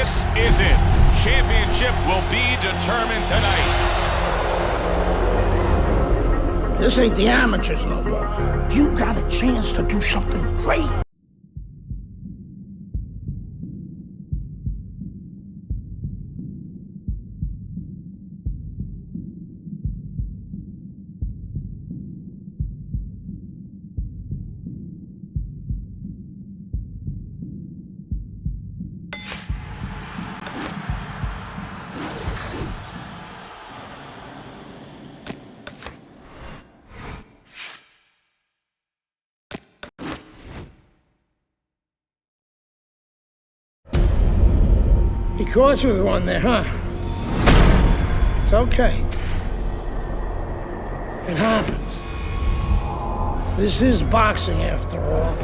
This is it. Championship will be determined tonight. This ain't the amateurs no more. You got a chance to do something great. He caught you with one there, huh? It's okay. It happens. This is boxing after all.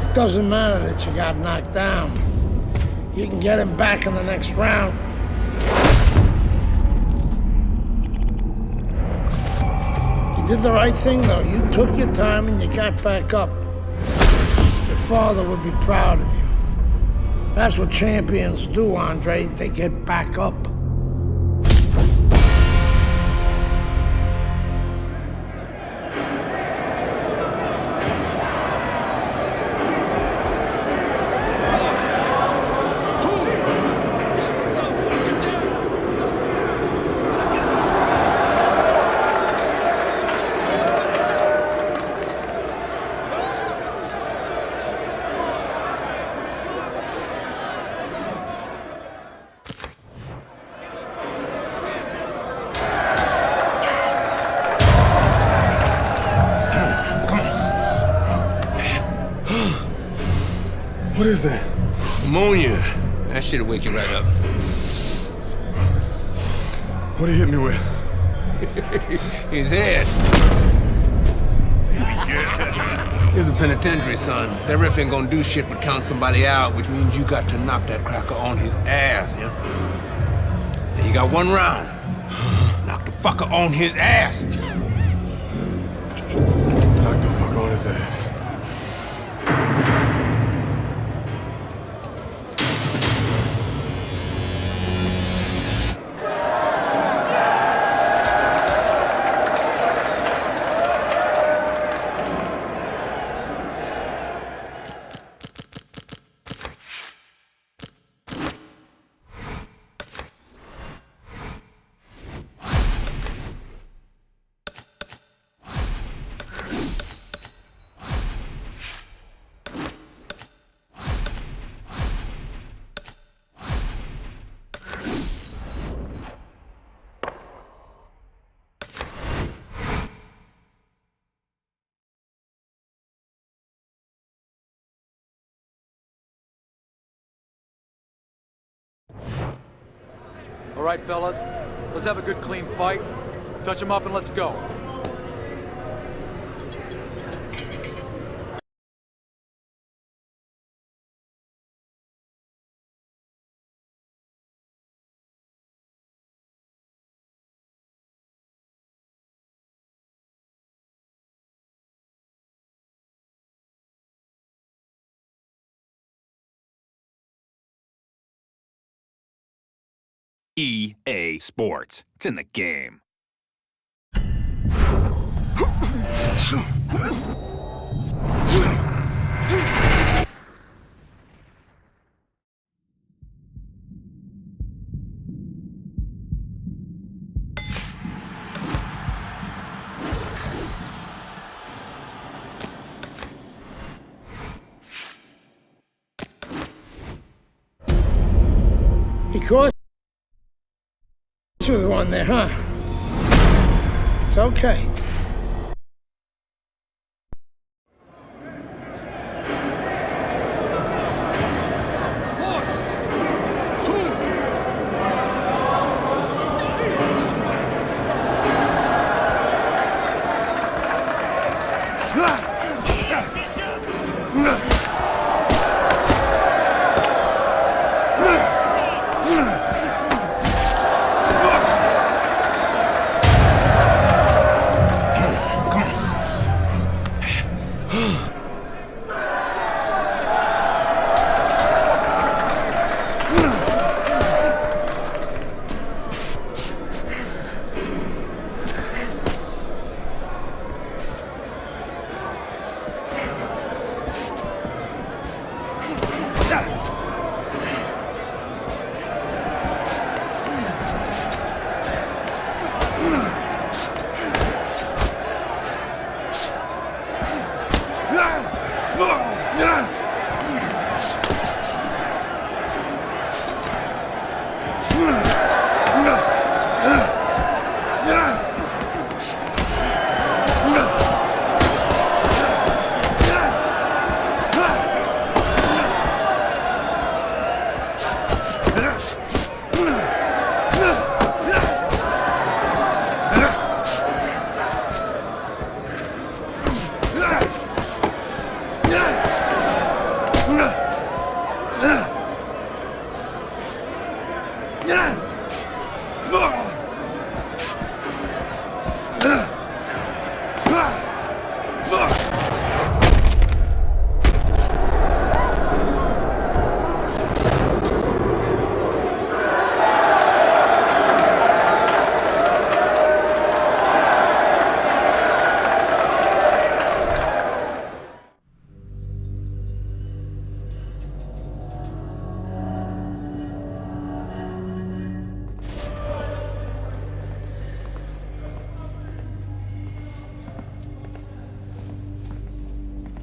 It doesn't matter that you got knocked down. You can get him back in the next round. You did the right thing though. You took your time and you got back up. Your father would be proud of you. That's what champions do, Andre. They get back up. What is that? Ammonia. That shit'll wake you right up. What he hit me with? His head. Here's a penitentiary, son. That rip ain't gonna do shit but count somebody out, which means you got to knock that cracker on his ass, yeah? Now you got one round. Knock the fucker on his ass. Knock the fuck on his ass. All right, fellas, let's have a good, clean fight. Touch him up and let's go. EA Sports. It's in the game. He caught you with one there, huh? It's okay.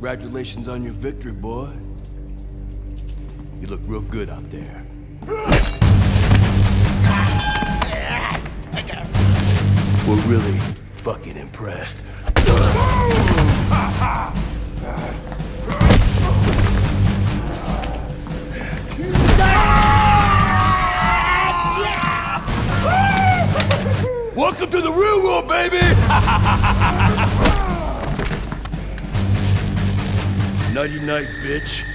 Congratulations on your victory, boy. You look real good out there. We're really fucking impressed. Welcome to the real world, baby! Nighty night, bitch.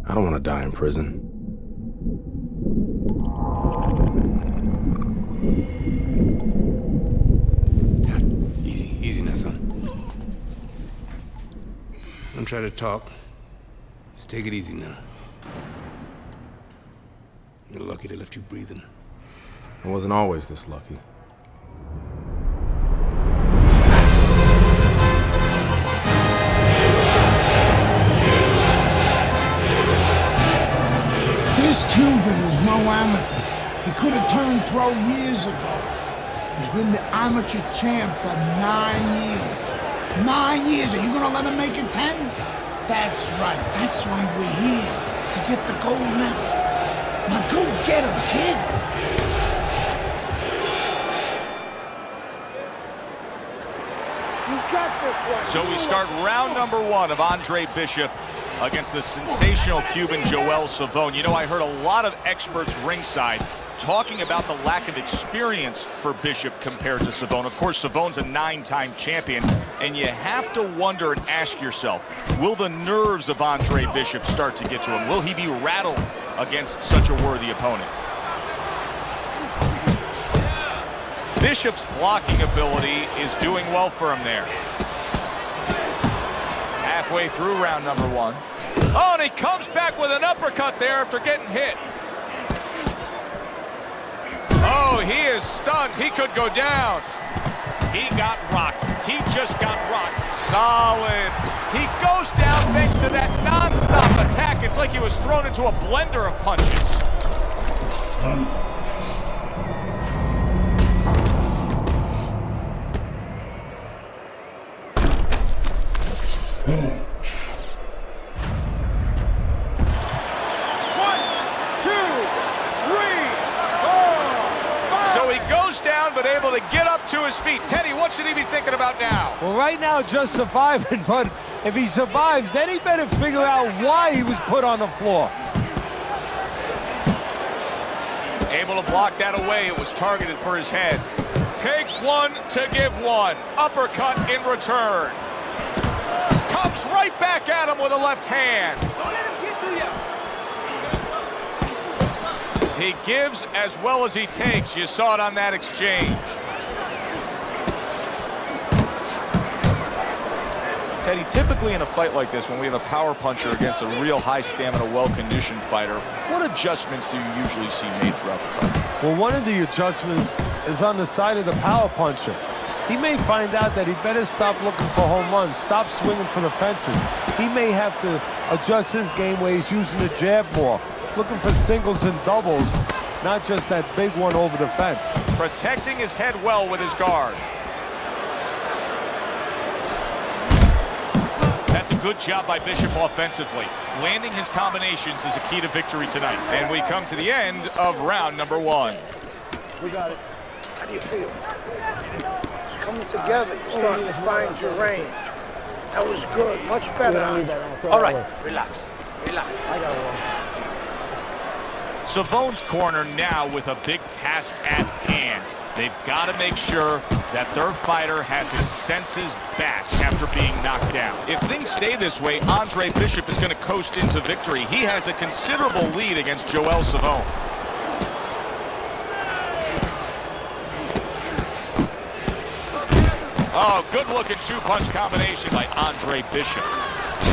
I don't want to die in prison. Easy now, son. Don't try to talk. Just take it easy now. You're lucky they left you breathing. I wasn't always this lucky. This Cuban is no amateur. He could have turned pro years ago. He's been the amateur champ for 9 years. 9 years, are you gonna let him make it 10? That's right, that's why we're here, to get the gold medal. Now go get him, kid! You got this one. So we start round number 1 of Andre Bishop against the sensational Cuban Joel Savone. You know, I heard a lot of experts ringside talking about the lack of experience for Bishop compared to Savone. Of course, Savone's a 9-time champion, and you have to wonder and ask yourself, will the nerves of Andre Bishop start to get to him? Will he be rattled against such a worthy opponent? Bishop's blocking ability is doing well for him there. Halfway through round number 1. Oh, and he comes back with an uppercut there after getting hit. Oh, he is stunned. He could go down. He got rocked. He just got rocked. Solid. He goes down thanks to that non-stop attack. It's like he was thrown into a blender of punches. But able to get up to his feet. Teddy, what should he be thinking about now? Well, right now, just surviving, but if he survives, then he better figure out why he was put on the floor. Able to block that away. It was targeted for his head. Takes one to give one. Uppercut in return. Comes right back at him with a left hand. Don't let him get to you. He gives as well as he takes. You saw it on that exchange. Teddy, typically in a fight like this, when we have a power puncher against a real high-stamina, well-conditioned fighter, what adjustments do you usually see made throughout the fight? Well, one of the adjustments is on the side of the power puncher. He may find out that he better stop looking for home runs, stop swinging for the fences. He may have to adjust his game where he's using the jab more, looking for singles and doubles, not just that big one over the fence. Protecting his head well with his guard. That's a good job by Bishop offensively. Landing his combinations is a key to victory tonight. And we come to the end of round number 1. We got it. How do you feel? It's coming together. You're starting to find your range. That was good. Much better. All right, relax. Relax. Savone's corner now with a big task at hand. They've got to make sure that their fighter has his senses back after being knocked down. If things stay this way, Andre Bishop is going to coast into victory. He has a considerable lead against Joel Savone. Oh, good-looking two-punch combination by Andre Bishop.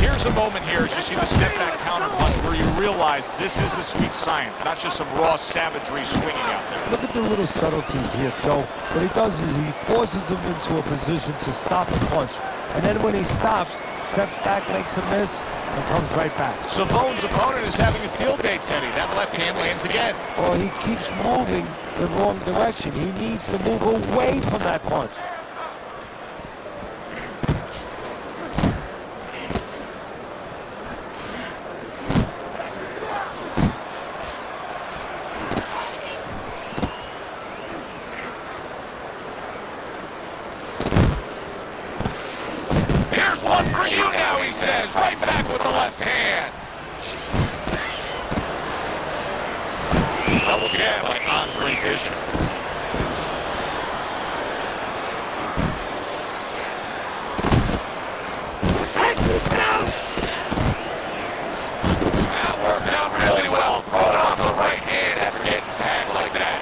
Here's a moment here as you see the step-back counter-punch where you realize this is the sweet science, not just some raw savagery swinging out there. Look at the little subtleties here, Joe. What he does is he forces him into a position to stop the punch. And then when he stops, steps back, makes a miss, and comes right back. Savone's opponent is having a field day, Teddy. That left hand lands again. Or he keeps moving the wrong direction. He needs to move away from that punch. One for you now, he says. Right back with the left hand. Double jab by Andre Bishop. That worked out really well. Throwing on the right hand after getting tagged like that.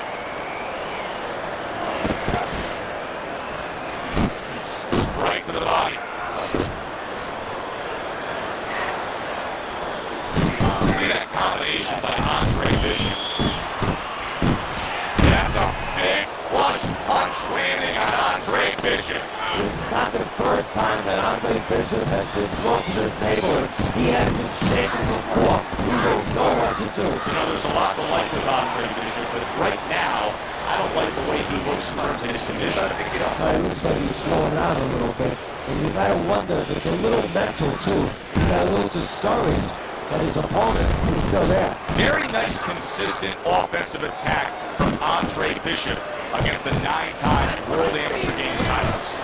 Right to the body. Look at that combination by Andre Bishop. That's a big flush punch landing on Andre Bishop. This is not the first time that Andre Bishop has been brought to this neighborhood. He has been shaken before. He will know what to do. You know, there's a lot to like with Andre Bishop, but right now, I don't like the way he looks in terms of his condition. It looks like he's slowing down a little bit. And you gotta wonder if it's a little mental too. He got a little discouraged that his opponent is still there. Very nice, consistent offensive attack from Andre Bishop against the 9-time World Amateur Games finalist.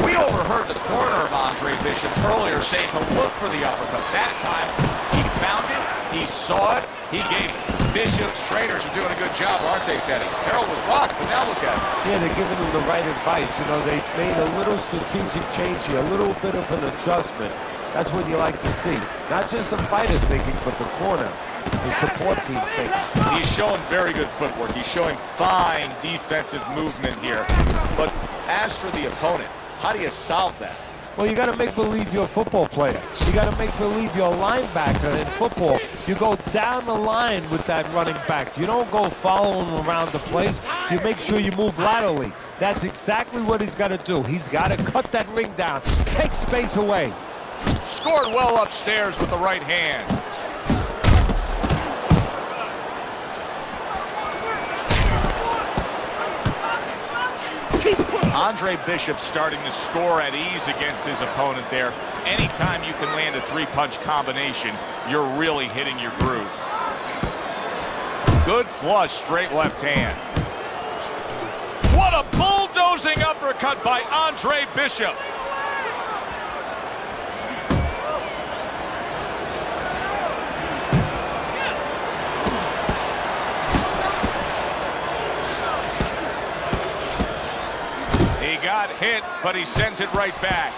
We overheard the corner of Andre Bishop earlier saying to look for the uppercut. That time, he found it, he saw it, he gave it. Bishop's trainers are doing a good job, aren't they, Teddy? Harold was rocked, but now look at it. Yeah, they're giving him the right advice. You know, they made a little strategic change here, a little bit of an adjustment. That's what you like to see. Not just the fighter thinking, but the corner, the support team thinking. He's showing very good footwork. He's showing fine defensive movement here. But as for the opponent, how do you solve that? Well, you got to make believe you're a football player. You got to make believe you're a linebacker in football. You go down the line with that running back. You don't go following him around the place. You make sure you move laterally. That's exactly what he's got to do. He's got to cut that ring down, take space away. Scored well upstairs with the right hand. Andre Bishop starting to score at ease against his opponent there. Anytime you can land a three-punch combination, you're really hitting your groove. Good flush, straight left hand. What a bulldozing uppercut by Andre Bishop. He got hit, but he sends it right back.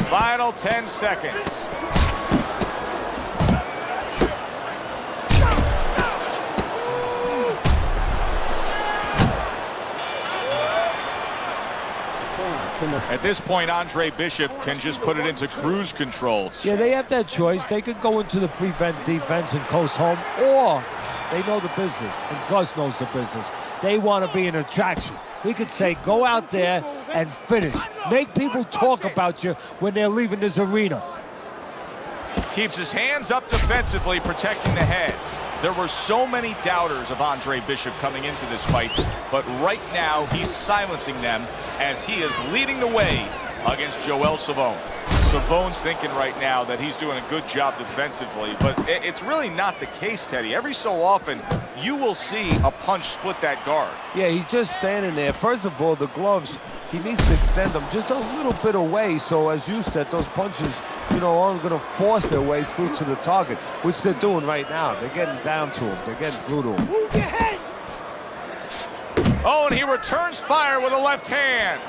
Final 10 seconds. At this point, Andre Bishop can just put it into cruise controls. Yeah, they have that choice. They could go into the prevent defense and coast home, or they know the business, and Gus knows the business. They want to be an attraction. He could say, go out there and finish. Make people talk about you when they're leaving this arena. Keeps his hands up defensively, protecting the head. There were so many doubters of Andre Bishop coming into this fight, but right now he's silencing them as he is leading the way against Joel Savone. Savone's thinking right now that he's doing a good job defensively, but it's really not the case, Teddy. Every so often, you will see a punch split that guard. Yeah, he's just standing there. First of all, the gloves, he needs to extend them just a little bit away, so as you said, those punches, you know, aren't going to force their way through to the target, which they're doing right now. They're getting down to him. They're getting through to him. Move your head! Oh, and he returns fire with a left hand.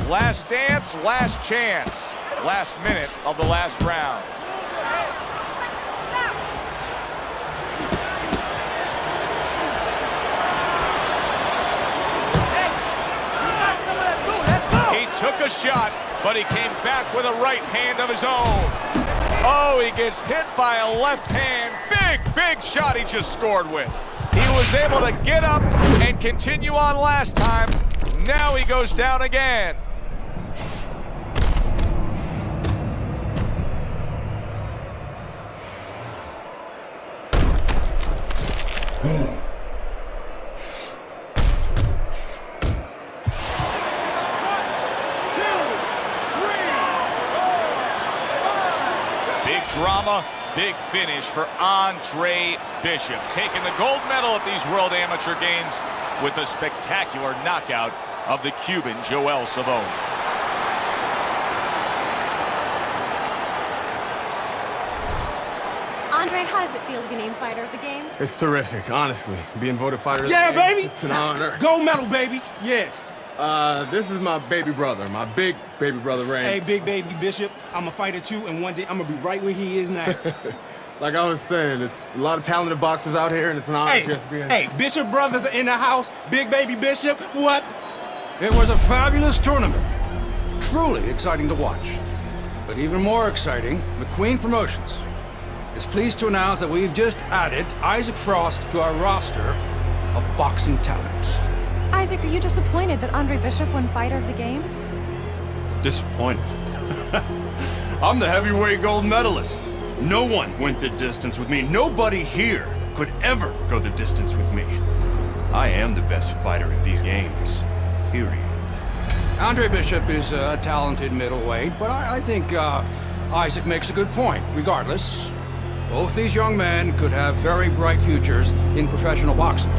Last dance, last chance. Last minute of the last round. He took a shot, but he came back with a right hand of his own. Oh, he gets hit by a left hand. Big, big shot he just scored with. He was able to get up and continue on last time. Now he goes down again. Drama big finish for Andre Bishop, taking the gold medal at these World Amateur Games with a spectacular knockout of the Cuban Joel Savone. Andre, how does it feel to be named Fighter of the Games? It's terrific, honestly. Being voted fighter of the Yeah, games, baby! It's an honor. Gold medal, baby! Yeah. This is my baby brother, my big baby brother, Ray. Hey, big baby Bishop, I'm a fighter too, and one day I'm gonna be right where he is now. Like I was saying, it's a lot of talented boxers out here, and it's an honor just being... Hey, Bishop brothers are in the house. Big baby Bishop, what? It was a fabulous tournament. Truly exciting to watch. But even more exciting, McQueen Promotions is pleased to announce that we've just added Isaac Frost to our roster of boxing talent. Isaac, are you disappointed that Andre Bishop won Fighter of the Games? Disappointed. I'm the heavyweight gold medalist. No one went the distance with me. Nobody here could ever go the distance with me. I am the best fighter at these games. Period. Andre Bishop is a talented middleweight, but I think Isaac makes a good point. Regardless, both these young men could have very bright futures in professional boxing.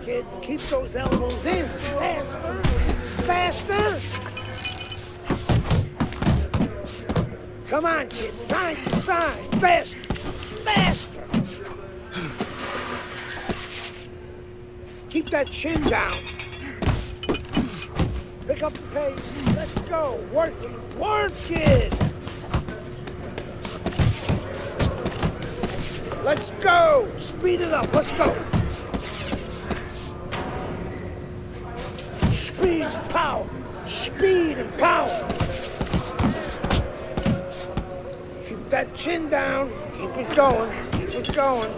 Kid, keep those elbows in. Faster! Faster! Come on, kid. Side to side. Faster! Faster! Keep that chin down. Pick up the pace. Let's go. Work it. Work it! Let's go! Speed it up. Let's go. Speed and power. Speed and power. Keep that chin down. Keep it going. Keep it going.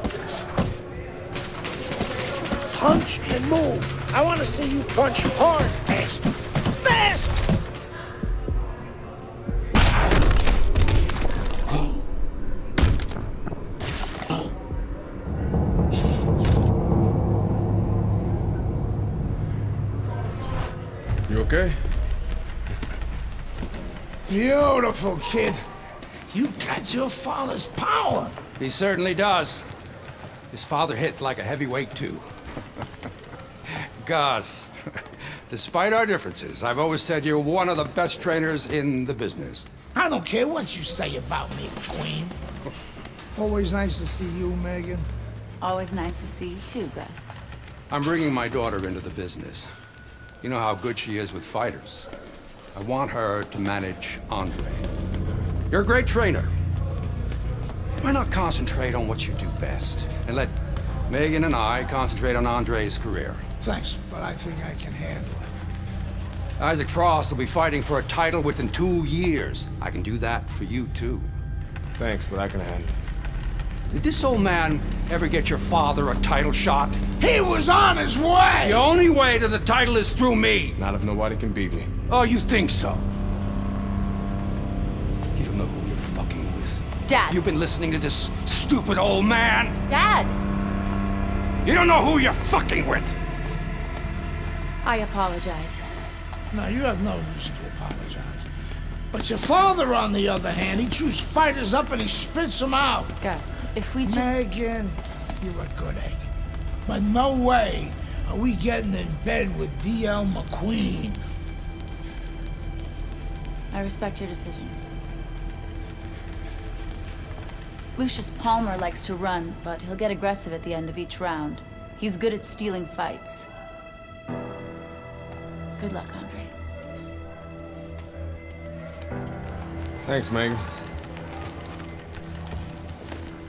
Punch and move. I want to see you punch hard. Fast. Fast! You okay? Beautiful, kid. You got your father's power. He certainly does. His father hit like a heavyweight, too. Gus, despite our differences, I've always said you're one of the best trainers in the business. I don't care what you say about me, Queen. Always nice to see you, Megan. Always nice to see you too, Gus. I'm bringing my daughter into the business. You know how good she is with fighters. I want her to manage Andre. You're a great trainer. Why not concentrate on what you do best and let Megan and I concentrate on Andre's career? Thanks, but I think I can handle it. Isaac Frost will be fighting for a title within 2 years. I can do that for you, too. Thanks, but I can handle it. Did this old man ever get your father a title shot? He was on his way! The only way to the title is through me. Not if nobody can beat me. Oh, you think so? You don't know who you're fucking with. Dad! You've been listening to this stupid old man. Dad! You don't know who you're fucking with. I apologize. No, you have no reason to apologize. But your father, on the other hand, he chews fighters up and he spits them out. Gus, if we just... Megan, you're a good egg. But no way are we getting in bed with D.L. McQueen. I respect your decision. Lucius Palmer likes to run, but he'll get aggressive at the end of each round. He's good at stealing fights. Good luck, Andre. Thanks, Megan.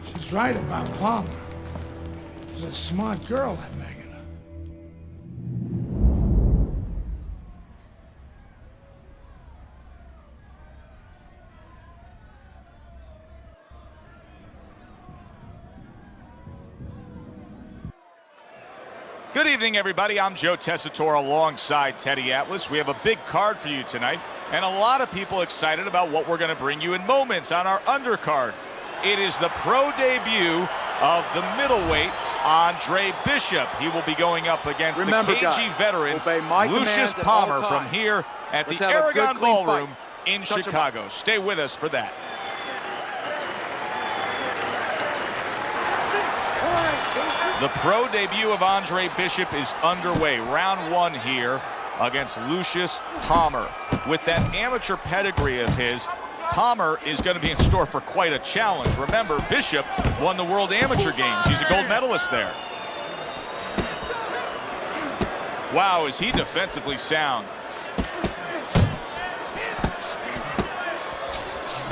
She's right about Palmer. She's a smart girl, that Megan. Good evening, everybody. I'm Joe Tessitore alongside Teddy Atlas. We have a big card for you tonight, and a lot of people excited about what we're going to bring you in moments on our undercard. It is the pro debut of the middleweight, Andre Bishop. He will be going up against the KG veteran, Lucius Palmer, from here at the Aragon Ballroom in Chicago. Stay with us for that. The pro debut of Andre Bishop is underway. Round one here against Lucius Palmer. With that amateur pedigree of his, Palmer is going to be in store for quite a challenge. Remember, Bishop won the World Amateur Games. He's a gold medalist there. Wow, is he defensively sound.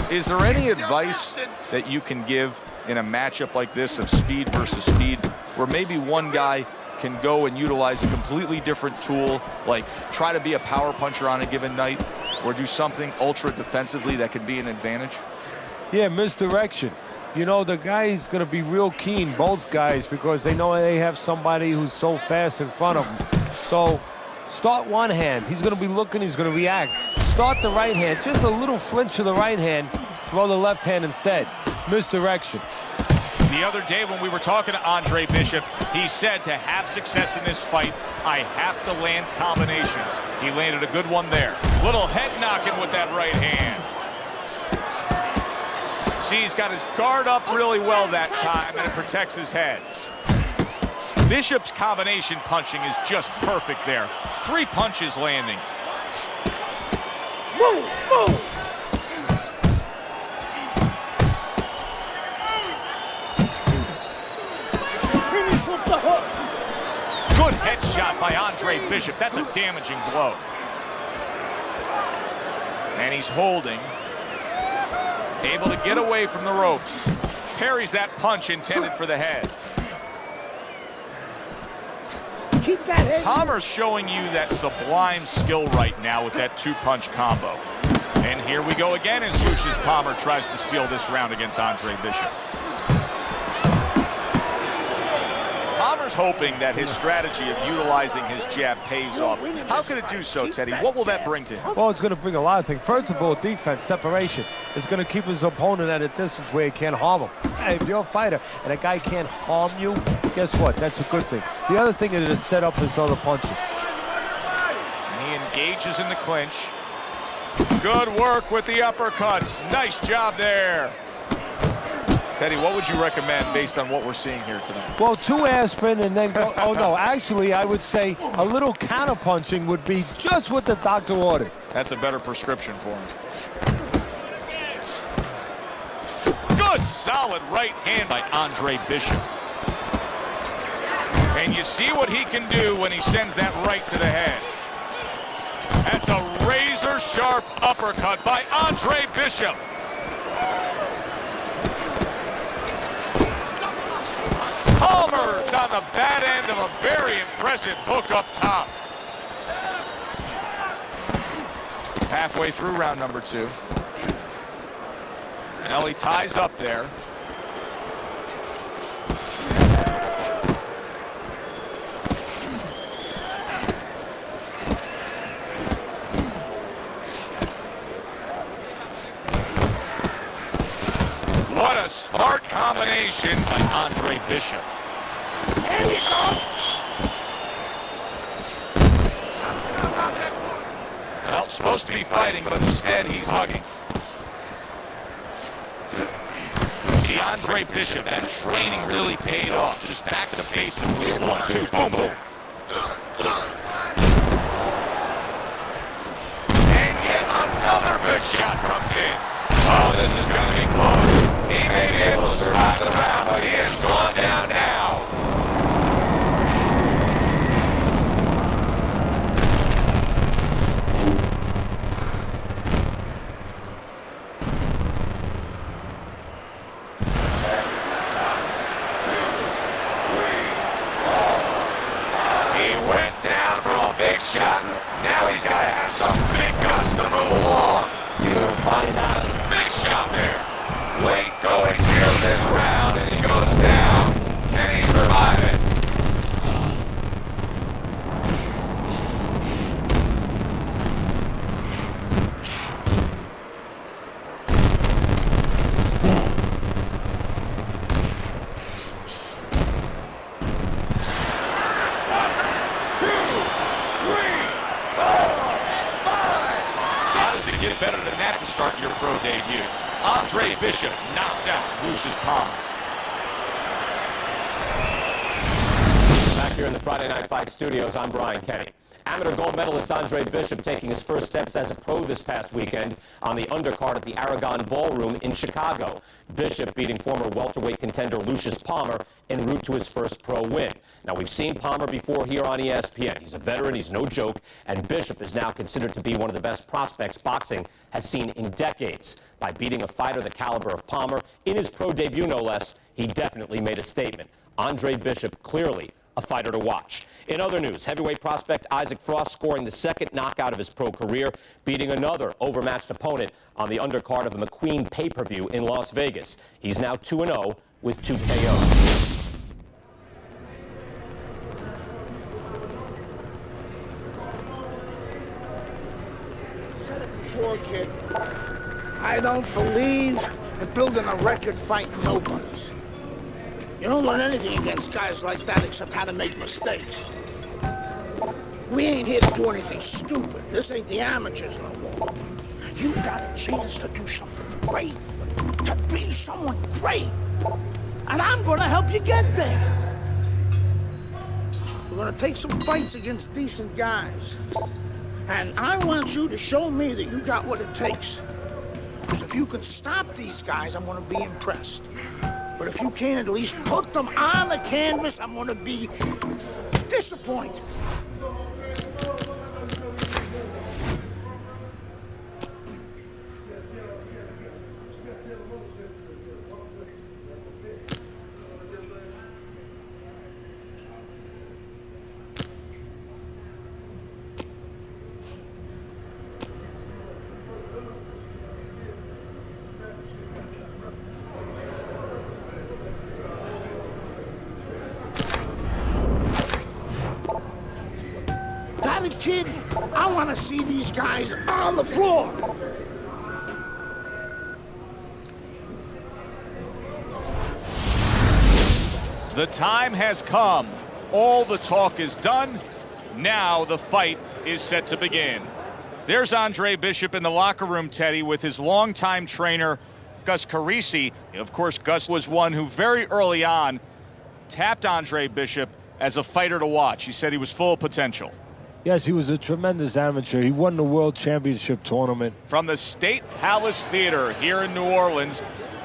Is there any advice that you can give in a matchup like this of speed versus speed, where maybe one guy can go and utilize a completely different tool, like try to be a power puncher on a given night, or do something ultra defensively that could be an advantage? Yeah, misdirection. You know, the guy's going to be real keen, both guys, because they know they have somebody who's so fast in front of them. So start one hand. He's going to be looking, he's going to react. Start the right hand, just a little flinch of the right hand, throw the left hand instead. Misdirection. The other day when we were talking to Andre Bishop, he said to have success in this fight, I have to land combinations. He landed a good one there. Little head knocking with that right hand. See, he's got his guard up really well that time, and it protects his head. Bishop's combination punching is just perfect there. 3 punches landing. Move, move. Good headshot by Andre Bishop. That's a damaging blow. And he's holding. Able to get away from the ropes. Parries that punch intended for the head. Keep that head. Palmer's showing you that sublime skill right now with that 2-punch combo. And here we go again as Lucius Palmer tries to steal this round against Andre Bishop. Palmer's hoping that his strategy of utilizing his jab pays off. How could it do so, Teddy? What will that bring to him? Well, it's going to bring a lot of things. First of all, defense, separation. It's going to keep his opponent at a distance where he can't harm him. Hey, if you're a fighter and a guy can't harm you, guess what? That's a good thing. The other thing is to set up his other punches. And he engages in the clinch. Good work with the uppercuts. Nice job there. Teddy, what would you recommend based on what we're seeing here tonight? Well, 2 aspirin and then go. Oh, no, actually, I would say a little counter-punching would be just what the doctor ordered. That's a better prescription for him. Good, solid right hand by Andre Bishop. And you see what he can do when he sends that right to the head. That's a razor-sharp uppercut by Andre Bishop. Palmer's on the bad end of a very impressive hook up top. Halfway through round number 2. Now he ties up there. What a smart combination by Andre Bishop. Here we go. Well, supposed to be fighting, but instead he's hugging. See, Andre Bishop, that training really paid off. Just back to basics. 1, 2, boom, boom. And yet another good shot comes in. Oh, this is going to be close. He may be able to survive the round, but he is going down now. He went down from a big shot. Now he's got to have some big guts to move along. You'll find out. Big shot there. Late going here this round, and he goes down. Can he survive it? Andre Bishop knocks out Lucius Palmer. Back here in the Friday Night Fight studios, I'm Brian Kenny. Amateur gold medalist Andre Bishop taking his first steps as a pro this past weekend on the undercard at the Aragon Ballroom in Chicago. Bishop beating former welterweight contender Lucius Palmer en route to his first pro win. Now, we've seen Palmer before here on ESPN. He's a veteran, he's no joke, and Bishop is now considered to be one of the best prospects boxing has seen in decades. By beating a fighter the caliber of Palmer in his pro debut, no less, he definitely made a statement. Andre Bishop clearly a fighter to watch. In other news, heavyweight prospect Isaac Frost scoring the second knockout of his pro career, beating another overmatched opponent on the undercard of a McQueen pay-per-view in Las Vegas. He's now 2-0 with 2 KOs. I said it before, kid. I don't believe in building a record fighting nobodies. You don't learn anything against guys like that except how to make mistakes. We ain't here to do anything stupid. This ain't the amateurs no more. You got a chance to do something great, to be someone great. And I'm gonna help you get there. We're gonna take some fights against decent guys. And I want you to show me that you got what it takes. Because if you can stop these guys, I'm gonna be impressed. But if you can't at least put them on the canvas, I'm gonna be disappointed. Got it, kid? I want to see these guys on the floor. The time has come. All the talk is done. Now the fight is set to begin. There's Andre Bishop in the locker room, Teddy, with his longtime trainer, Gus Carisi. Of course, Gus was one who very early on tapped Andre Bishop as a fighter to watch. He said he was full of potential. Yes, he was a tremendous amateur. He won the World Championship tournament. From the State Palace Theater here in New Orleans,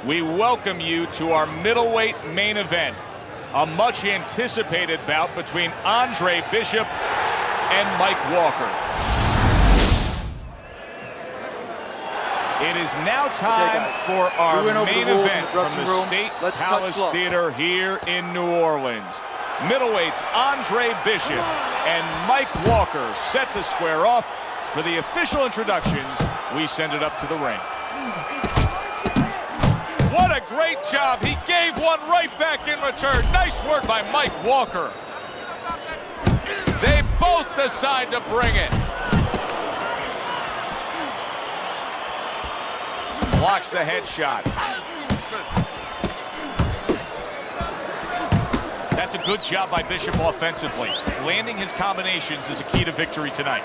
we welcome you to our middleweight main event. A much anticipated bout between Andre Bishop and Mike Walker. It is now time for our main event from the State Palace Theater here in New Orleans. Middleweights Andre Bishop and Mike Walker set to square off. For the official introductions, we send it up to the ring. What a great job. He gave one right back in return. Nice work by Mike Walker. They both decide to bring it. Blocks the headshot. That's a good job by Bishop offensively. Landing his combinations is a key to victory tonight.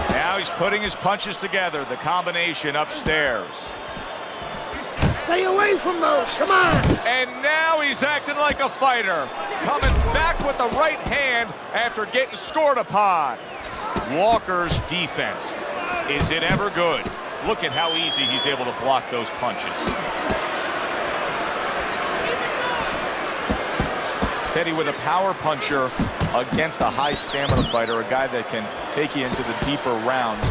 Now he's putting his punches together. The combination upstairs. Stay away from those, come on! And now he's acting like a fighter. Coming back with the right hand after getting scored upon. Walker's defense. Is it ever good? Look at how easy he's able to block those punches. Teddy, with a power puncher against a high stamina fighter, a guy that can take you into the deeper rounds,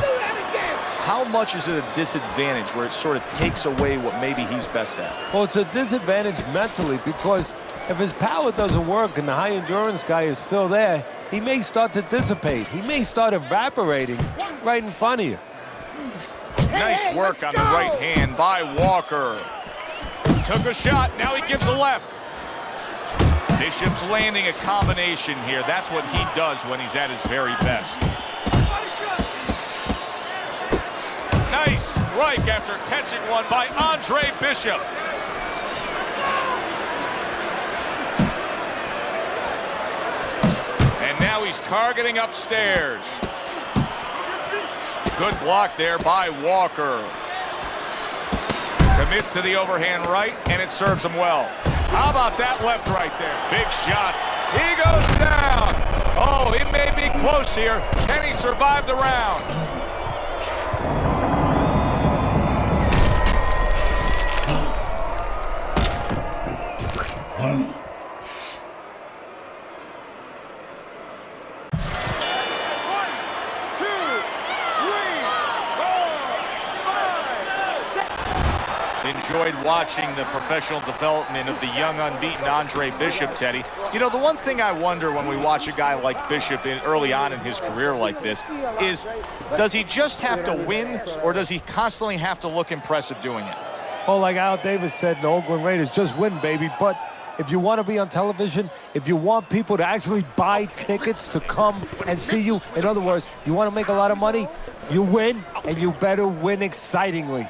how much is it a disadvantage where it sort of takes away what maybe he's best at? Well, it's a disadvantage mentally because if his power doesn't work and the high endurance guy is still there, he may start to dissipate. He may start evaporating right in front of you. Nice work on the right hand by Walker. Took a shot, now he gives a left. Bishop's landing a combination here. That's what he does when he's at his very best. Nice strike after catching one by Andre Bishop. And now he's targeting upstairs. Good block there by Walker. Commits to the overhand right, and it serves him well. How about that left right there? Big shot. He goes down. Oh, he may be close here. Can he survive the round? Enjoyed watching the professional development of the young, unbeaten Andre Bishop, Teddy. You know, the one thing I wonder when we watch a guy like Bishop early on in his career like this is, does he just have to win, or does he constantly have to look impressive doing it? Oh, like Al Davis said in the Oakland Raiders, just win, baby. But if you want to be on television, if you want people to actually buy tickets to come and see you, in other words, you want to make a lot of money, you win, and you better win excitingly.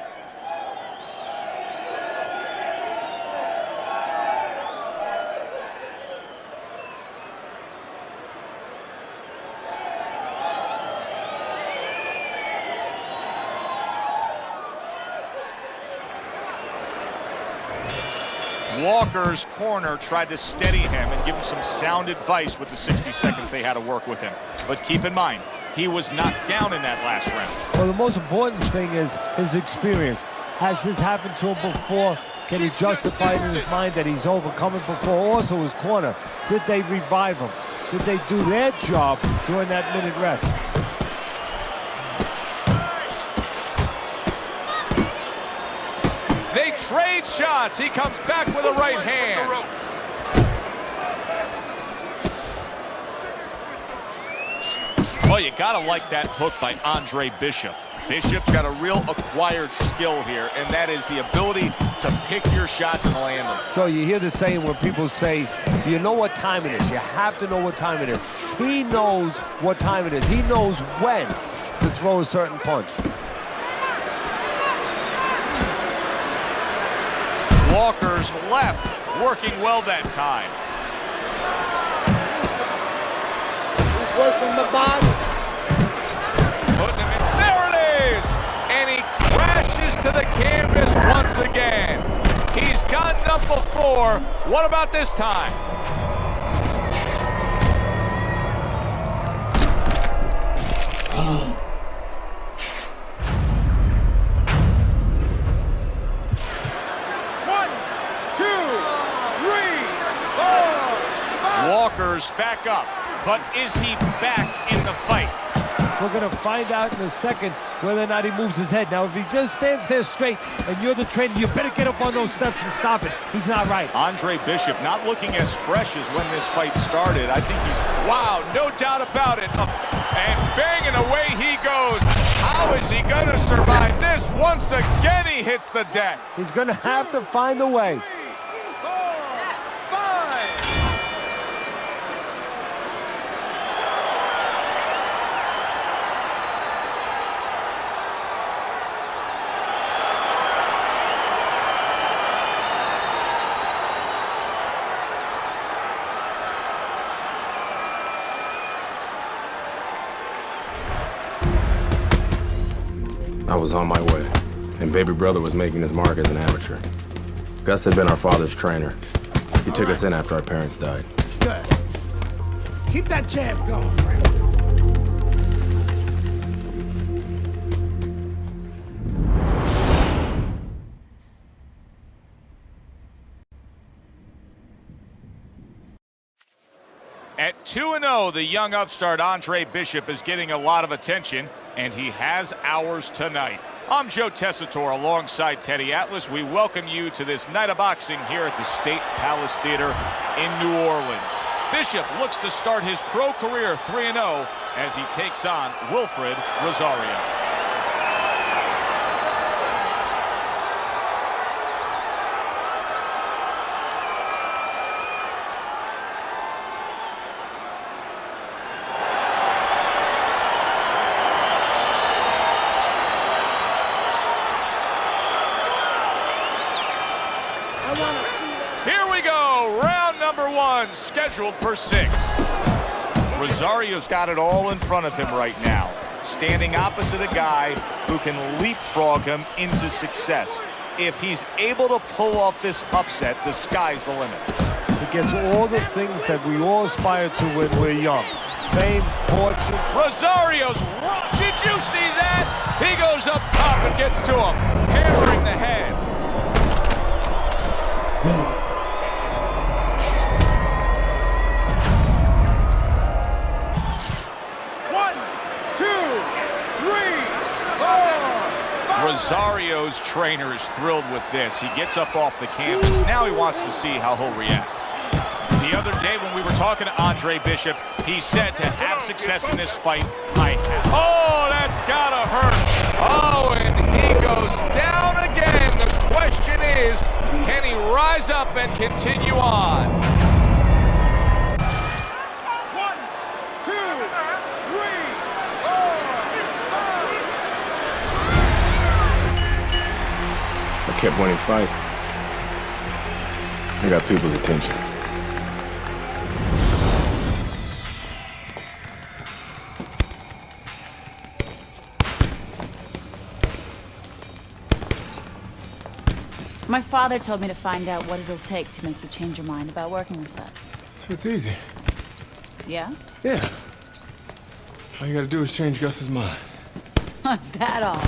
Walker's corner tried to steady him and give him some sound advice with the 60 seconds they had to work with him. But keep in mind, he was knocked down in that last round. Well, the most important thing is his experience. Has this happened to him before? Can he justify it in his mind that he's overcome it before? Also, his corner. Did they revive him? Did they do their job during that minute rest? They trade shots. He comes back with a right hand. Well, you gotta like that hook by Andre Bishop. Bishop's got a real acquired skill here, and that is the ability to pick your shots and land them. So you hear the saying when people say, do you know what time it is? You have to know what time it is. He knows what time it is. He knows when to throw a certain punch. Walker's left, working well that time. He's working the body. Putting him in. There it is! And he crashes to the canvas once again. He's gotten up before. What about this time? Walker's back up, but is he back in the fight? We're going to find out in a second whether or not he moves his head. Now, if he just stands there straight and you're the trainer, you better get up on those steps and stop it. He's not right. Andre Bishop not looking as fresh as when this fight started. I think he's, wow, no doubt about it. And banging away he goes. How is he going to survive this? Once again, he hits the deck. He's going to have to find a way. I was on my way, and baby brother was making his mark as an amateur. Gus had been our father's trainer. He took us in after our parents died. Good. Keep that jab going. At 2-0, the young upstart Andre Bishop is getting a lot of attention, and he has ours tonight. I'm Joe Tessitore alongside Teddy Atlas. We welcome you to this night of boxing here at the State Palace Theater in New Orleans. Bishop looks to start his pro career 3-0 as he takes on Wilfred Rosario. Here we go, round number one, scheduled for 6. Rosario's got it all in front of him right now, standing opposite a guy who can leapfrog him into success. if he's able to pull off this upset, the sky's the limit. He gets all the things that we all aspire to when we're young. Fame, fortune. Rosario's, did you see that? He goes up top and gets to him, hammering the head. Rosario's trainer is thrilled with this. He gets up off the canvas. Now he wants to see how he'll react. The other day when we were talking to Andre Bishop, he said to have success in this fight, I have. Oh, that's gotta hurt. Oh, and he goes down again. The question is, can he rise up and continue on? 1, 2, 3, 4, 5. I kept winning fights. I got people's attention. My father told me to find out what it'll take to make you change your mind about working with us. It's easy. Yeah? Yeah. All you gotta do is change Gus's mind. Is that all?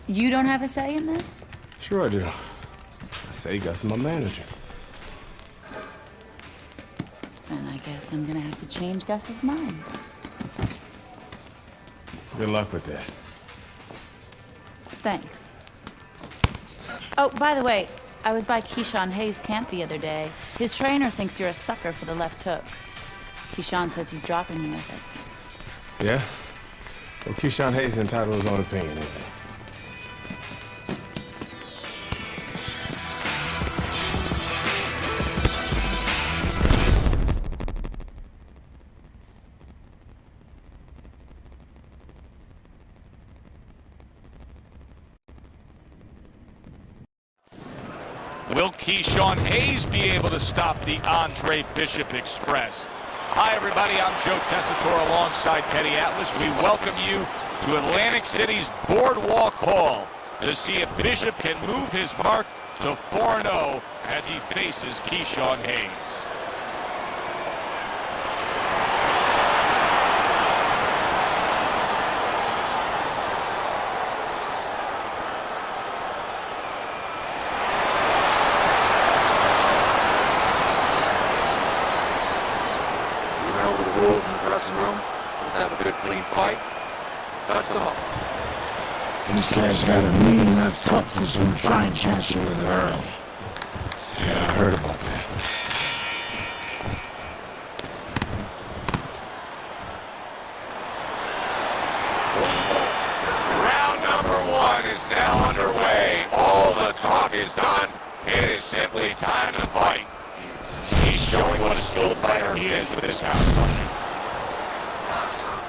You don't have a say in this? Sure I do. I say Gus is my manager. Then I guess I'm gonna have to change Gus's mind. Good luck with that. Thanks. Oh, by the way, I was by Keyshawn Hayes' camp the other day. His trainer thinks you're a sucker for the left hook. Keyshawn says he's dropping you with it. Yeah? Well, Keyshawn Hayes is entitled to his own opinion, isn't he? Will Keyshawn Hayes be able to stop the Andre Bishop Express? Hi, everybody. I'm Joe Tessitore alongside Teddy Atlas. We welcome you to Atlantic City's Boardwalk Hall to see if Bishop can move his mark to 4-0 as he faces Keyshawn Hayes. This guy's got a mean left hook. He's gonna try and catch you with it early. Yeah, I heard about that. Round number 1 is now underway. All the talk is done. It is simply time to fight. He's showing what a skilled fighter he is with this counter.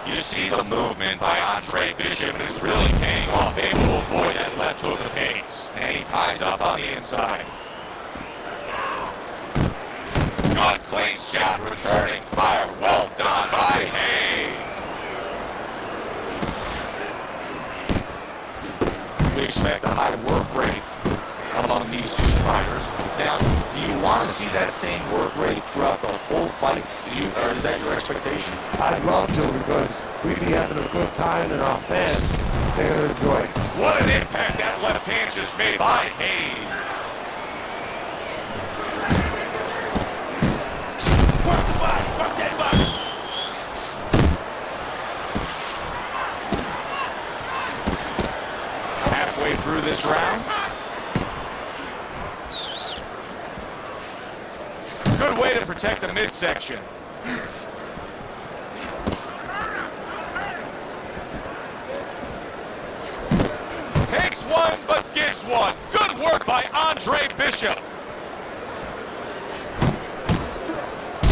You see the movement by Andre Bishop is really paying off, able to avoid that left hook of Hayes. And he ties up on the inside. Good clean shot, returning fire. Well done by Hayes. We expect a high work rate among these two fighters. Now, do you want to see that same work rate throughout the whole fight? Or is that your expectation? I'd love to, because we'd be having a good time and our fans, they're going to enjoy it. What an impact that left hand just made by Hayes. Work the body, work that body. Halfway through this round. Good way to protect the midsection. Takes one, but gives one. Good work by Andre Bishop.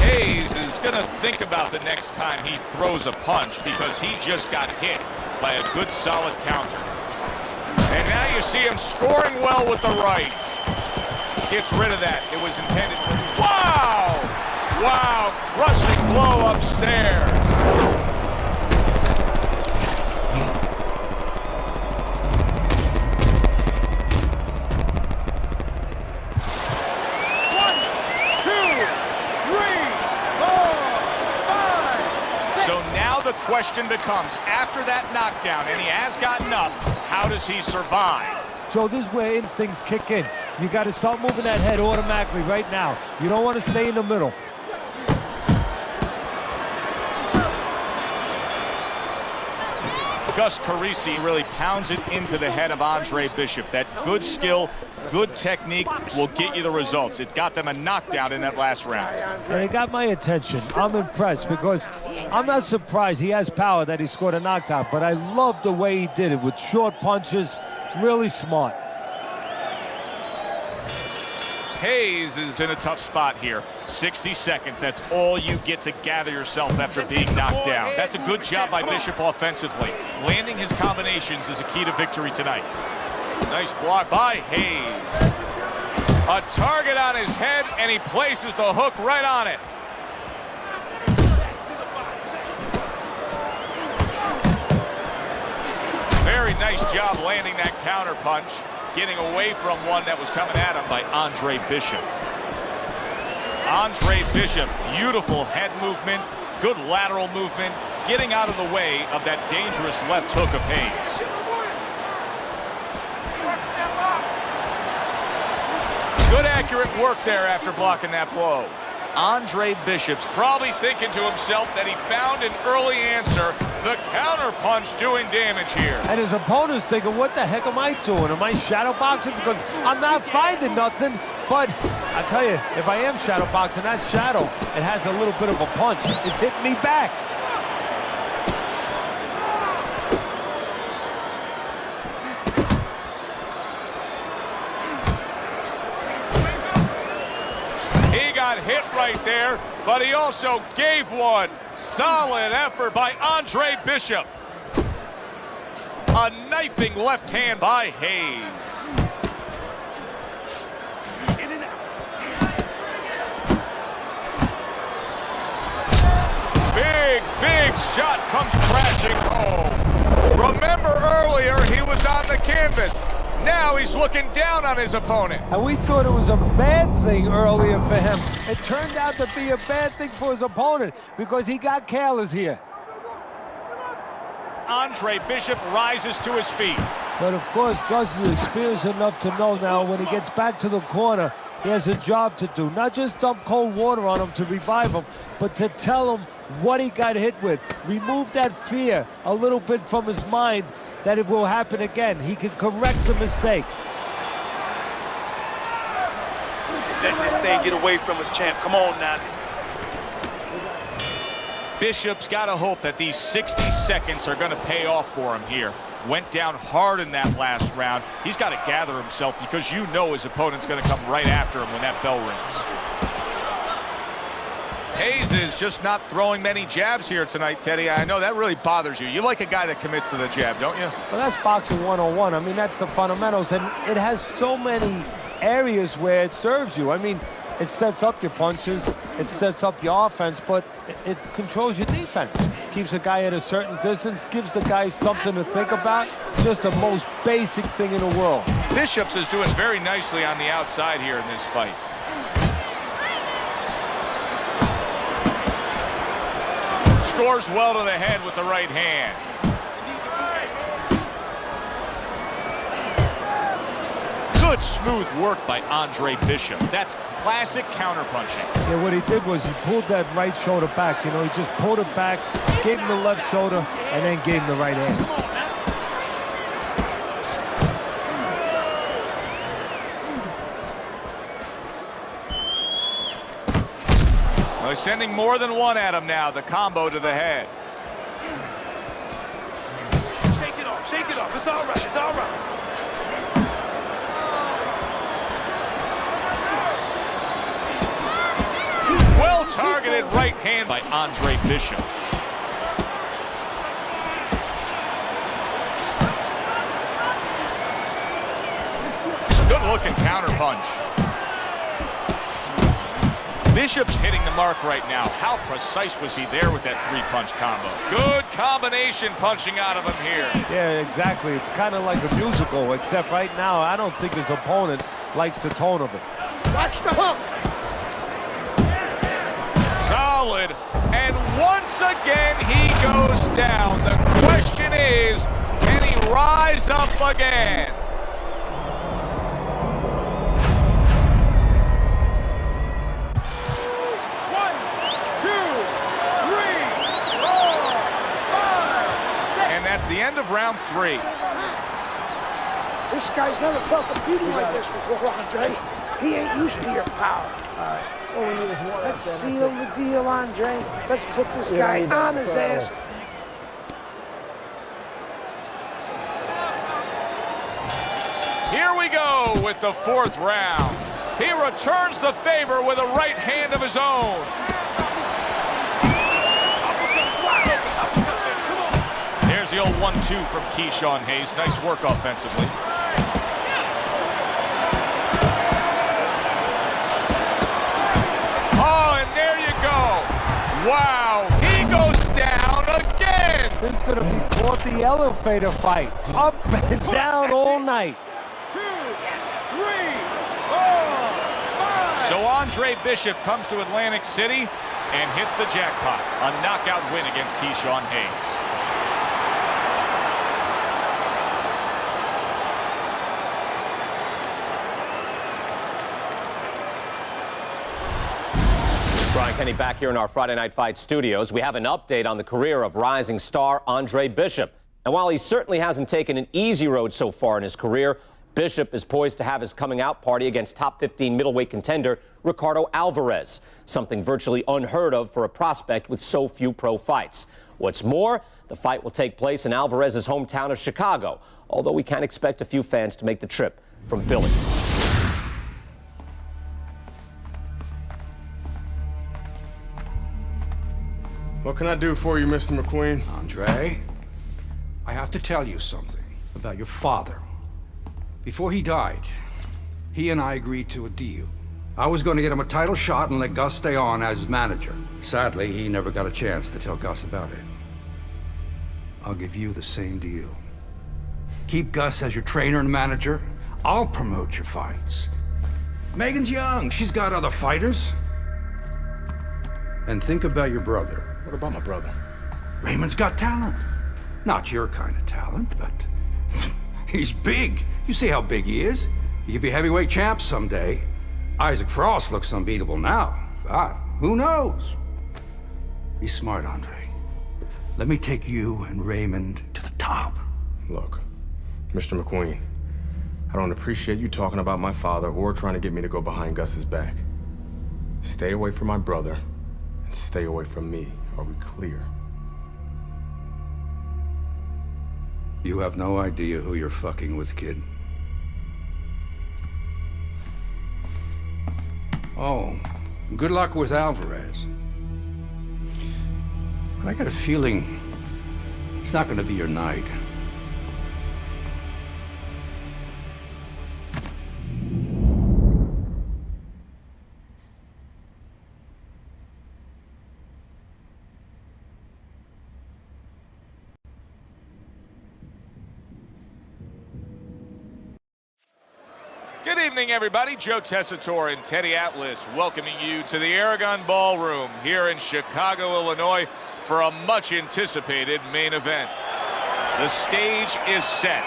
Hayes is going to think about the next time he throws a punch because he just got hit by a good solid counter. And now you see him scoring well with the right. Gets rid of that. It was intended for... Wow! Wow, crushing blow upstairs. question becomes, after that knockdown, and he has gotten up, how does he survive? So this is where instincts kick in. You got to start moving that head automatically right now. You don't want to stay in the middle. Gus Carisi really pounds it into the head of Andre Bishop. That good skill, good technique will get you the results. It got them a knockdown in that last round. And it got my attention. I'm impressed because I'm not surprised he has power that he scored a knockdown, but I love the way he did it with short punches, really smart. Hayes is in a tough spot here. 60 seconds, that's all you get to gather yourself after being knocked down. That's a good job by Bishop offensively. Landing his combinations is a key to victory tonight. Nice block by Hayes. A target on his head, and he places the hook right on it. Very nice job landing that counter punch, getting away from one that was coming at him by Andre Bishop. Andre Bishop, beautiful head movement, good lateral movement, getting out of the way of that dangerous left hook of Hayes. Good accurate work there after blocking that blow. Andre Bishop's probably thinking to himself that he found an early answer. The counter punch doing damage here. And his opponent's thinking, what the heck am I doing? Am I shadow boxing? Because I'm not finding nothing. But I tell you, if I am shadow boxing, that shadow, it has a little bit of a punch. It's hitting me back. He got hit right there, but he also gave one. Solid effort by Andre Bishop. A knifing left hand by Hayes. Big shot comes crashing home. Remember earlier, he was on the canvas. Now he's looking down on his opponent. And we thought it was a bad thing earlier for him. It turned out to be a bad thing for his opponent because he got careless here. Andre Bishop rises to his feet. But of course, Gus is experienced enough to know now when he gets back to the corner, he has a job to do. Not just dump cold water on him to revive him, but to tell him what he got hit with. Remove that fear a little bit from his mind that it will happen again. He can correct the mistake. Let this thing get away from us, champ. Come on now. Bishop's got to hope that these 60 seconds are going to pay off for him here. Went down hard in that last round. He's got to gather himself because you know his opponent's going to come right after him when that bell rings. Hayes is just not throwing many jabs here tonight, Teddy. I know that really bothers you. You like a guy that commits to the jab, don't you? Well, that's boxing 101. I mean, that's the fundamentals, and it has so many areas where it serves you. I mean, it sets up your punches, it sets up your offense, but it controls your defense. Keeps a guy at a certain distance, gives the guy something to think about. Just the most basic thing in the world. Bishops is doing very nicely on the outside here in this fight. Scores well to the head with the right hand. Good smooth work by Andre Bishop. That's classic counterpunching. Yeah, what he did was he pulled that right shoulder back. You know, he just pulled it back, gave him the left shoulder, and then gave him the right hand. Well, he's sending more than one at him now. The combo to the head. Shake it off, shake it off. It's all right, it's all right. Well-targeted right hand by Andre Bishop. Good-looking counterpunch. Bishop's hitting the mark right now. How precise was he there with that three-punch combo? Good combination punching out of him here. Yeah, exactly. It's kind of like a musical, except right now, I don't think his opponent likes the tone of it. Watch the hook. Solid. And once again he goes down. The question is, can he rise up again? That's the end of round 3. This guy's never felt a beating like this before, Andre. He ain't used to your power. All right. All we need is one. Let's seal the deal, Andre. Let's put this guy on his ass. Here we go with the 4th round. He returns the favor with a right hand of his own. There's the old 1-2 from Keyshawn Hayes. Nice work offensively. Oh, and there you go. Wow, he goes down again. This is going to be called the elevator fight. Up and down all night. 2, 3, 4, 5. So Andre Bishop comes to Atlantic City and hits the jackpot. A knockout win against Keyshawn Hayes. Brian Kenny back here in our Friday Night Fight studios. We have an update on the career of rising star Andre Bishop. And while he certainly hasn't taken an easy road so far in his career, Bishop is poised to have his coming out party against top 15 middleweight contender Ricardo Alvarez, something virtually unheard of for a prospect with so few pro fights. What's more, the fight will take place in Alvarez's hometown of Chicago, although we can expect a few fans to make the trip from Philly. What can I do for you, Mr. McQueen? Andre, I have to tell you something about your father. Before he died, he and I agreed to a deal. I was going to get him a title shot and let Gus stay on as manager. Sadly, he never got a chance to tell Gus about it. I'll give you the same deal. Keep Gus as your trainer and manager. I'll promote your fights. Megan's young. She's got other fighters. And think about your brother. What about my brother? Raymond's got talent. Not your kind of talent, but he's big. You see how big he is. He could be heavyweight champ someday. Isaac Frost looks unbeatable now. God, who knows? Be smart, Andre. Let me take you and Raymond to the top. Look, Mr. McQueen, I don't appreciate you talking about my father or trying to get me to go behind Gus's back. Stay away from my brother and stay away from me. Are we clear? You have no idea who you're fucking with, kid. Oh, good luck with Alvarez. But I got a feeling it's not going to be your night. Good evening, everybody. Joe Tessitore and Teddy Atlas welcoming you to the Aragon Ballroom here in Chicago, Illinois, for a much-anticipated main event. The stage is set.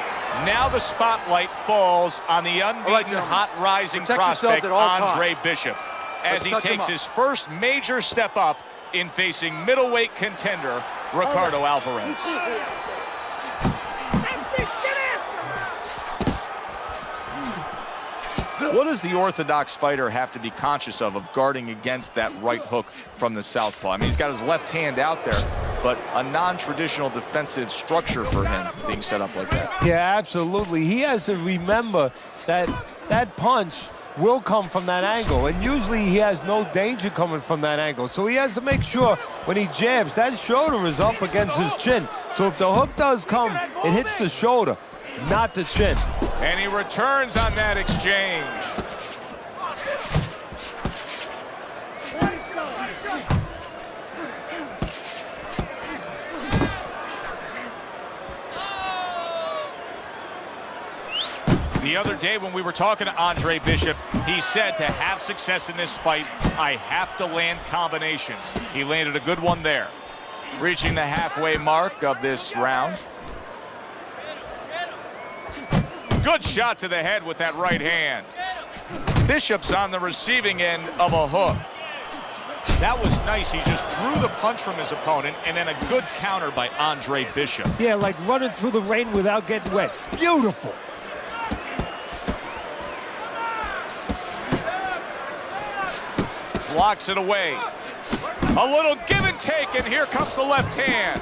Now the spotlight falls on the unbeaten, hot rising prospect Andre Bishop as he takes his first major step up in facing middleweight contender Ricardo Alvarez. What does the orthodox fighter have to be conscious of guarding against that right hook from the southpaw? I mean, he's got his left hand out there, but a non-traditional defensive structure for him being set up like that. Yeah, absolutely. He has to remember that that punch will come from that angle, and usually he has no danger coming from that angle. So he has to make sure when he jabs, that shoulder is up against his chin. So if the hook does come, it hits the shoulder, not the chin. And he returns on that exchange. The other day when we were talking to Andre Bishop, he said to have success in this fight, I have to land combinations. He landed a good one there. Reaching the halfway mark of this round. Good shot to the head with that right hand. Bishop's on the receiving end of a hook. That was nice. He just drew the punch from his opponent, and then a good counter by Andre Bishop. Yeah, like running through the rain without getting wet. Beautiful. Blocks it away. A little give and take, and here comes the left hand.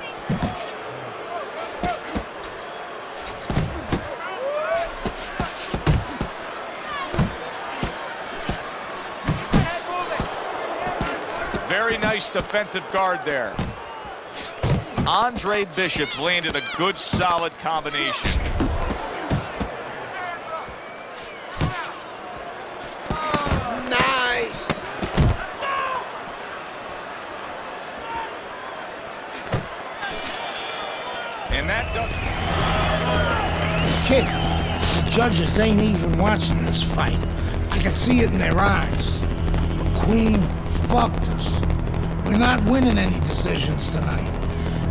Very nice defensive guard there. Andre Bishop's landed a good, solid combination. Nice. And that does... Kid, the judges ain't even watching this fight. I can see it in their eyes. McQueen fucked us. We're not winning any decisions tonight.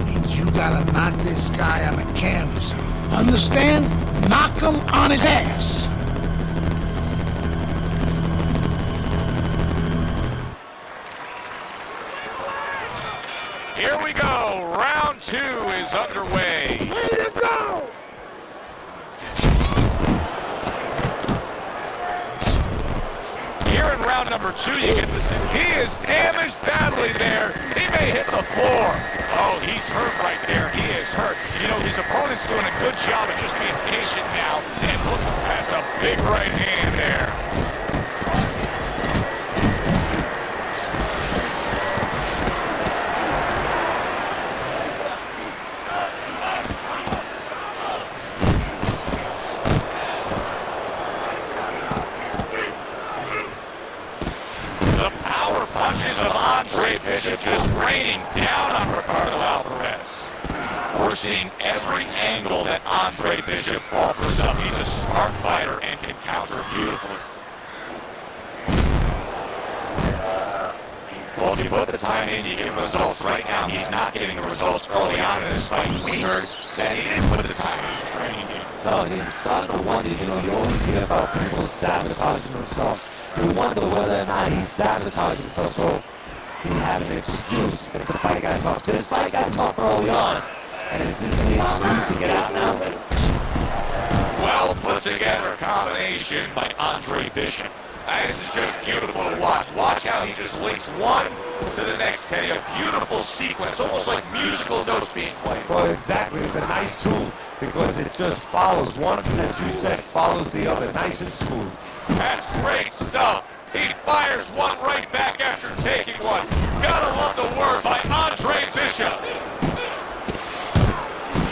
Means you gotta knock this guy on the canvas. Understand? Knock him on his ass. Here we go. Round 2 is underway. Way to go! Here in round number 2, you get the sense he is damaged badly there. He may hit the floor. Oh, he's hurt right there. He is hurt. You know, his opponent's doing a good job of just being patient now. And look, that's a big right hand there. Of Andre Bishop just raining down on Ricardo Alvarez. We're seeing every angle that Andre Bishop offers up. He's a smart fighter and can counter beautifully. Well, if you put the time in, you get results. Right now, he's not getting the results early on in this fight. We heard that he didn't put the time in his training game. No, he's starting to wonder, you always hear about people sabotaging themselves. You wonder whether or not he's sabotaging himself, so he had an excuse. If the fight got tough, this fight got tough early on. And is this the excuse to get out now? Well put together combination by Andre Bishop. This is just beautiful to watch. Watch how he just links one to the next. Teddy, a beautiful sequence, almost like musical notes being played. Well, exactly. It's a nice tool because it just follows. One, as you said, follows the other. Nice and smooth. That's great stuff. He fires one right back after taking one. Gotta love the work by Andre Bishop.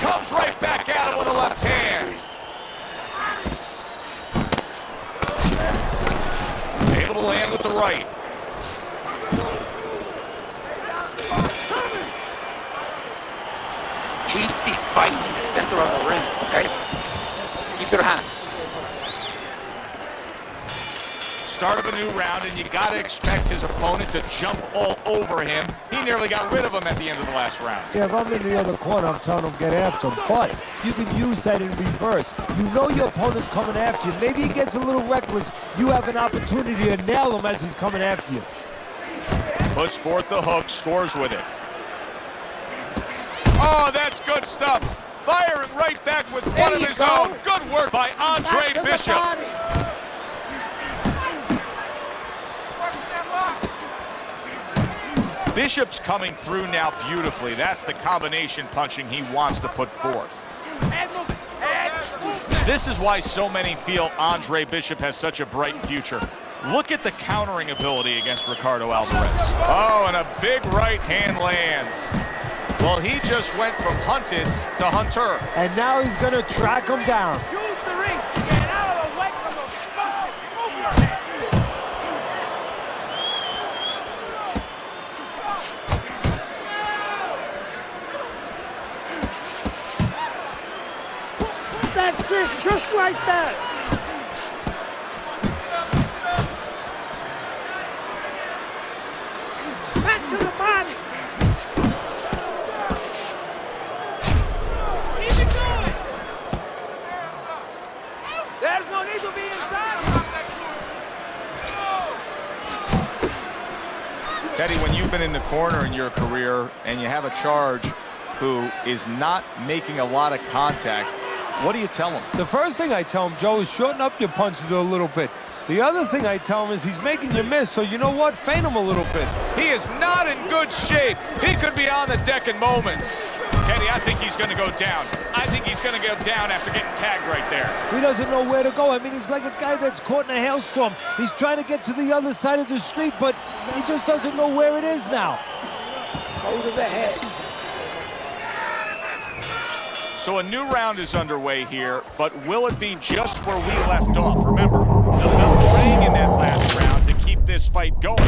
Comes right back at him with a left hand. Able to land with the right. Keep this fight in the center of the ring, okay? Keep your hands. Start of a new round, and you got to expect his opponent to jump all over him. He nearly got rid of him at the end of the last round. Yeah, if I'm in the other corner, I'm telling him get after him. But you can use that in reverse. You know your opponent's coming after you. Maybe he gets a little reckless. You have an opportunity to nail him as he's coming after you. Puts forth the hook, scores with it. Oh, that's good stuff. Firing right back with one of his own. Good work by Andre Bishop. Bishop's coming through now beautifully. That's the combination punching he wants to put forth. This is why so many feel Andre Bishop has such a bright future. Look at the countering ability against Ricardo Alvarez. Oh, and a big right hand lands. Well, he just went from hunted to hunter. And now he's going to track him down. Use the ring. Get out of the way from those punches. Move your head. That's it, just like that. Back to the body. There's no need to be inside. Teddy, when you've been in the corner in your career and you have a charge who is not making a lot of contact, what do you tell him? The first thing I tell him, Joe, is shorten up your punches a little bit. The other thing I tell him is he's making you miss, so you know what? Feint him a little bit. He is not in good shape. He could be on the deck in moments. Teddy, I think he's going to go down. I think he's going to go down after getting tagged right there. He doesn't know where to go. I mean, he's like a guy that's caught in a hailstorm. He's trying to get to the other side of the street, but he just doesn't know where it is now. Go to the head. So a new round is underway here, but will it be just where we left off? Remember, the bell rang in that last round to keep this fight going.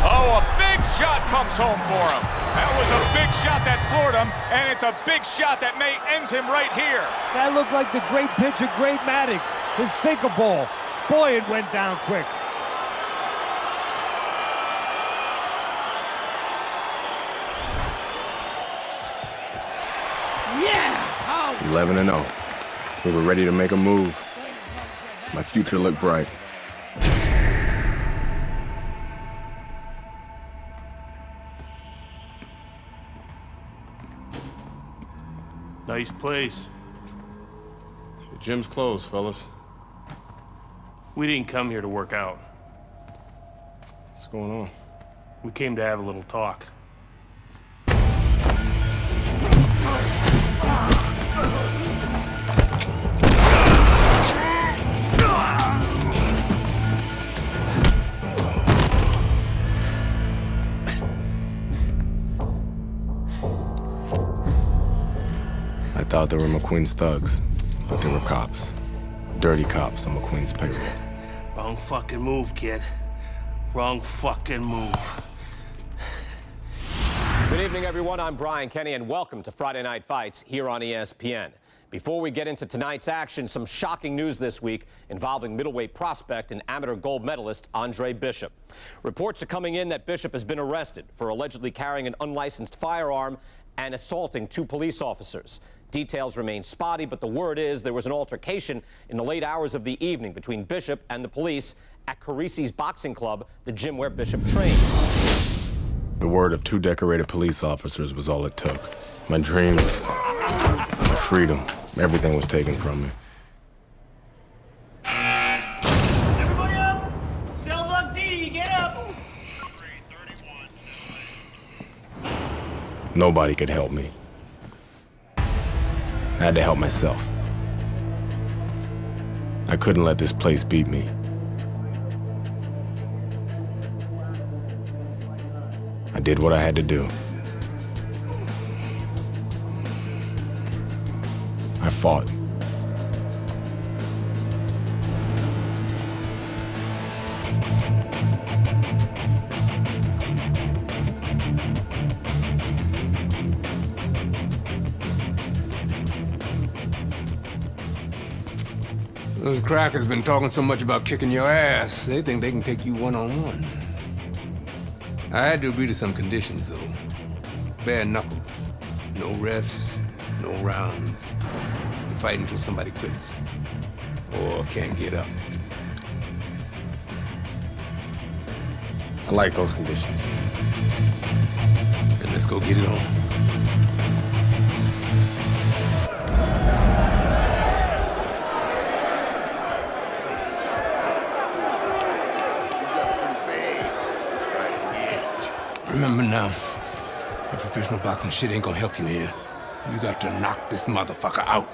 Oh, a big shot comes home for him. That was a big shot that floored him, and it's a big shot that may end him right here. That looked like the great pitcher, Great Maddox, his sinker ball. Boy, it went down quick. Yeah! 11-0. We were ready to make a move. My future looked bright. Nice place. The gym's closed, fellas. We didn't come here to work out. What's going on? We came to have a little talk. I thought they were McQueen's thugs, but they were cops. Dirty cops on McQueen's payroll. Wrong fucking move, kid. Wrong fucking move. Good evening, everyone. I'm Brian Kenny, and welcome to Friday Night Fights here on ESPN. Before we get into tonight's action, some shocking news this week involving middleweight prospect and amateur gold medalist Andre Bishop. Reports are coming in that Bishop has been arrested for allegedly carrying an unlicensed firearm and assaulting 2 police officers. Details remain spotty, but the word is there was an altercation in the late hours of the evening between Bishop and the police at Carisi's Boxing Club, the gym where Bishop trains. The word of 2 decorated police officers was all it took. My dreams, my freedom, everything was taken from me. Everybody up! Cell block D, get up! Nobody could help me. I had to help myself. I couldn't let this place beat me. I did what I had to do. I fought. Those crackers been talking so much about kicking your ass, they think they can take you one-on-one. I had to agree to some conditions, though. Bare knuckles. No refs, no rounds. You fight until somebody quits. Or can't get up. I like those conditions. Then let's go get it on. Remember now, the professional boxing shit ain't gonna help you here. You got to knock this motherfucker out.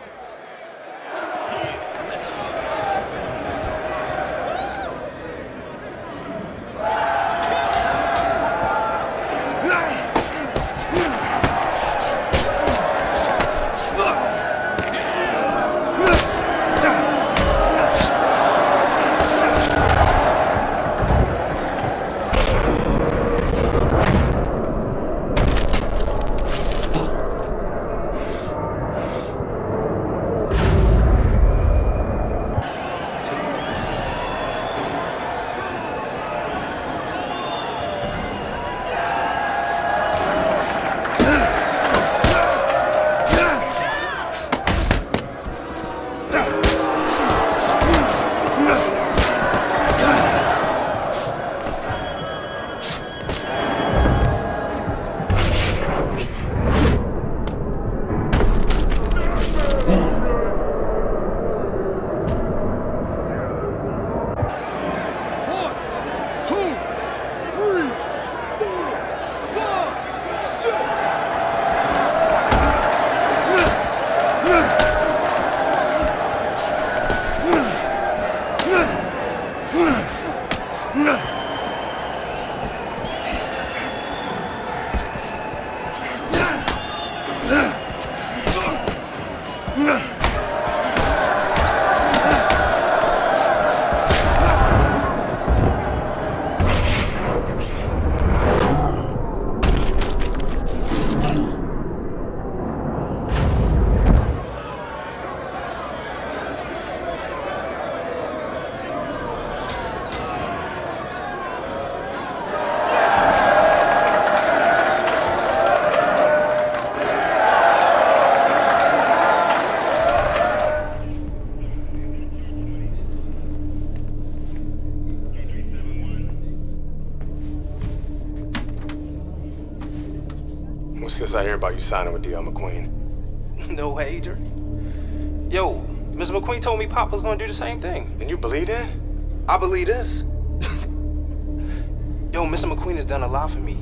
What's this I hear about you signing with D.L. McQueen? No way, Dre. Yo, Mr. McQueen told me Pop was gonna do the same thing. And you believe that? I believe this. Yo, Mr. McQueen has done a lot for me.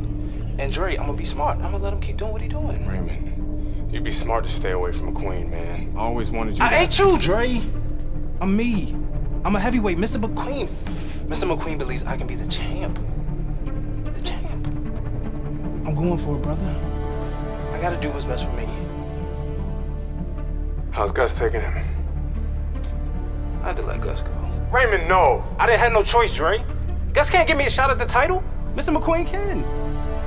And Dre, I'm gonna be smart. I'm gonna let him keep doing what he's doing. Raymond, you'd be smart to stay away from McQueen, man. I always wanted you I to... ain't you, Dre. I'm me. I'm a heavyweight, Mr. McQueen. Mr. McQueen believes I can be the champ. The champ. I'm going for it, brother. I gotta do what's best for me. How's Gus taking him? I had to let Gus go. Raymond, no! I didn't have no choice, Dre. Gus can't give me a shot at the title. Mr. McQueen can.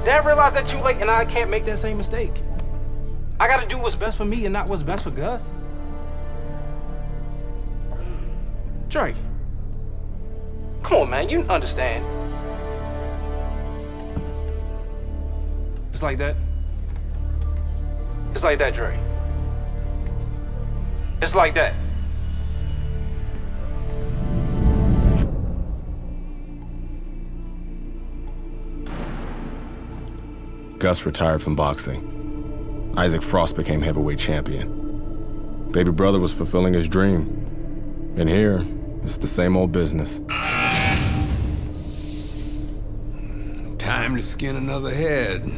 Dad realized that too late, and I can't make that same mistake. I gotta do what's best for me and not what's best for Gus. Dre. Come on, man, you understand. It's like that. It's like that, Dre. It's like that. Gus retired from boxing. Isaac Frost became heavyweight champion. Baby brother was fulfilling his dream. And here, it's the same old business. Time to skin another head.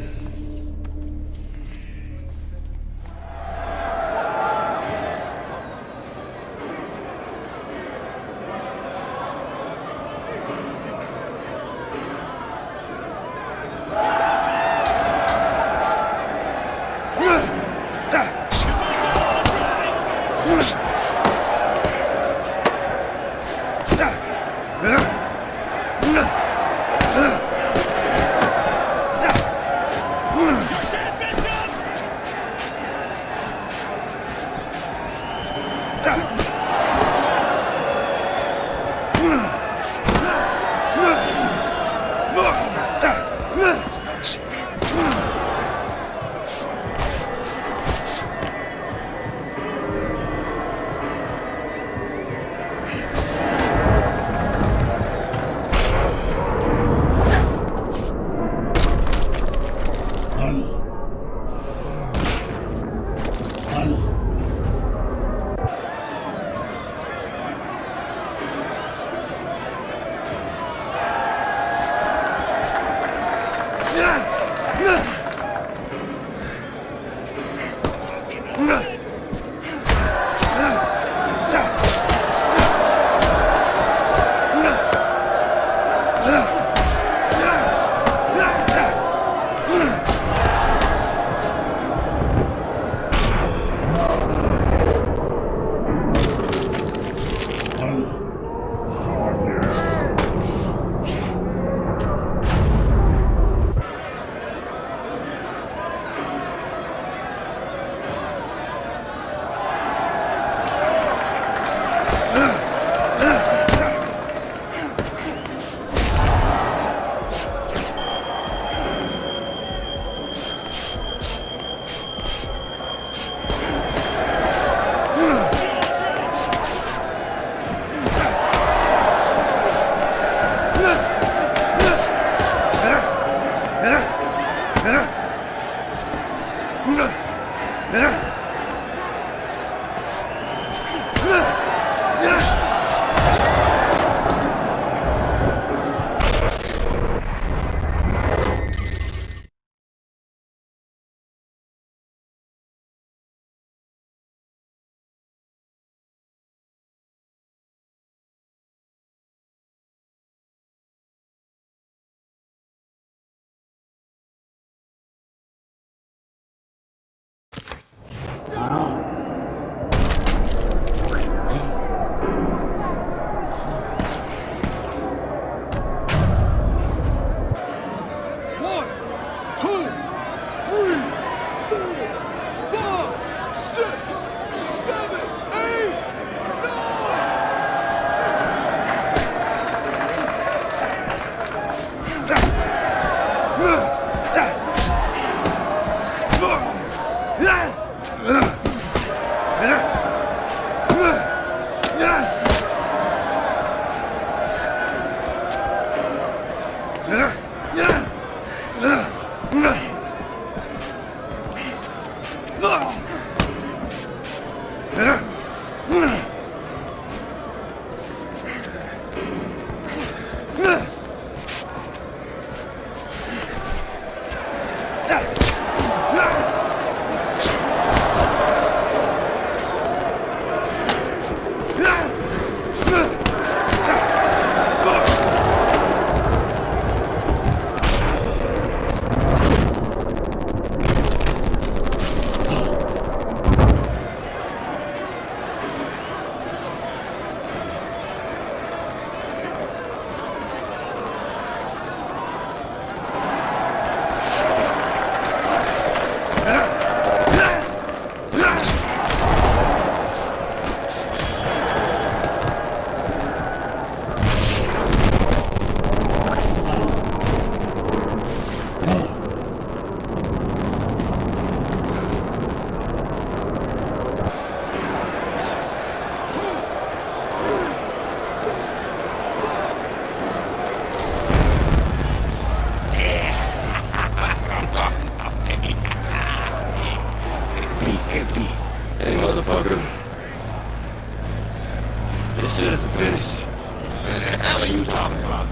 What the hell are you talking about?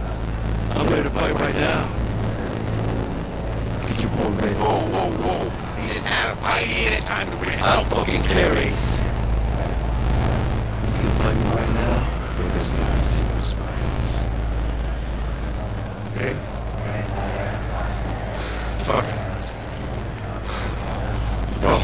I'm ready to fight right now. Get your boy ready. Whoa. He just had a fight. He ain't time to win. I don't fucking care, Ace. Let's get fighting right now. Bro, this is not serious, Spiders. Okay? Fuck it. So.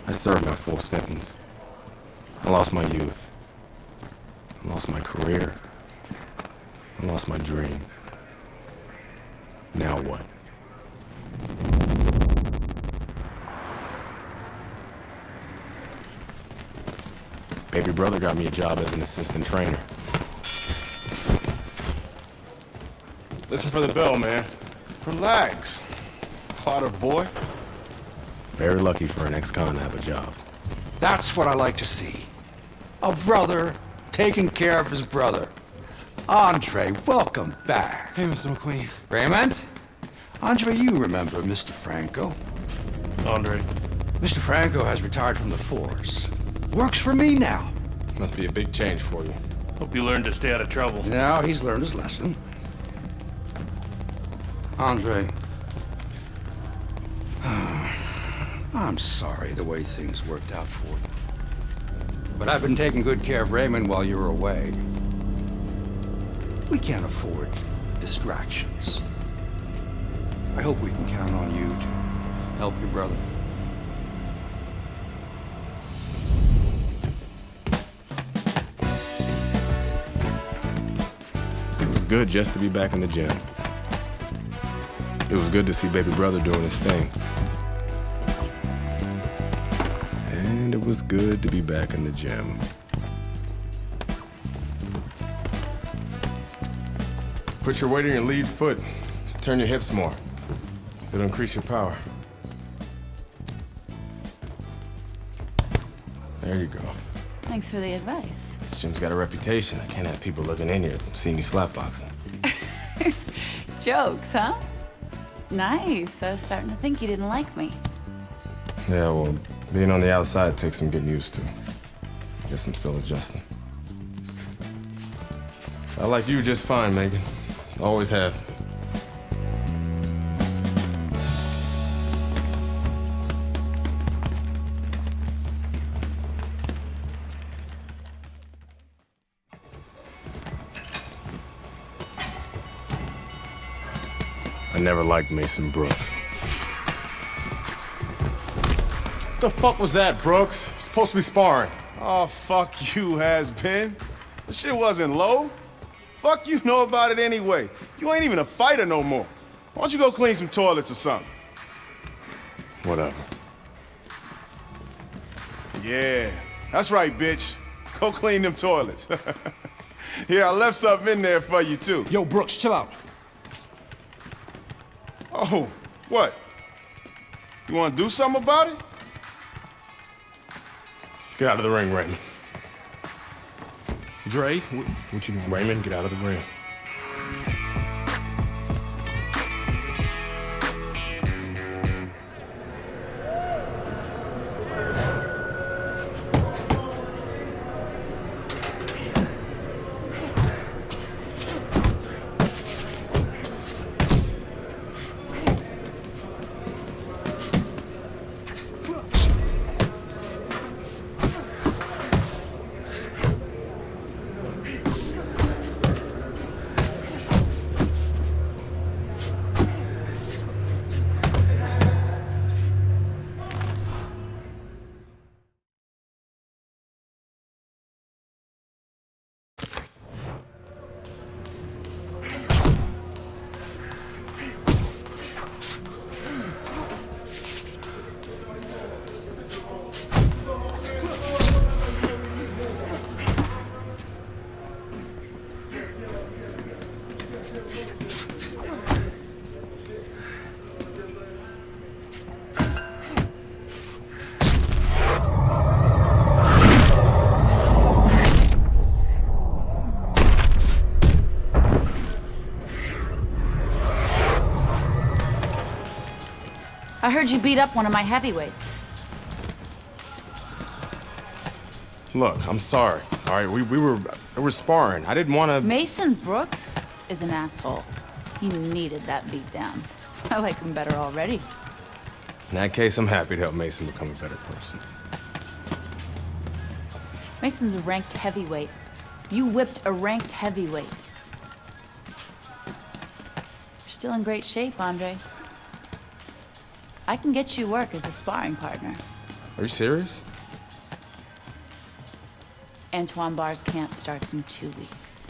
I served my full sentence. I lost my youth. I lost my career. I lost my dream. Now what? Baby brother got me a job as an assistant trainer. Listen for the bell, man. Relax. Potter boy. Very lucky for an ex-con to have a job. That's what I like to see. A brother taking care of his brother. Andre, welcome back. Hey, Mr. McQueen. Raymond? Andre, you remember Mr. Franco. Andre. Mr. Franco has retired from the force. Works for me now. Must be a big change for you. Hope you learned to stay out of trouble. Now he's learned his lesson. Andre. I'm sorry the way things worked out for you. But I've been taking good care of Raymond while you were away. We can't afford distractions. I hope we can count on you to help your brother. It was good just to be back in the gym. It was good to see baby brother doing his thing. And it was good to be back in the gym. Put your weight on your lead foot. Turn your hips more. It'll increase your power. There you go. Thanks for the advice. This gym's got a reputation. I can't have people looking in here seeing you slapboxing. Jokes, huh? Nice. I was starting to think you didn't like me. Yeah, well, being on the outside takes some getting used to. Guess I'm still adjusting. I like you just fine, Megan. Always have. I never liked Mason Brooks. What the fuck was that, Brooks? You're supposed to be sparring. Oh, fuck you, has-been. This shit wasn't low. Fuck you know about it anyway. You ain't even a fighter no more. Why don't you go clean some toilets or something? Whatever. Yeah, that's right, bitch. Go clean them toilets. Yeah, I left something in there for you, too. Yo, Brooks, chill out. Oh, what? You want to do something about it? Get out of the ring, Raymond. Dre, What you doing? Raymond, get out of the ring. I heard you beat up one of my heavyweights. Look, I'm sorry. All right, we were sparring. I didn't want to. Mason Brooks is an asshole. He needed that beatdown. I like him better already. In that case, I'm happy to help Mason become a better person. Mason's a ranked heavyweight. You whipped a ranked heavyweight. You're still in great shape, Andre. I can get you work as a sparring partner. Are you serious? Antoine Barr's camp starts in 2 weeks.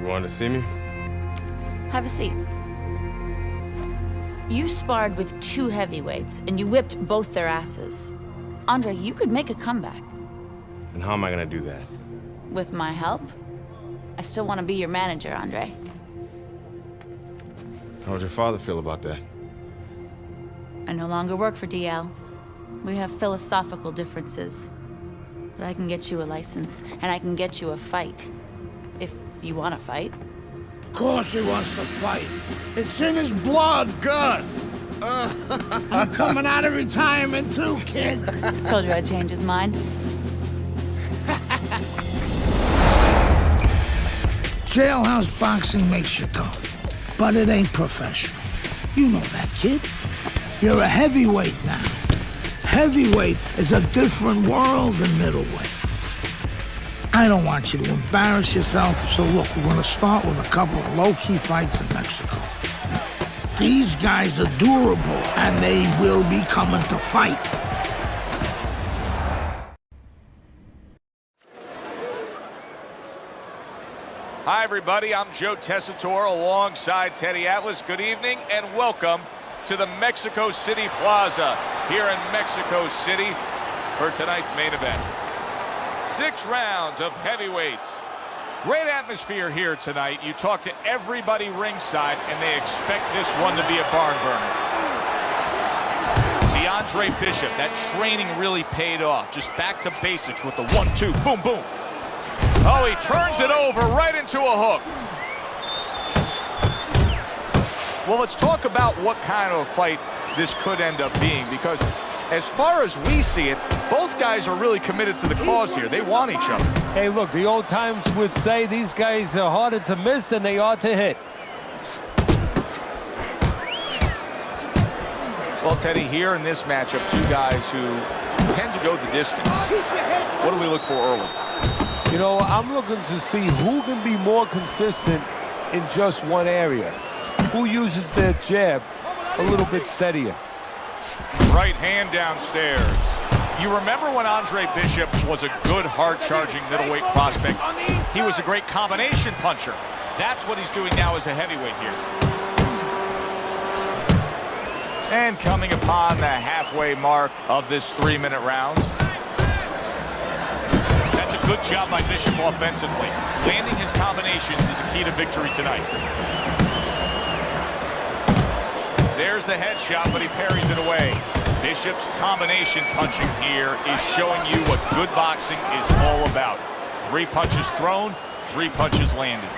You wanted to see me? Have a seat. You sparred with 2 heavyweights, and you whipped both their asses. Andre, you could make a comeback. And how am I gonna do that? With my help? I still want to be your manager, Andre. How would your father feel about that? I no longer work for DL. We have philosophical differences. But I can get you a license, and I can get you a fight. If you want to fight. Of course he wants to fight. It's in his blood. Gus! I'm coming out of retirement too, kid. Told you I'd change his mind. Jailhouse boxing makes you tough, but it ain't professional. You know that, kid. You're a heavyweight now. Heavyweight is a different world than middleweight. I don't want you to embarrass yourself, so look, we're gonna start with a couple of low-key fights in Mexico. These guys are durable, and they will be coming to fight. Hi, everybody. I'm Joe Tessitore alongside Teddy Atlas. Good evening and welcome to the Mexico City Plaza here in Mexico City for tonight's main event. 6 rounds of heavyweights. Great atmosphere here tonight. You talk to everybody ringside, and they expect this one to be a barn burner. See, Andre Bishop, that training really paid off. Just back to basics with the 1-2, boom, boom. Oh, he turns it over right into a hook. Well, let's talk about what kind of a fight this could end up being, because as far as we see it, both guys are really committed to the cause here. They want each other. Hey, look, the old times would say these guys are harder to miss than they are to hit. Well, Teddy, here in this matchup, 2 guys who tend to go the distance. What do we look for early? You know, I'm looking to see who can be more consistent in just one area. Who uses their jab a little bit steadier. Right hand downstairs. You remember when Andre Bishop was a good, hard-charging middleweight prospect? He was a great combination puncher. That's what he's doing now as a heavyweight here. And coming upon the halfway mark of this 3-minute round. That's a good job by Bishop offensively. Landing his combinations is a key to victory tonight. There's the headshot, but he parries it away. Bishop's combination punching here is showing you what good boxing is all about. 3 punches thrown, 3 punches landed.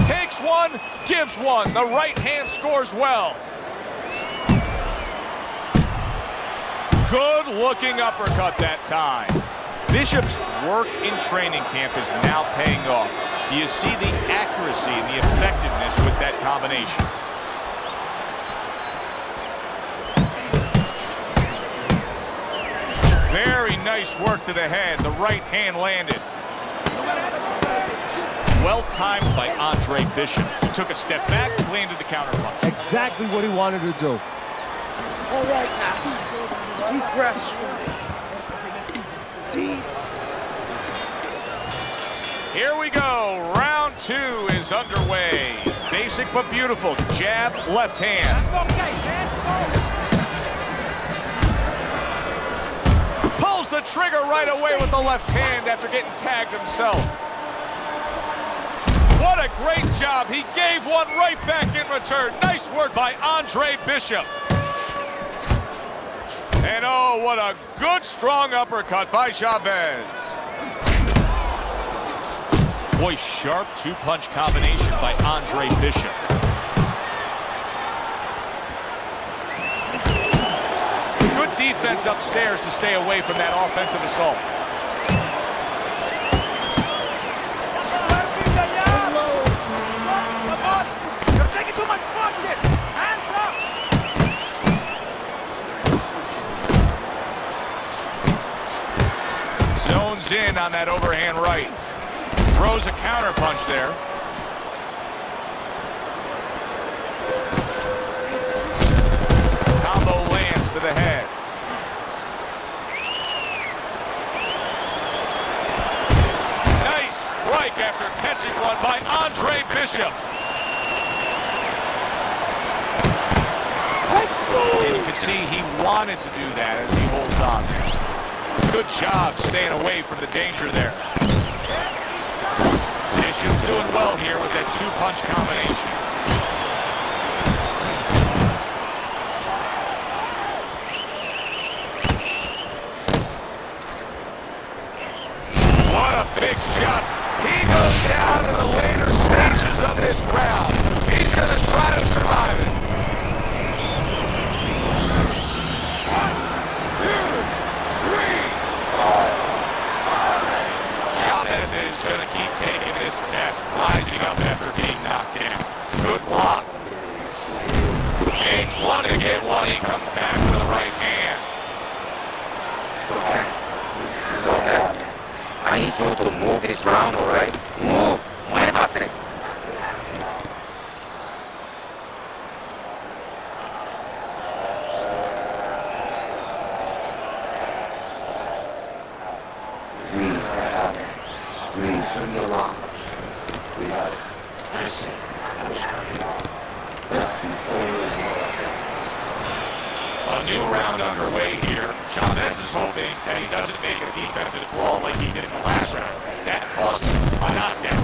Takes one, gives one. The right hand scores well. Good looking uppercut that time. Bishop's work in training camp is now paying off. Do you see the accuracy and the effectiveness with that combination? Very nice work to the head. The right hand landed. Well timed by Andre Bishop. He took a step back, landed the counter punch. Exactly what he wanted to do. All right now. Deep breaths for me. Deep. Here we go. Round 2 is underway. Basic but beautiful. Jab, left hand. Pulls the trigger right away with the left hand after getting tagged himself. What a great job. He gave one right back in return. Nice work by Andre Bishop. And oh, what a good, strong uppercut by Cjbeards. Boy, sharp 2-punch combination by Andre Bishop. Good defense upstairs to stay away from that offensive assault. You're taking too much punches! Hands up! Zones in on that overhand right. Throws a counter punch there. Combo lands to the head. Nice strike after catching one by Andre Bishop. And you can see he wanted to do that as he holds on. Good job staying away from the danger there. Bishop's doing well here with that 2-punch combination. What a big shot. He goes down in the later stages of this round. He's going to try to survive it. 1, 2, 3, 4. Chavez is going to keep taking this test, rising up after being knocked down. Good block. Takes one to get one. He comes back with the right hand. It's okay. I need you to move this round, all right? Move. Muévate. Breathe through your lungs. We got it. That's it. That was coming on. Let's be A new round underway here. Chavez is hoping that he doesn't make a defensive flaw like he did in the last round. That caused a knockdown.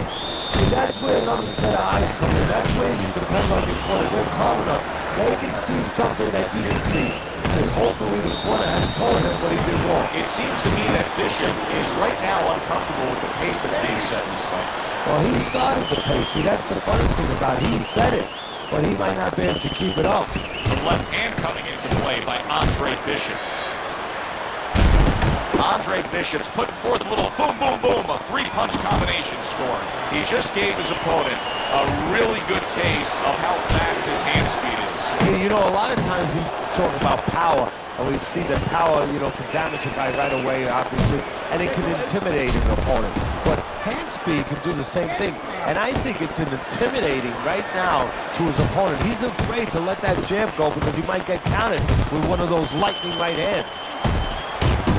See, that's where another set of eyes come in. That's where you depend on your corner. They're calm enough. They can see something that you didn't see. And hopefully the corner has told him what he did wrong. It seems to me that Bishop is right now uncomfortable with the pace that's being set in this fight. Well, he started the pace. See, that's the funny thing about it. He said it, but he might not be able to keep it up. The left hand coming into play by Andre Bishop. Andre Bishop's putting forth a little boom, boom, boom, a 3-punch combination score. He just gave his opponent a really good taste of how fast his hand speed is. You know, a lot of times we talk about power, and we see that power, can damage a guy right away, obviously, and it can intimidate an opponent. But hand speed can do the same thing, and I think it's intimidating right now to his opponent. He's afraid to let that jab go because he might get countered with one of those lightning right hands.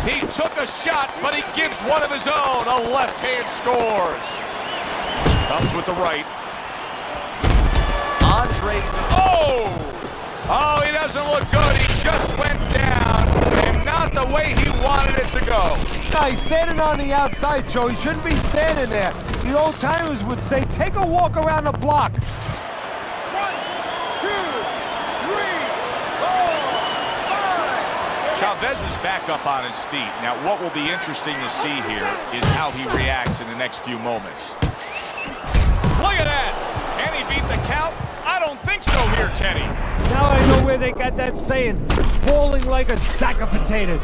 He took a shot, but he gives one of his own. A left hand scores. Comes with the right. Andre, oh, he doesn't look good. He just went down, and not the way he wanted it to go. No, he's standing on the outside, Joe. He shouldn't be standing there. The old timers would say, take a walk around the block. 1, 2, 3, 4, 5. Chavez is back up on his feet. Now, what will be interesting to see here is how he reacts in the next few moments. Look at that! Can he beat the count? I don't think so here, Teddy. Now I know where they got that saying, falling like a sack of potatoes.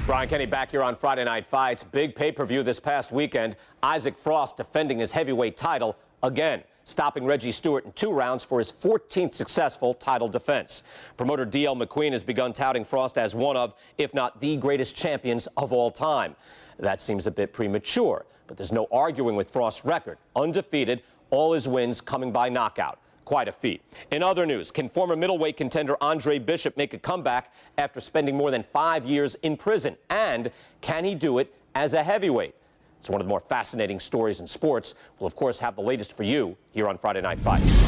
Brian Kenny back here on Friday Night Fights. Big pay-per-view this past weekend. Isaac Frost defending his heavyweight title again, stopping Reggie Stewart in 2 rounds for his 14th successful title defense. Promoter D.L. McQueen has begun touting Frost as one of, if not the greatest champions of all time. That seems a bit premature, but there's no arguing with Frost's record. Undefeated, all his wins coming by knockout. Quite a feat. In other news, can former middleweight contender Andre Bishop make a comeback after spending more than 5 years in prison? And can he do it as a heavyweight? It's one of the more fascinating stories in sports. We'll, of course, have the latest for you here on Friday Night Fights.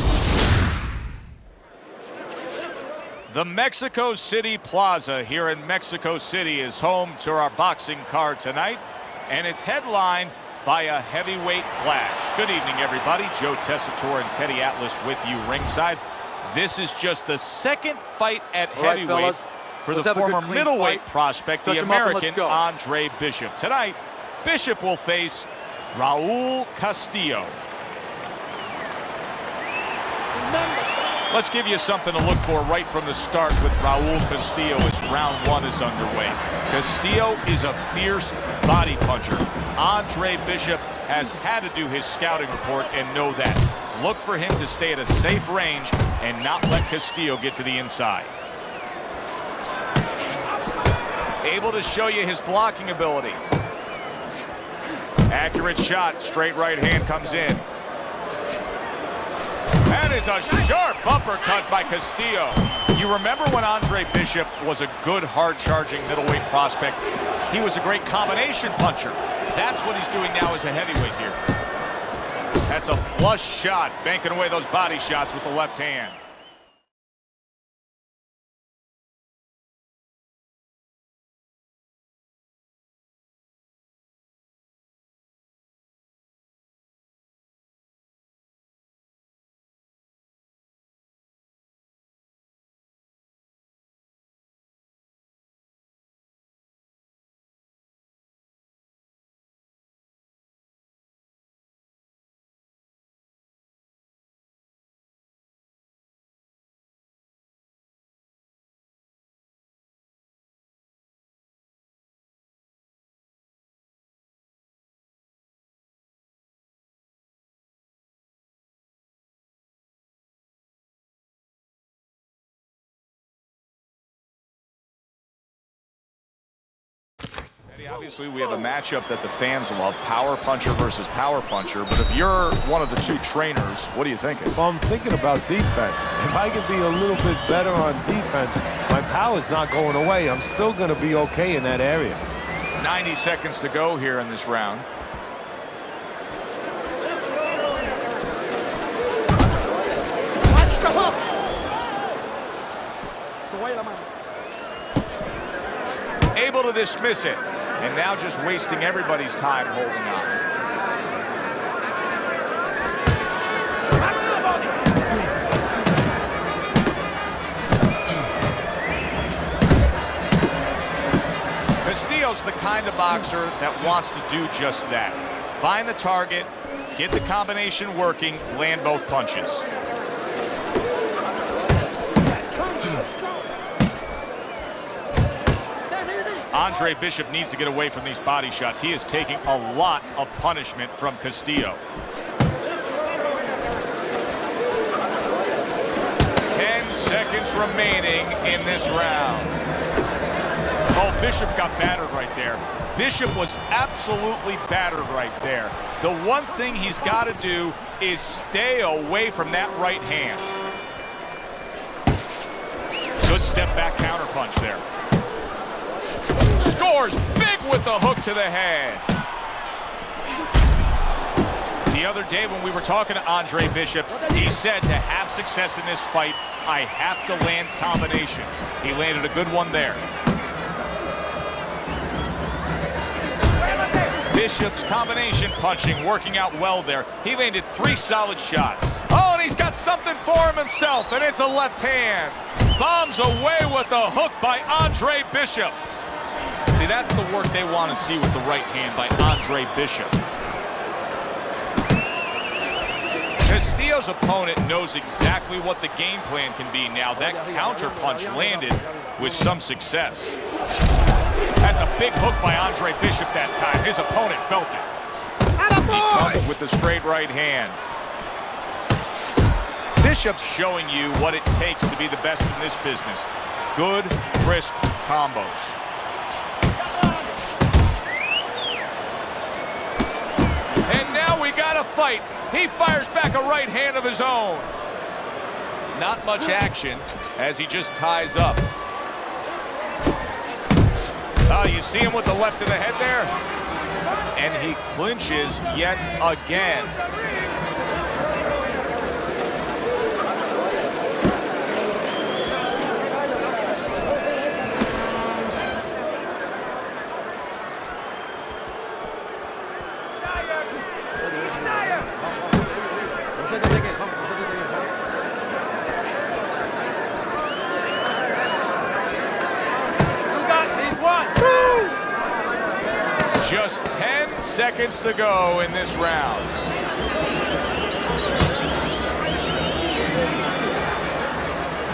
The Mexico City Plaza here in Mexico City is home to our boxing card tonight, and it's headlined by a heavyweight clash. Good evening, everybody. Joe Tessitore and Teddy Atlas with you ringside. This is just the second fight at heavyweight for the former middleweight prospect, the American Andre Bishop. Tonight, Bishop will face Raul Castillo. Let's give you something to look for right from the start with Raul Castillo as round 1 is underway. Castillo is a fierce body puncher. Andre Bishop has had to do his scouting report and know that. Look for him to stay at a safe range and not let Castillo get to the inside. Able to show you his blocking ability. Accurate shot, straight right hand comes in. That is a sharp uppercut by Castillo. You remember when Andre Bishop was a good, hard-charging middleweight prospect? He was a great combination puncher. That's what he's doing now as a heavyweight here. That's a flush shot, banking away those body shots with the left hand. Obviously, we have a matchup that the fans love, power puncher versus power puncher. But if you're one of the 2 trainers, what are you thinking? Well, I'm thinking about defense. If I can be a little bit better on defense, my power's not going away. I'm still going to be okay in that area. 90 seconds to go here in this round. Watch the hook. Able to dismiss it. And now just wasting everybody's time holding on. Castillo kind of boxer that wants to do just that. Find the target, get the combination working, land both punches. Andre Bishop needs to get away from these body shots. He is taking a lot of punishment from Castillo. 10 seconds remaining in this round. Oh, Bishop got battered right there. Bishop was absolutely battered right there. The one thing he's got to do is stay away from that right hand. Good step back counter punch there. Scores big with the hook to the head. The other day when we were talking to Andre Bishop, he said to have success in this fight, I have to land combinations. He landed a good one there. Bishop's combination punching working out well there. He landed 3 solid shots. Oh, and he's got something for him himself, and it's a left hand. Bombs away with a hook by Andre Bishop. See, that's the work they want to see with the right hand by Andre Bishop. Castillo's opponent knows exactly what the game plan can be now. That counter punch landed with some success. That's a big hook by Andre Bishop that time. His opponent felt it. He comes with the straight right hand. Bishop's showing you what it takes to be the best in this business. Good, crisp combos. And now we got a fight. He fires back a right hand of his own. Not much action as he just ties up. Oh, you see him with the left to the head there? And he clinches yet again. Just 10 seconds to go in this round.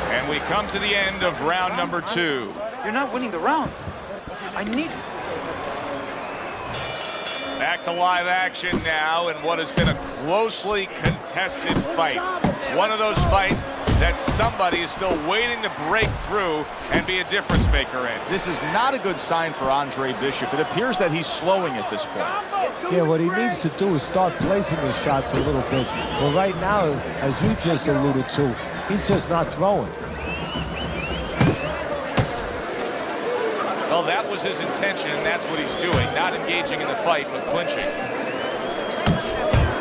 And we come to the end of round number 2. You're not winning the round. I need you. Back to live action now in what has been a closely contested fight. One of those fights that somebody is still waiting to break through and be a difference maker in. This is not a good sign for Andre Bishop. It appears that he's slowing at this point. Yeah, what he needs to do is start placing his shots a little bit. But right now, as you just alluded to, he's just not throwing. Well, that was his intention, and that's what he's doing, not engaging in the fight, but clinching.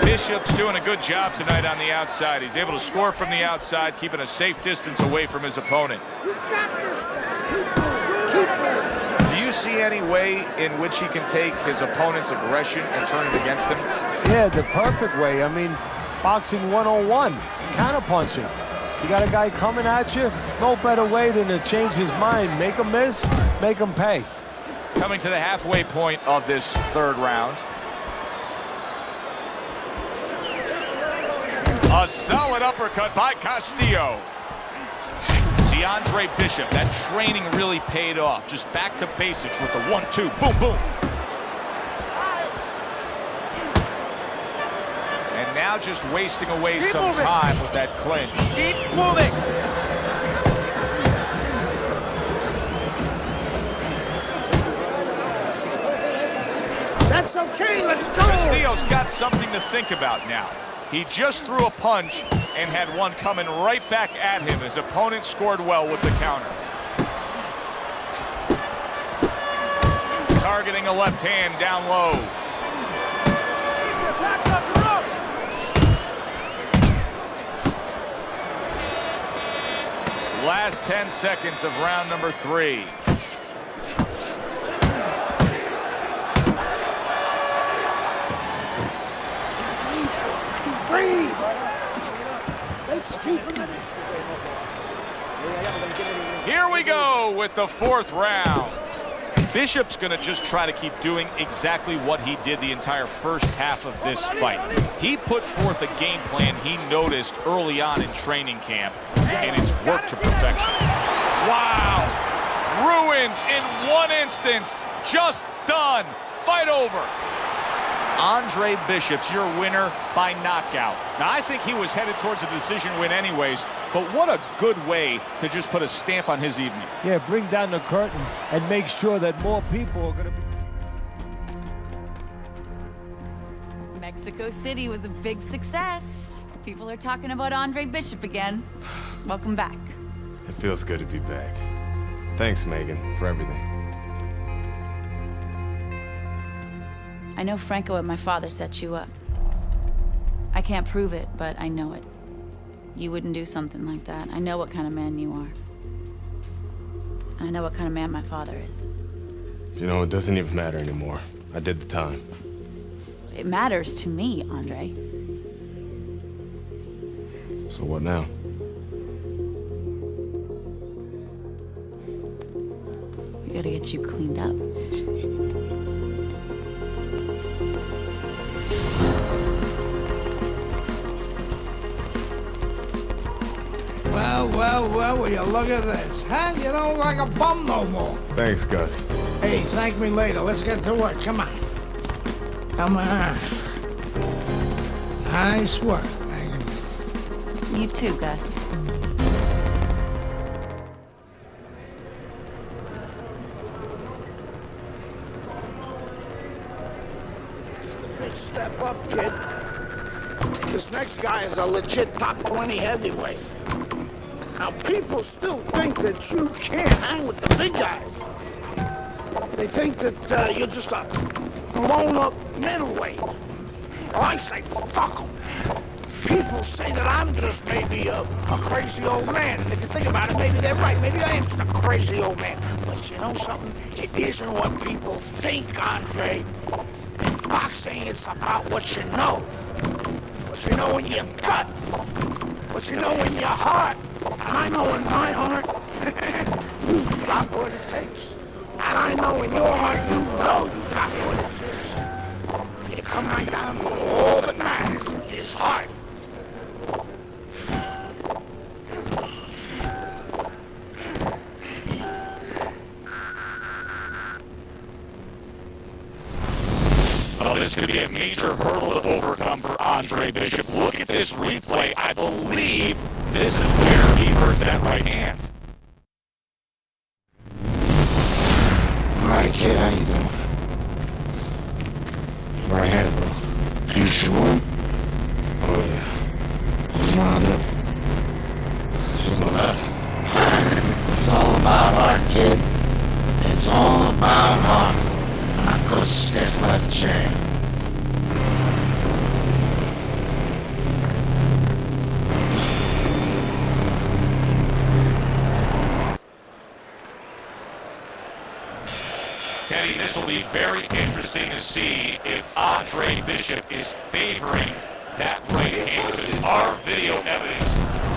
Bishop's doing a good job tonight on the outside. He's able to score from the outside, keeping a safe distance away from his opponent. Do you see any way in which he can take his opponent's aggression and turn it against him? Yeah, the perfect way. I mean, boxing 101, counterpunching. You got a guy coming at you, no better way than to change his mind. Make him miss, make him pay. Coming to the halfway point of this third round. A solid uppercut by Castillo. See, Andre Bishop, that training really paid off. Just back to basics with the 1-2, boom, boom. And now just wasting away some time with that clinch. Keep moving. That's okay, let's go. Castillo's got something to think about now. He just threw a punch and had one coming right back at him. His opponent scored well with the counter. Targeting a left hand down low. Last 10 seconds of round number 3. Breathe. Let's keep him. Here we go with the 4th round. Bishop's going to just try to keep doing exactly what he did the entire first half of this fight. He put forth a game plan he noticed early on in training camp, and it's worked to perfection. Wow! Ruined in one instance. Just done. Fight over. Andre Bishop's your winner by knockout. Now, I think he was headed towards a decision win anyways, but what a good way to just put a stamp on his evening. Yeah, bring down the curtain and make sure that more people are going to be... Mexico City was a big success. People are talking about Andre Bishop again. Welcome back. It feels good to be back. Thanks, Megan, for everything. I know Franco and my father set you up. I can't prove it, but I know it. You wouldn't do something like that. I know what kind of man you are. And I know what kind of man my father is. You know, it doesn't even matter anymore. I did the time. It matters to me, Andre. So what now? We gotta get you cleaned up. Well, will you look at this, huh? You don't look like a bum no more. Thanks, Gus. Hey, thank me later. Let's get to work. Come on. Come on. Nice work, Megan. You too, Gus. Big step up, kid. This next guy is a legit top 20 heavyweight. Now, people still think that you can't hang with the big guys. They think that you're just a grown-up middleweight. Well, I say, fuck them. People say that I'm just maybe a crazy old man. And if you think about it, maybe they're right. Maybe I am just a crazy old man. But you know something? It isn't what people think, Andre. In boxing, it's about what you know. What you know in your gut. What you know in your heart. And I know in my heart, you got what it takes. And I know in your heart, you know you got what it takes. You come right down to all that matters, his heart. Oh, this could be a major hurdle to overcome for Andre Bishop. Look at this replay. I believe this is where he hurts that right hand. All right, kid, how you doing? Right hand, bro. You sure? Oh, yeah. Who's wrong with it? Who's my left? It's all about heart, kid. It's all about heart. I could stiff left jab. Teddy, this will be very interesting to see if Andre Bishop is favoring that right hand, because our video evidence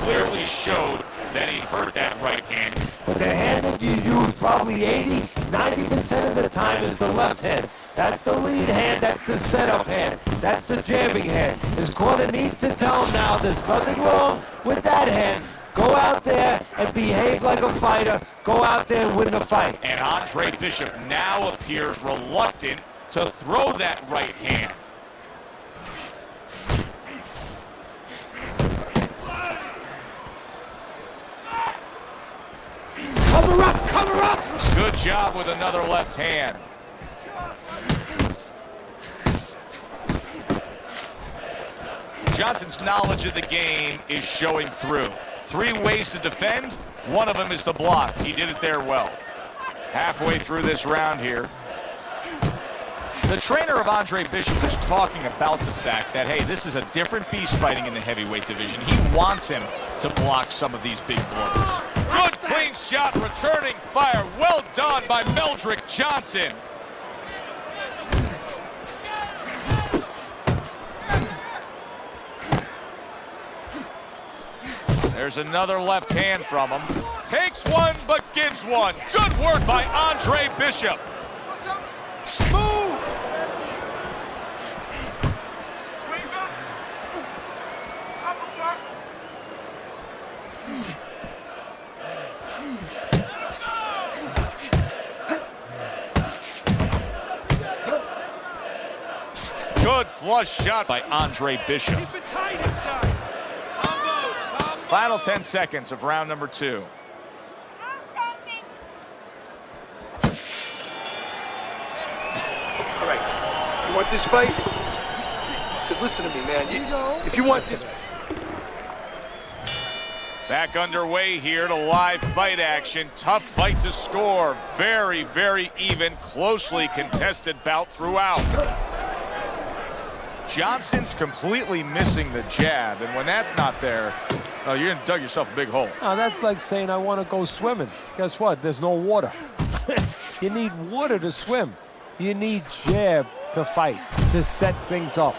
clearly showed that he hurt that right hand. But the hand that you use probably 90% of the time is the left hand. That's the lead hand, that's the setup hand, that's the jamming hand. His corner needs to tell him now there's nothing wrong with that hand. Go out there and behave like a fighter. Go out there and win the fight. And Andre Bishop now appears reluctant to throw that right hand. Cover up, cover up! Good job with another left hand. Johnson's knowledge of the game is showing through. 3 ways to defend, one of them is to block. He did it there well. Halfway through this round here. The trainer of Andre Bishop was talking about the fact that, hey, this is a different beast fighting in the heavyweight division. He wants him to block some of these big blows. Good clean shot, returning fire. Well done by Meldrick Johnson. There's another left hand from him. Takes one, but gives one. Good work by Andre Bishop. flush shot by Andre Bishop. Final 10 seconds of round number 2. All right, you want this fight? Because listen to me, man. If you want this... Back underway here to live fight action. Tough fight to score. Very, very even, closely contested bout throughout. Johnson's completely missing the jab, and when that's not there, oh, you're gonna dug yourself a big hole. Oh, that's like saying I want to go swimming. Guess what? There's no water. You need water to swim. You need jab to fight, to set things up.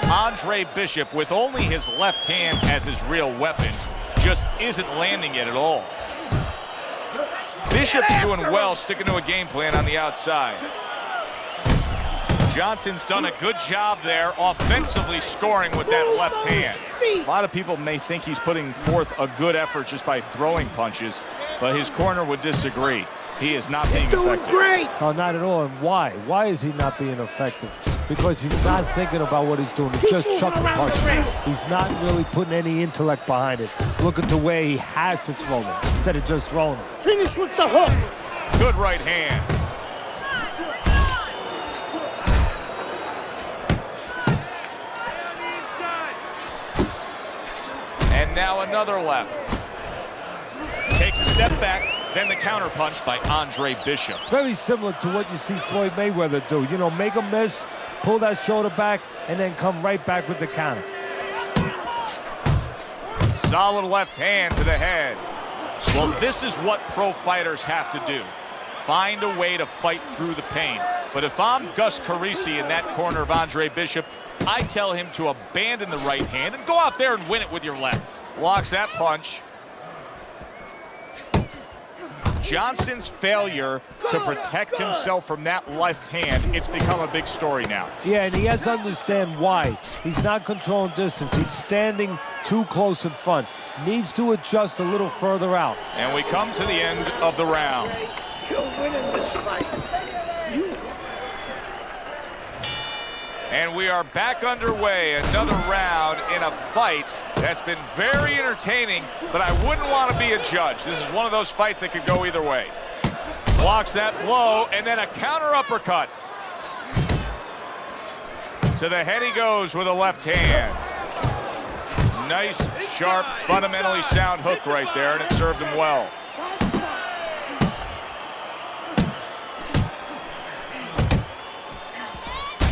Andre Bishop, with only his left hand as his real weapon, just isn't landing it at all. Bishop's doing well, sticking to a game plan on the outside. Johnson's done a good job there, offensively scoring with that left hand. A lot of people may think he's putting forth a good effort just by throwing punches, but his corner would disagree. He is not being effective. Great. No, not at all. And why? Why is he not being effective? Because he's not thinking about what he's doing. He's just chucking punches. He's not really putting any intellect behind it. Look at the way he has to throw it instead of just throwing it. Finish with the hook. Good right hand. And now another left. Takes a step back. Then the counterpunch by Andre Bishop. Very similar to what you see Floyd Mayweather do. You know, make a miss, pull that shoulder back, and then come right back with the counter. Solid left hand to the head. Well, this is what pro fighters have to do. Find a way to fight through the pain. But if I'm Gus Carisi in that corner of Andre Bishop, I tell him to abandon the right hand and go out there and win it with your left. Blocks that punch. Johnson's failure to protect himself from that left hand, it's become a big story now. Yeah, and he has to understand why. He's not controlling distance. He's standing too close in front. Needs to adjust a little further out. And we come to the end of the round. You're winning this fight. And we are back underway. Another round in a fight that's been very entertaining, but I wouldn't want to be a judge. This is one of those fights that could go either way. Blocks that blow, and then a counter uppercut. To the head he goes with a left hand. Nice, sharp, fundamentally sound hook right there, and it served him well.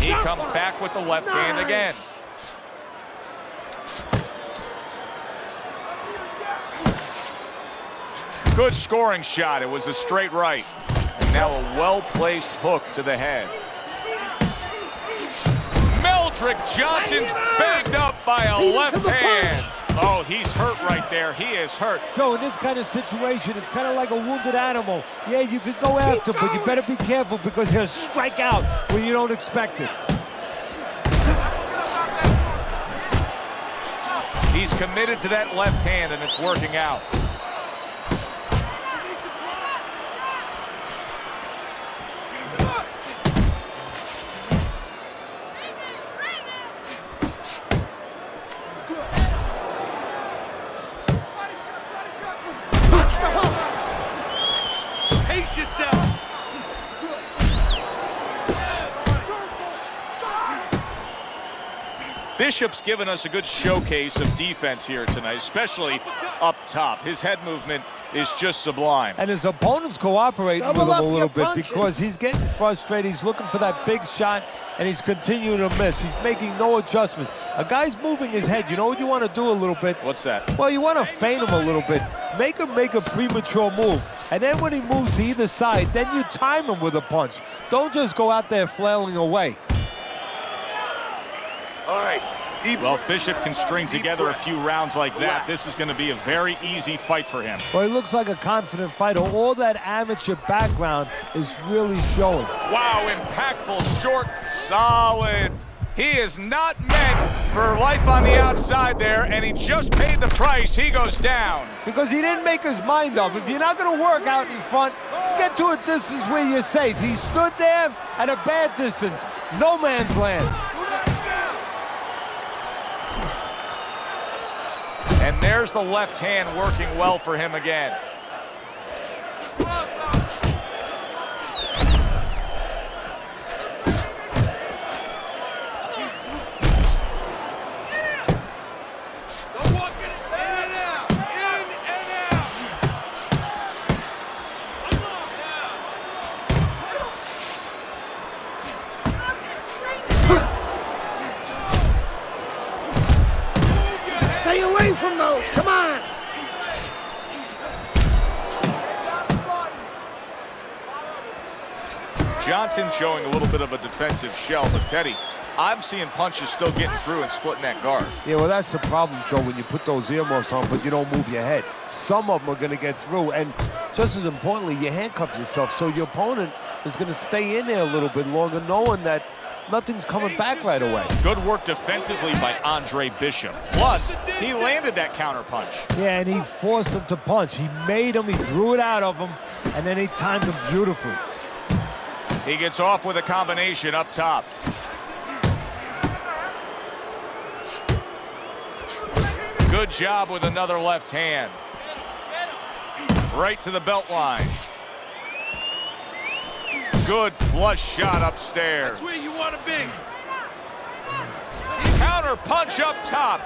He comes back with the left hand again. Good scoring shot. It was a straight right. And now a well-placed hook to the head. Meldrick Johnson's banged up by a left hand. Oh, he's hurt right there. He is hurt. Joe, in this kind of situation, it's kind of like a wounded animal. Yeah, you could go after, but you better be careful because he'll strike out when you don't expect it. He's committed to that left hand, and it's working out. Pace yourself. Bishop's given us a good showcase of defense here tonight, especially up top. His head movement is just sublime. And his opponent's cooperating with him a little bit because he's getting frustrated. He's looking for that big shot, and he's continuing to miss. He's making no adjustments. A guy's moving his head. You know what you want to do a little bit? What's that? Well, you want to feint him a little bit. Make him make a premature move. And then when he moves to either side, then you time him with a punch. Don't just go out there flailing away. All right. Well, if Bishop can string together a few rounds like that, this is going to be a very easy fight for him. Well, he looks like a confident fighter. All that amateur background is really showing. Wow, impactful, short, solid. He is not meant for life on the outside there, and he just paid the price. He goes down. Because he didn't make his mind up. If you're not going to work out in front, get to a distance where you're safe. He stood there at a bad distance. No man's land. And there's the left hand working well for him again. Stay away from those, come on! Johnson's showing a little bit of a defensive shell, but Teddy, I'm seeing punches still getting through and splitting that guard. Yeah, well, that's the problem, Joe, when you put those earmuffs on, but you don't move your head. Some of them are going to get through, and just as importantly, you handcuff yourself, so your opponent is going to stay in there a little bit longer, knowing that nothing's coming back right away. Good work defensively by Andre Bishop. Plus, he landed that counter punch. Yeah, and he forced him to punch. He made him, he drew it out of him, and then he timed him beautifully. He gets off with a combination up top. Good job with another left hand. Right to the belt line. Good flush shot upstairs. That's where you want to be. Counter punch up top.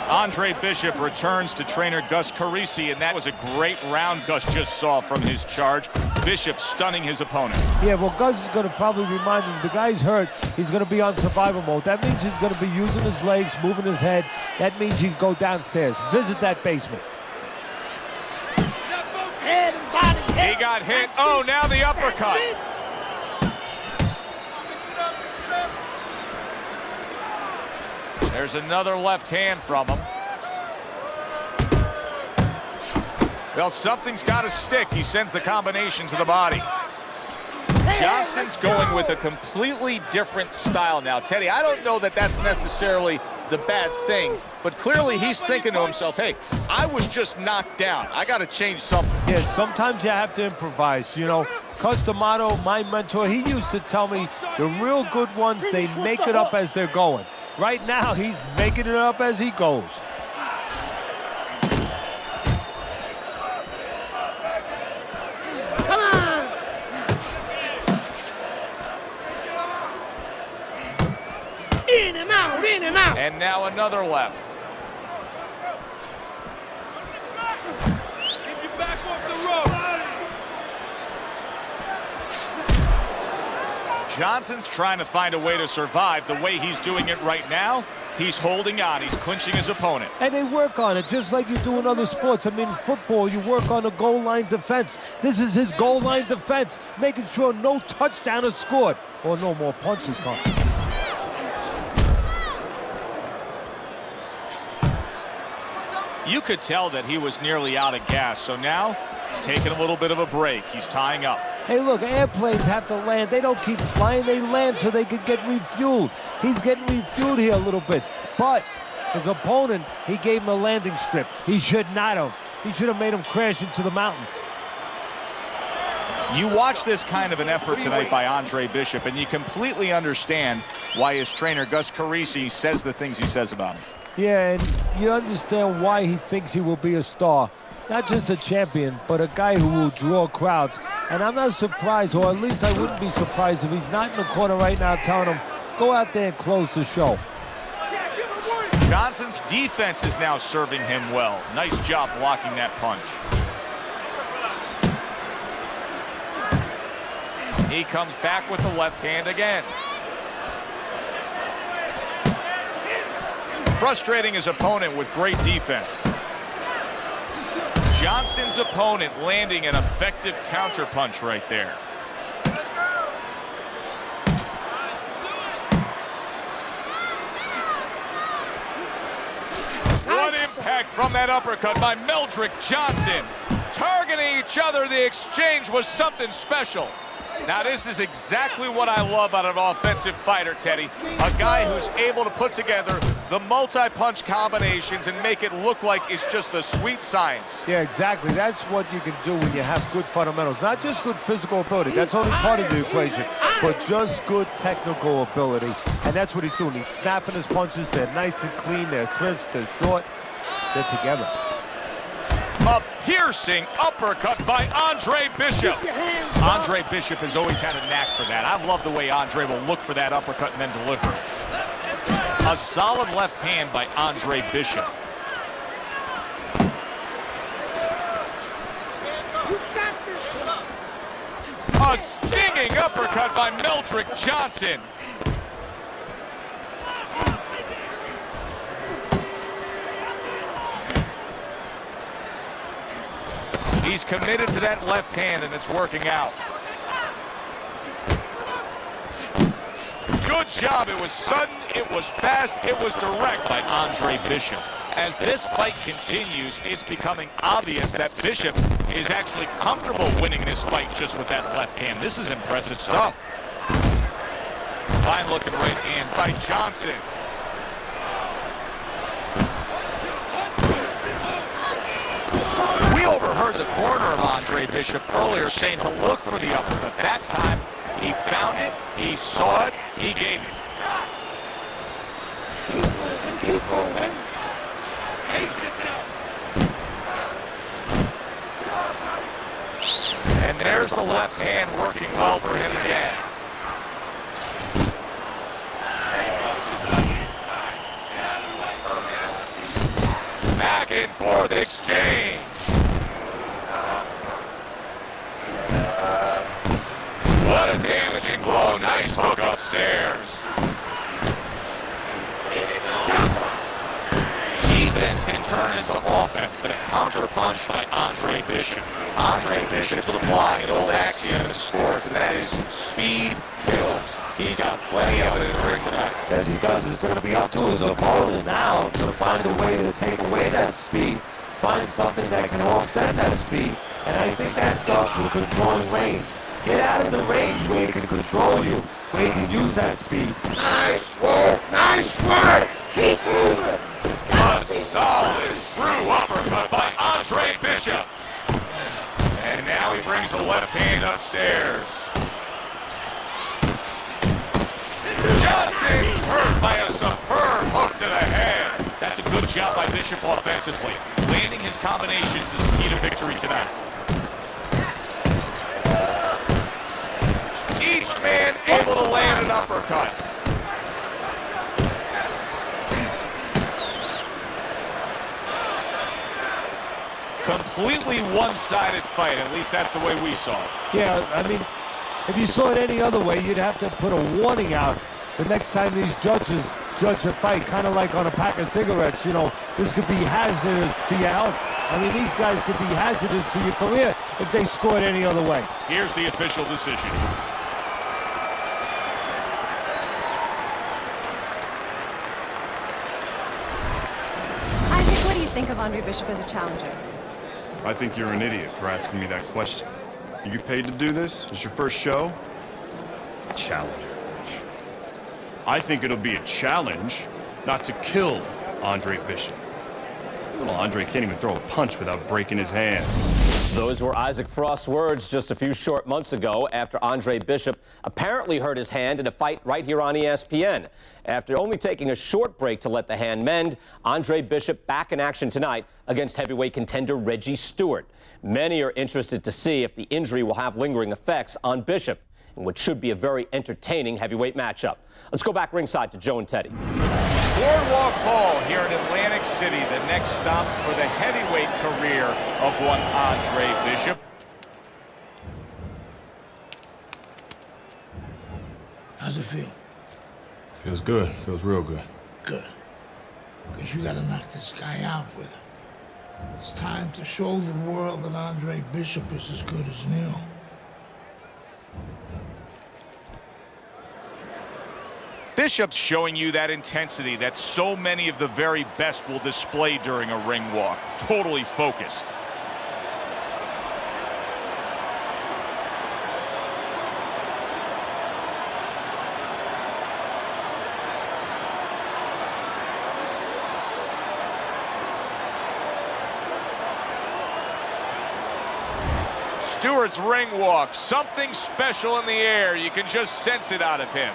Andre Bishop returns to trainer Gus Carisi, and that was a great round Gus just saw from his charge. Bishop stunning his opponent. Yeah, well, Gus is going to probably remind him, the guy's hurt, he's going to be on survival mode. That means he's going to be using his legs, moving his head. That means he can go downstairs, visit that basement. Head and body, head. He got hit. Oh, now the uppercut. There's another left hand from him. Well, something's got to stick. He sends the combination to the body. Johnson's going with a completely different style now. Teddy, I don't know that that's necessarily the bad thing, but clearly he's thinking to himself, hey, I was just knocked down. I got to change something. Yeah, sometimes you have to improvise. You know, Cus D'Amato, my mentor, he used to tell me the real good ones, they make it up as they're going. Right now, he's making it up as he goes. Come on! In and out, in and out! And now another left. Keep your back off the rope. Johnson's trying to find a way to survive. The way he's doing it right now, he's holding on. He's clinching his opponent. And they work on it just like you do in other sports. I mean, football, you work on a goal line defense. This is his goal line defense, making sure no touchdown is scored or no more punches come. You could tell that he was nearly out of gas, so now he's taking a little bit of a break. He's tying up. Hey, look, airplanes have to land. They don't keep flying. They land so they can get refueled. He's getting refueled here a little bit. But his opponent, he gave him a landing strip. He should not have. He should have made him crash into the mountains. You watch this kind of an effort tonight by Andre Bishop, and you completely understand why his trainer, Gus Carisi, says the things he says about him. Yeah, and you understand why he thinks he will be a star. Not just a champion, but a guy who will draw crowds. And I'm not surprised, or at least I wouldn't be surprised if he's not in the corner right now telling him, go out there and close the show. Johnson's defense is now serving him well. Nice job blocking that punch. He comes back with the left hand again. Frustrating his opponent with great defense. Johnson's opponent landing an effective counterpunch right there. What impact from that uppercut by Meldrick Johnson. Targeting each other, the exchange was something special. Now this is exactly what I love out of an offensive fighter, Teddy. A guy who's able to put together the multi-punch combinations and make it look like it's just the sweet science. Yeah, exactly. That's what you can do when you have good fundamentals. Not just good physical ability. That's only part of the equation. But just good technical ability. And that's what he's doing. He's snapping his punches. They're nice and clean. They're crisp. They're short. They're together. A piercing uppercut by Andre Bishop. Andre Bishop has always had a knack for that. I love the way Andre will look for that uppercut and then deliver it. A solid left hand by Andre Bishop. A stinging uppercut by Meldrick Johnson. He's committed to that left hand, and it's working out. Good job. It was sudden, it was fast, it was direct by Andre Bishop. As this fight continues, it's becoming obvious that Bishop is actually comfortable winning this fight just with that left hand. This is impressive stuff. Fine looking right hand by Johnson. We overheard the corner of Andre Bishop earlier saying to look for the uppercut. That time, he found it, he saw it, he gave it. Keep moving. And there's the left hand working well for him again. Back and forth exchange. What a damaging blow. Nice hook upstairs. Defense can turn into offense. The counter punch by Andre Bishop. Andre Bishop's applying an old axiom in sports, and that is speed kills. He's got plenty of it in the ring tonight. As he does, it's going to be up to his opponent now to find a way to take away that speed, find something that can offset that speed. And I think that starts with controlling range. Get out of the range where he can control you, where he can use that speed. Nice work, nice work. Keep moving. A solid true uppercut by Andre Bishop. And now he brings the left hand upstairs. Johnson's hurt by a superb hook to the head. That's a good job by Bishop offensively. Landing his combinations is the key to victory tonight. Each man able to land an uppercut. Completely one-sided fight, at least that's the way we saw it. Yeah, I mean, if you saw it any other way, you'd have to put a warning out the next time these judges judge a fight, kind of like on a pack of cigarettes. You know, this could be hazardous to your health. I mean, these guys could be hazardous to your career if they scored any other way. Here's the official decision. Isaac, what do you think of Andre Bishop as a challenger? I think you're an idiot for asking me that question. You get paid to do this? It's your first show? Challenger. I think it'll be a challenge not to kill Andre Bishop. Little Andre can't even throw a punch without breaking his hand. Those were Isaac Frost's words just a few short months ago after Andre Bishop apparently hurt his hand in a fight right here on ESPN. After only taking a short break to let the hand mend, Andre Bishop back in action tonight against heavyweight contender Reggie Stewart. Many are interested to see if the injury will have lingering effects on Bishop in what should be a very entertaining heavyweight matchup. Let's go back ringside to Joe and Teddy. Boardwalk Hall here in Atlantic City, the next stop for the heavyweight career of one Andre Bishop. How's it feel? Feels good. Feels real good. Good. Because you gotta knock this guy out with him. It's time to show the world that Andre Bishop is as good as new. Bishop's showing you that intensity that so many of the very best will display during a ring walk. Totally focused. Stewart's ring walk, something special in the air. You can just sense it out of him.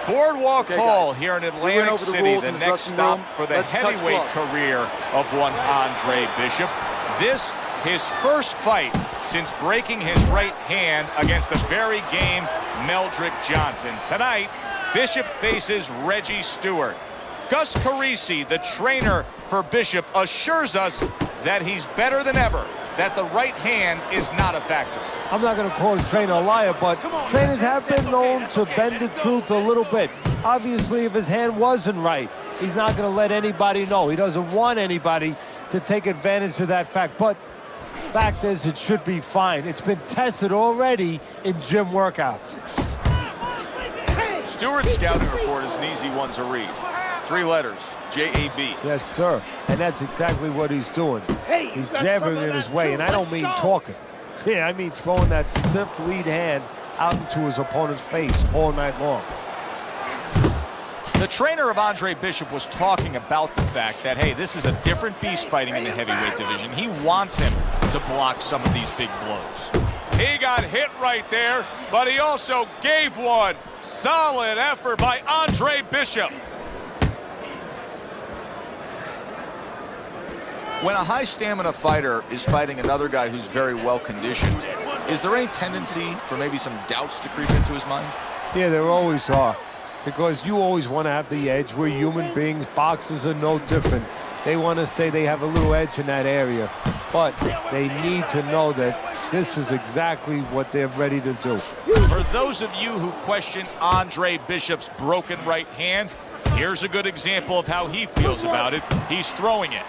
Boardwalk Hall here in Atlantic City, the next stop for the heavyweight career of one Andre Bishop. This, his first fight since breaking his right hand against a very game Meldrick Johnson. Tonight, Bishop faces Reggie Stewart. Gus Carisi, the trainer for Bishop, assures us that he's better than ever, that the right hand is not a factor. I'm not going to call his trainer a liar, but trainers have been known to bend the truth a little bit. Obviously, if his hand wasn't right, he's not going to let anybody know. He doesn't want anybody to take advantage of that fact. But fact is, it should be fine. It's been tested already in gym workouts. Stewart's scouting report is an easy one to read. 3 letters, J-A-B. Yes, sir. And that's exactly what he's doing. He's jabbing it his way, and I don't mean talking. Yeah, I mean throwing that stiff lead hand out into his opponent's face all night long. The trainer of Andre Bishop was talking about the fact that, hey, this is a different beast fighting in the heavyweight division. He wants him to block some of these big blows. He got hit right there, but he also gave one. Solid effort by Andre Bishop. When a high-stamina fighter is fighting another guy who's very well-conditioned, is there any tendency for maybe some doubts to creep into his mind? Yeah, there always are. Because you always want to have the edge. We're human beings. Boxers are no different. They want to say they have a little edge in that area. But they need to know that this is exactly what they're ready to do. For those of you who question Andre Bishop's broken right hand, here's a good example of how he feels about it. He's throwing it.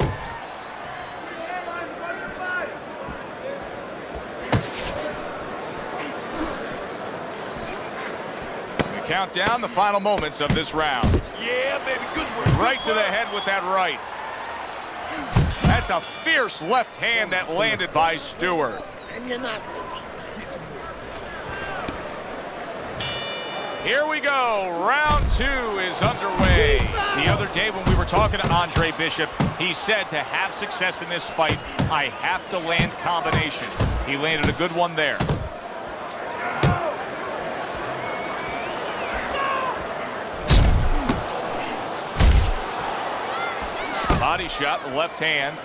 Count down the final moments of this round. Yeah, baby, good work. Right to the head with that right. That's a fierce left hand that landed by Stewart. And you're not. Here we go. Round 2 is underway. The other day when we were talking to Andre Bishop, he said to have success in this fight, I have to land combinations. He landed a good one there. Body shot, the left hand.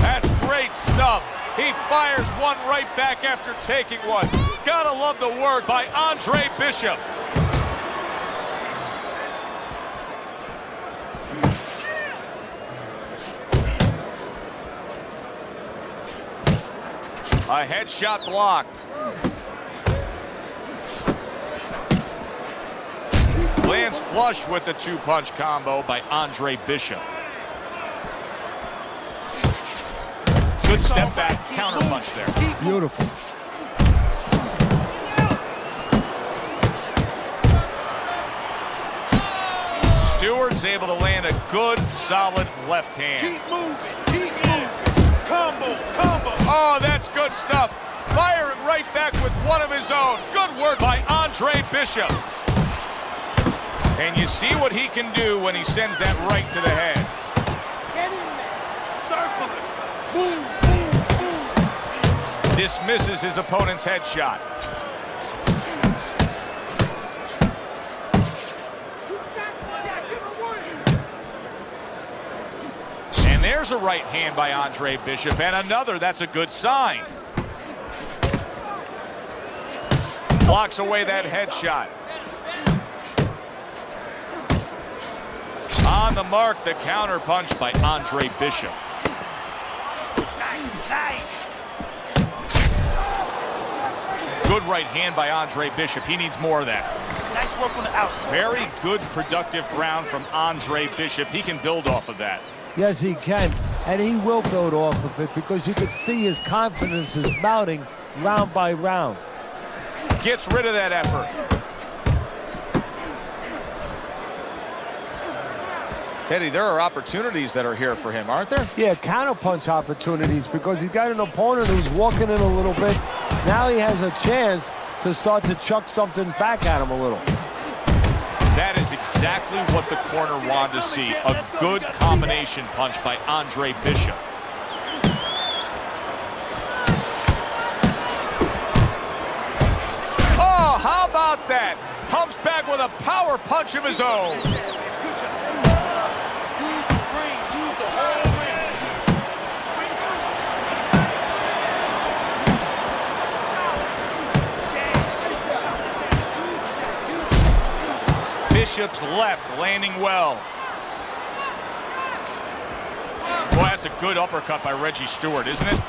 That's great stuff. He fires one right back after taking one. Gotta love the work by Andre Bishop. A headshot blocked. Lands flush with the 2-punch combo by Andre Bishop. Good step back, counter punch there. Beautiful. Stewart's able to land a good, solid left hand. Keep moving, keep moving. Combo. Oh, that's good stuff. Firing right back with one of his own. Good work by Andre Bishop. And you see what he can do when he sends that right to the head. Get in there. Circle it. Move. Dismisses his opponent's headshot. And there's a right hand by Andre Bishop, and another. That's a good sign. Blocks away that headshot. On the mark, the counter punch by Andre Bishop. Nice. Good right hand by Andre Bishop. He needs more of that. Nice work on the outside. Very good, productive round from Andre Bishop. He can build off of that. Yes, he can. And he will build off of it because you can see his confidence is mounting round by round. Gets rid of that effort. Teddy, there are opportunities that are here for him, aren't there? Yeah, counterpunch opportunities because he's got an opponent who's walking in a little bit. Now he has a chance to start to chuck something back at him a little. That is exactly what the corner wanted to see. A good combination punch by Andre Bishop. Oh, how about that? Comes back with a power punch of his own. Bishop's left landing well. Boy, that's a good uppercut by Reggie Stewart, isn't it?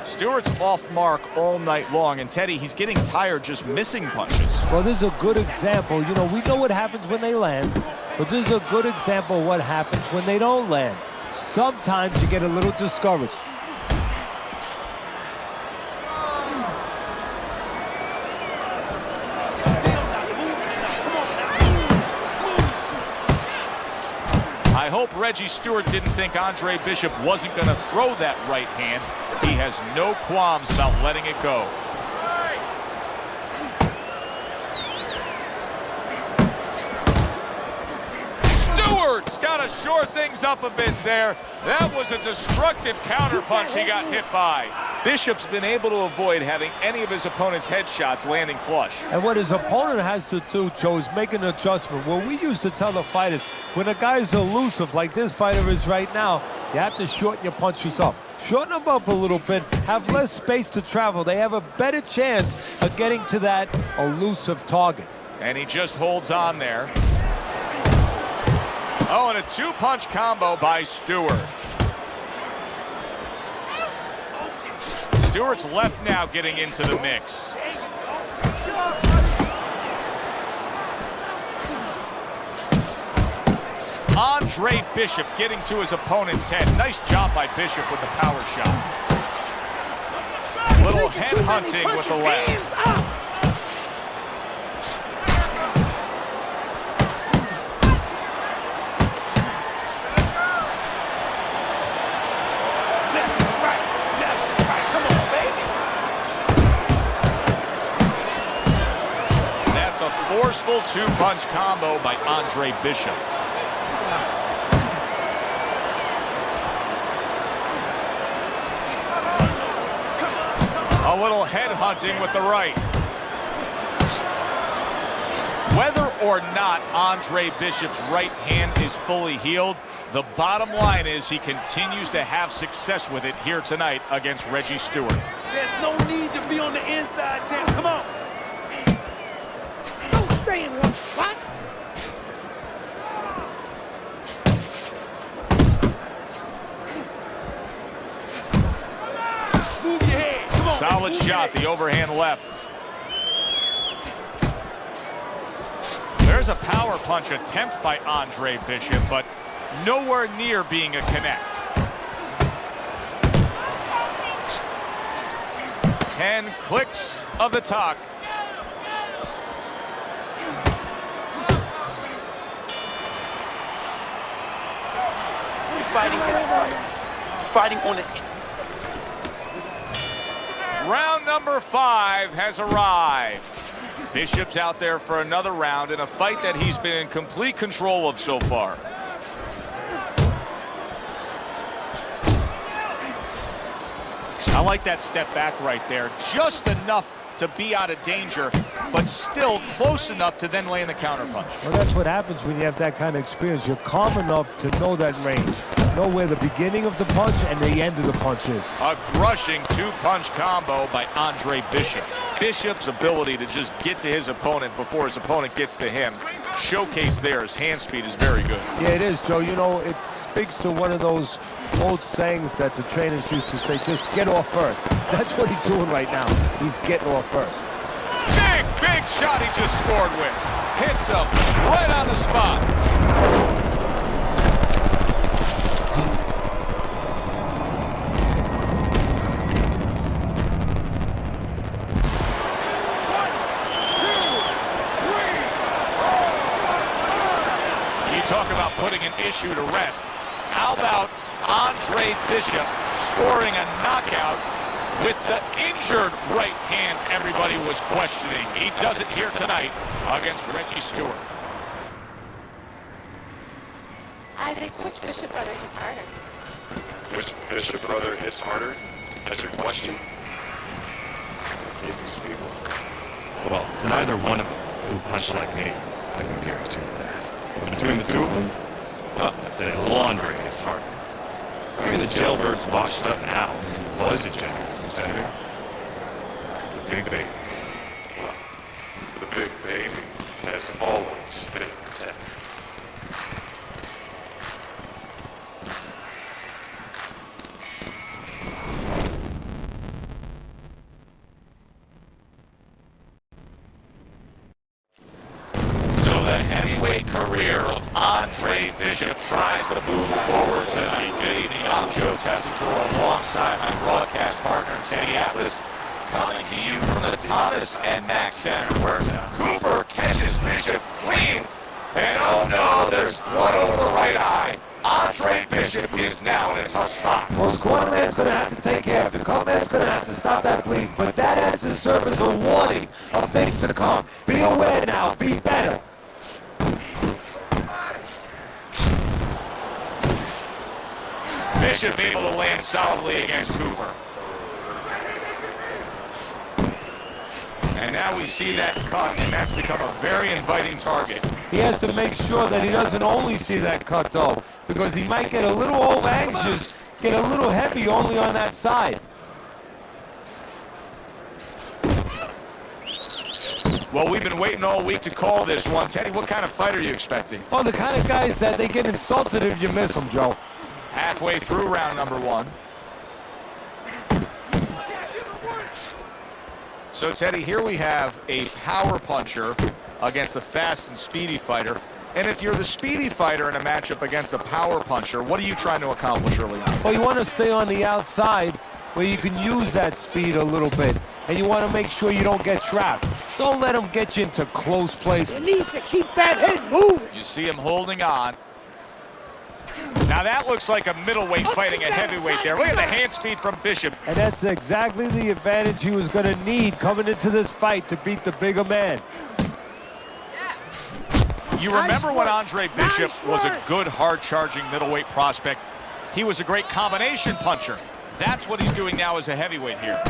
Stewart's off mark all night long, and Teddy, he's getting tired just missing punches. Well, this is a good example. You know, we know what happens when they land, but this is a good example of what happens when they don't land. Sometimes you get a little discouraged. I hope Reggie Stewart didn't think Andre Bishop wasn't going to throw that right hand. He has no qualms about letting it go. Stewart's got to shore things up a bit there. That was a destructive counterpunch he got hit by. Bishop's been able to avoid having any of his opponent's headshots landing flush. And what his opponent has to do, Joe, is make an adjustment. Well, we used to tell the fighters, when a guy's elusive like this fighter is right now, you have to shorten your punches up. Shorten them up a little bit, have less space to travel. They have a better chance of getting to that elusive target. And he just holds on there. Oh, and a two-punch combo by Stewart. Stewart's left now getting into the mix. Andre Bishop getting to his opponent's head. Nice job by Bishop with the power shot. Little head hunting with the left. Forceful two-punch combo by Andre Bishop. A little head hunting with the right. Whether or not Andre Bishop's right hand is fully healed, the bottom line is he continues to have success with it here tonight against Reggie Stewart. There's no need to be on the inside, champ. Come on. Stay in one spot. Move your head. Come on. Solid shot, the overhand left. There's a power punch attempt by Andre Bishop, but nowhere near being a connect. 10 clicks of the talk. Fighting his fight. Fighting on it. Round number 5 has arrived. Bishop's out there for another round in a fight that he's been in complete control of so far. I like that step back right there. Just enough to be out of danger, but still close enough to then land the counterpunch. Well, that's what happens when you have that kind of experience. You're calm enough to know that range. Know where the beginning of the punch and the end of the punch is. A crushing two-punch combo by Andre Bishop. Bishop's ability to just get to his opponent before his opponent gets to him, showcased there. His hand speed is very good. Yeah, it is, Joe. You know, it speaks to one of those old sayings that the trainers used to say, just get off first. That's what he's doing right now. He's getting off first. Big shot he just scored with. Hits him right on the spot. Talk about putting an issue to rest. How about Andre Bishop scoring a knockout with the injured right hand everybody was questioning? He does it here tonight against Reggie Stewart. Isaac, which Bishop brother hits harder? Which Bishop brother hits harder? That's your question? Hate these people. Well, neither one of them who punch like me. I can guarantee you that. But between the two of them, well, I'd say Andre hits harder. I mean, the Jailbird's washed up now. He was a genuine contender. The big baby. Well, the big baby has always been a contender. So the heavyweight career of Andre Bishop tries to move forward tonight. Good evening, I'm Joe Tessitore alongside my broadcast partner, Teddy Atlas, coming to you from the Thomas and Mack Center, where Cooper catches Bishop clean. And oh no, there's blood over the right eye. Andre Bishop is now in a tough spot. Well, the cornerman's gonna have to take care of it. The cornerman's gonna have to stop that bleed. But that has to serve as a warning of things to come. Be aware now. Be better. Bishop able to land solidly against Cooper. And now we see that cut, and that's become a very inviting target. He has to make sure that he doesn't only see that cut, though, because he might get a little over anxious, get a little heavy only on that side. Well, we've been waiting all week to call this one. Teddy, what kind of fight are you expecting? Oh, the kind of guys that they get insulted if you miss them, Joe. Halfway through round number one. So, Teddy, here we have a power puncher against a fast and speedy fighter. And if you're the speedy fighter in a matchup against a power puncher, what are you trying to accomplish early on? Well, you want to stay on the outside where you can use that speed a little bit. And you want to make sure you don't get trapped. Don't let them get you into close places. You need to keep that head moving. You see him holding on. Now that looks like a middleweight fighting a heavyweight there. Look at the hand speed from Bishop. And that's exactly the advantage he was going to need coming into this fight to beat the bigger man. You remember when Andre Bishop was a good, hard-charging middleweight prospect? He was a great combination puncher. That's what he's doing now as a heavyweight here.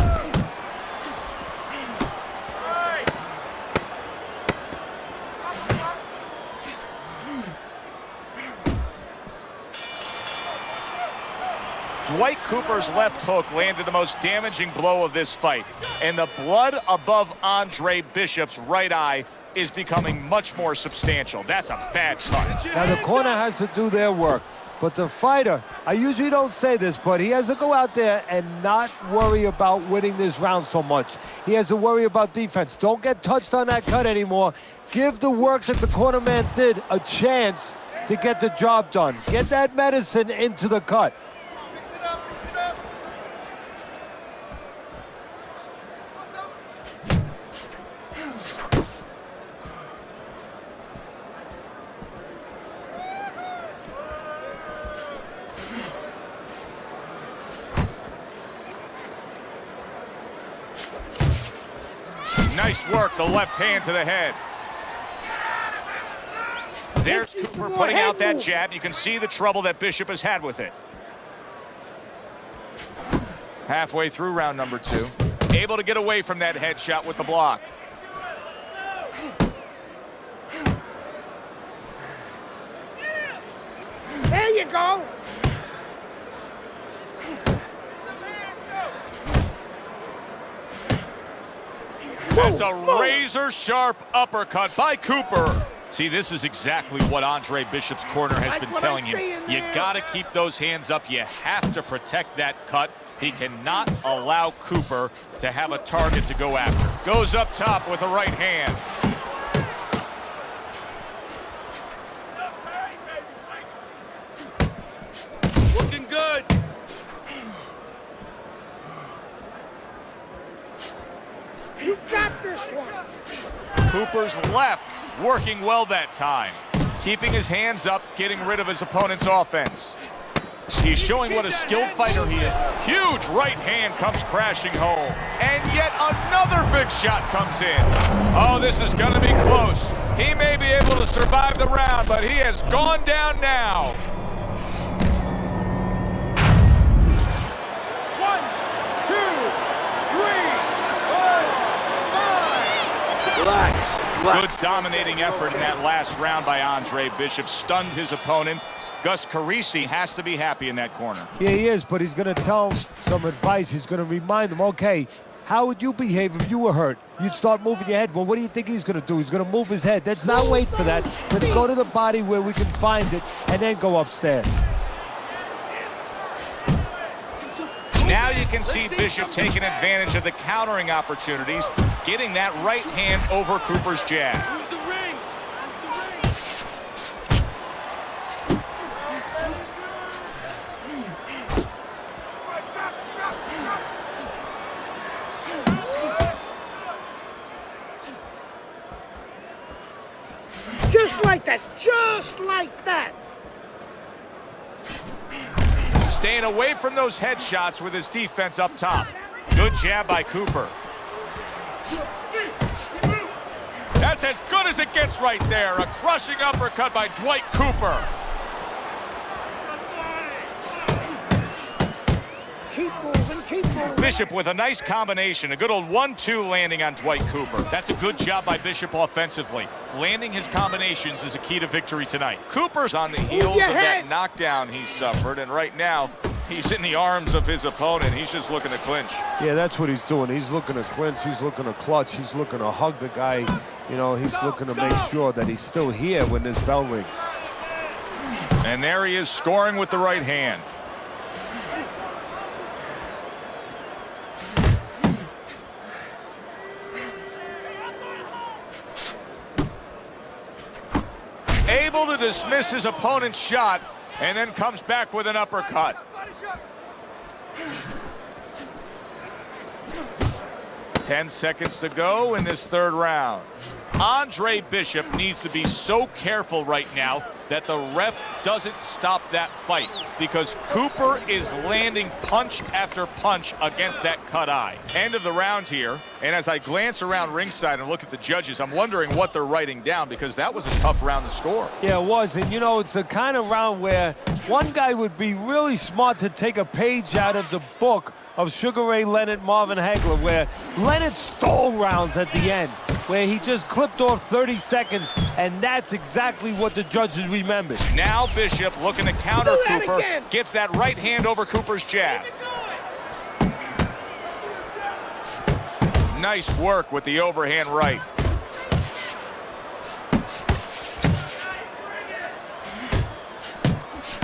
Dwight Cooper's left hook landed the most damaging blow of this fight, and the blood above Andre Bishop's right eye is becoming much more substantial. That's a bad cut. Now the corner has to do their work, but the fighter, I usually don't say this, but he has to go out there and not worry about winning this round so much. He has to worry about defense. Don't get touched on that cut anymore. Give the work that the corner man did a chance to get the job done. Get that medicine into the cut. Nice work, the left hand to the head. There's Cooper putting out that jab. You can see the trouble that Bishop has had with it. Halfway through round number two. Able to get away from that headshot with the block. There you go. That's a razor-sharp uppercut by Cooper. See, this is exactly what Andre Bishop's corner has been telling him. You got to keep those hands up. You have to protect that cut. He cannot allow Cooper to have a target to go after. Goes up top with a right hand. Looking good. You got this one. Cooper's left working well that time. keeping his hands up, getting rid of his opponent's offense. He's showing what a skilled fighter he is. Huge right hand comes crashing home. And yet another big shot comes in. Oh, this is going to be close. He may be able to survive the round, but he has gone down now. 1, 2, 3, 4, 5. Relax. Good dominating effort in that last round by Andre Bishop. Stunned his opponent. Gus Carisi has to be happy in that corner. Yeah, he is, but he's going to tell him some advice. He's going to remind him, okay, how would you behave if you were hurt? You'd start moving your head. Well, what do you think he's going to do? He's going to move his head. Let's not wait for that. Let's go to the body where we can find it and then go upstairs. Now you can see Bishop taking advantage of the countering opportunities, getting that right hand over Cooper's jab. Just like that, just like that. Staying away from those headshots with his defense up top. Good jab by Cooper. That's as good as it gets right there. A crushing uppercut by Dwight Cooper. Keep moving, keep moving. Bishop with a nice combination. A good old 1-2 landing on Dwight Cooper. That's a good job by Bishop offensively. Landing his combinations is a key to victory tonight. Cooper's on the heels of that knockdown he suffered, and right now, he's in the arms of his opponent. He's just looking to clinch. Yeah, that's what he's doing. He's looking to clinch. He's looking to clutch. He's looking to hug the guy. You know, he's looking to make sure that he's still here when this bell rings. And there he is scoring with the right hand. Able to dismiss his opponent's shot and then comes back with an uppercut. 10 seconds to go in this third round. Andre Bishop needs to be so careful right now that the ref doesn't stop that fight, because Cooper is landing punch after punch against that cut eye. End of the round here, and as I glance around ringside and look at the judges, I'm wondering what they're writing down, because that was a tough round to score. Yeah, it was, and you know, it's the kind of round where one guy would be really smart to take a page out of the book of Sugar Ray Leonard, Marvin Hagler, where Leonard stole rounds at the end, where he just clipped off 30 seconds, and that's exactly what the judges remembered. Now Bishop looking to counter Cooper, gets that right hand over Cooper's jab. Nice work with the overhand right.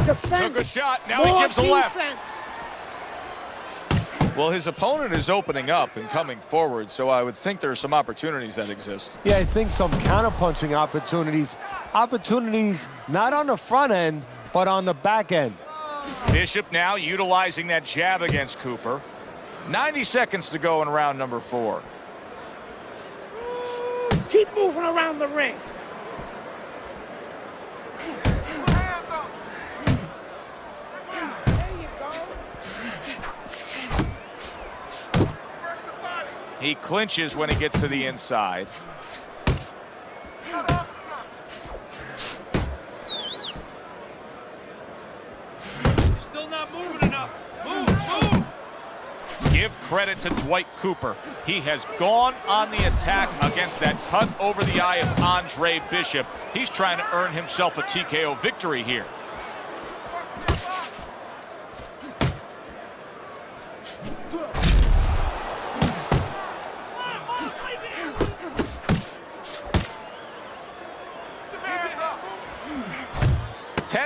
Defense. Took a shot, now he gives a left. Well, his opponent is opening up and coming forward, so I would think there are some opportunities that exist. Yeah, I think some counterpunching opportunities. Opportunities not on the front end, but on the back end. Bishop now utilizing that jab against Cooper. 90 seconds to go in round number 4. Keep moving around the ring. He clinches when he gets to the inside. Still not moving enough. Move. Give credit to Dwight Cooper. He has gone on the attack against that cut over the eye of Andre Bishop. He's trying to earn himself a TKO victory here.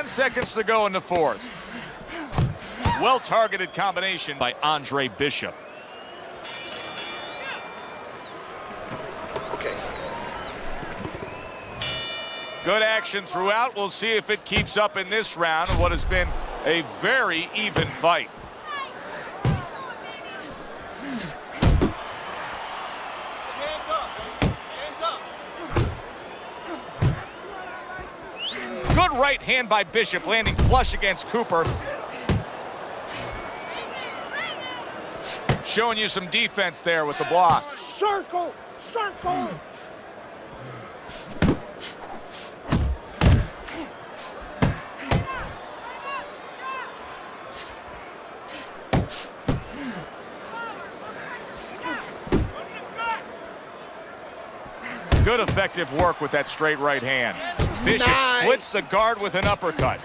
Seconds to go in the fourth. Well-targeted combination by Andre Bishop. Okay. Good action throughout. We'll see if it keeps up in this round of what has been a very even fight. Good right hand by Bishop, landing flush against Cooper. Showing you some defense there with the block. Circle! Circle! Good effective work with that straight right hand. Bishop splits the guard with an uppercut.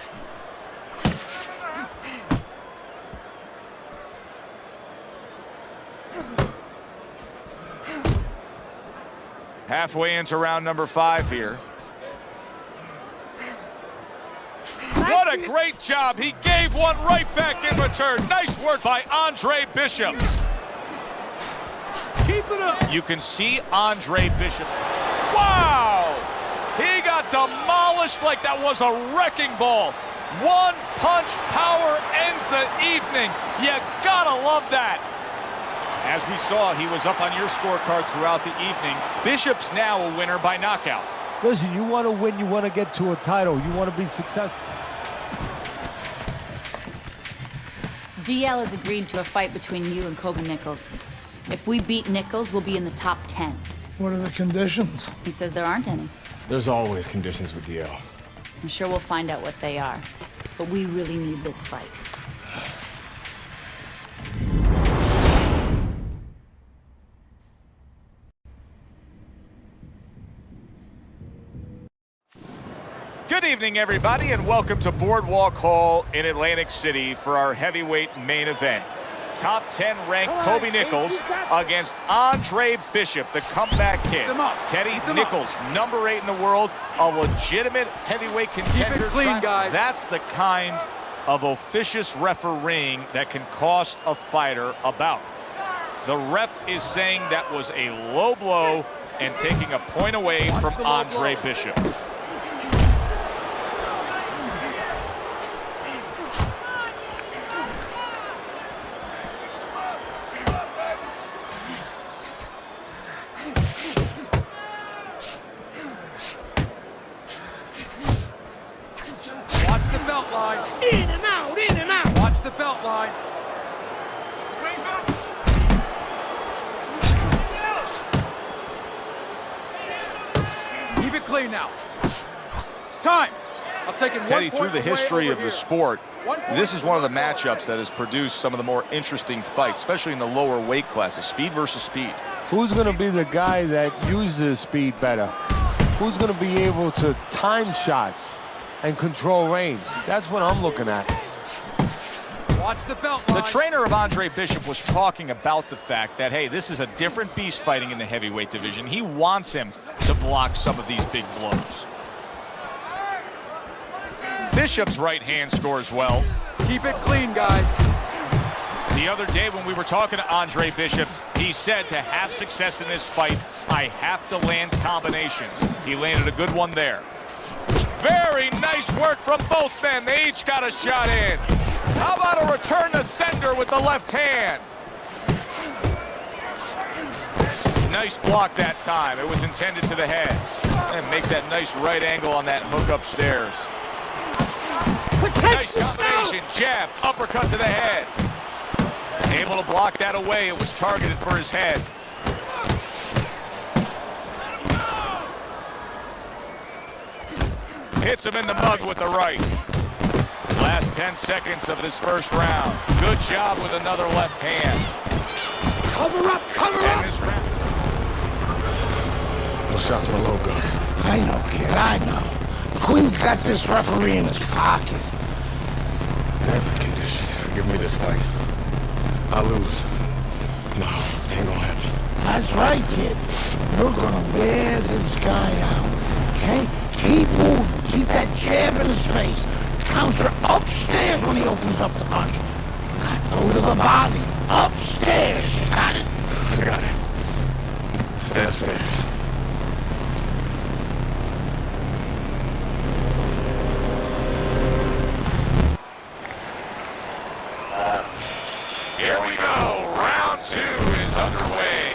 Halfway into round number 5 here. What a great job. He gave one right back in return. Nice work by Andre Bishop. Keep it up. You can see Andre Bishop. Wow! He got demolished like that was a wrecking ball. One punch power ends the evening. You gotta love that. As we saw, he was up on your scorecard throughout the evening. Bishop's now a winner by knockout. Listen, you want to win, you want to get to a title, you want to be successful. DL has agreed to a fight between you and Kobe Nichols. If we beat Nichols, we'll be in the top 10. What are the conditions? He says there aren't any. There's always conditions with DL. I'm sure we'll find out what they are. But we really need this fight. Good evening, everybody, and welcome to Boardwalk Hall in Atlantic City for our heavyweight main event. Top 10 ranked Kobe Nichols against Andre Bishop, the comeback kid. Teddy Nichols, number 8 in the world, a legitimate heavyweight contender. Keep it clean, guys. That's the kind of officious refereeing that can cost a fighter a bout. The ref is saying that was a low blow and taking a point away from Andre Bishop. In and out, in and out. Watch the belt line. Keep it clean now. Time. I'm taking Teddy, 1 point through the away history over of the here. sport, 1 point this is one of the matchups that has produced some of the more interesting fights, especially in the lower weight classes, speed versus speed. Who's going to be the guy that uses speed better? Who's going to be able to time shots and control range? That's what I'm looking at. Watch the belt line. The trainer of Andre Bishop was talking about the fact that, hey, this is a different beast fighting in the heavyweight division. He wants him to block some of these big blows. Bishop's right hand scores well. Keep it clean, guys. The other day when we were talking to Andre Bishop, he said to have success in this fight, I have to land combinations. He landed a good one there. Very nice work from both men. They each got a shot in. How about a return to sender with the left hand? Nice block that time. It was intended to the head. And makes that nice right angle on that hook upstairs. Nice combination. Jab, uppercut to the head. Able to block that away. It was targeted for his head. Hits him in the mug with the right. Last 10 seconds of this first round. Good job with another left hand. Cover up, cover up. Those shots were low, Gus. I know, kid, I know. Queen's got this referee in his pocket. That's his condition. Give me this fight. I lose. No, ain't gonna happen. That's right, kid. You're gonna wear this guy out, okay? Keep moving. Keep that jab in his face. Counter upstairs when he opens up the punch. Go to the body. Upstairs. You got it? I got it. Stay upstairs. Here we go. Round 2 is underway.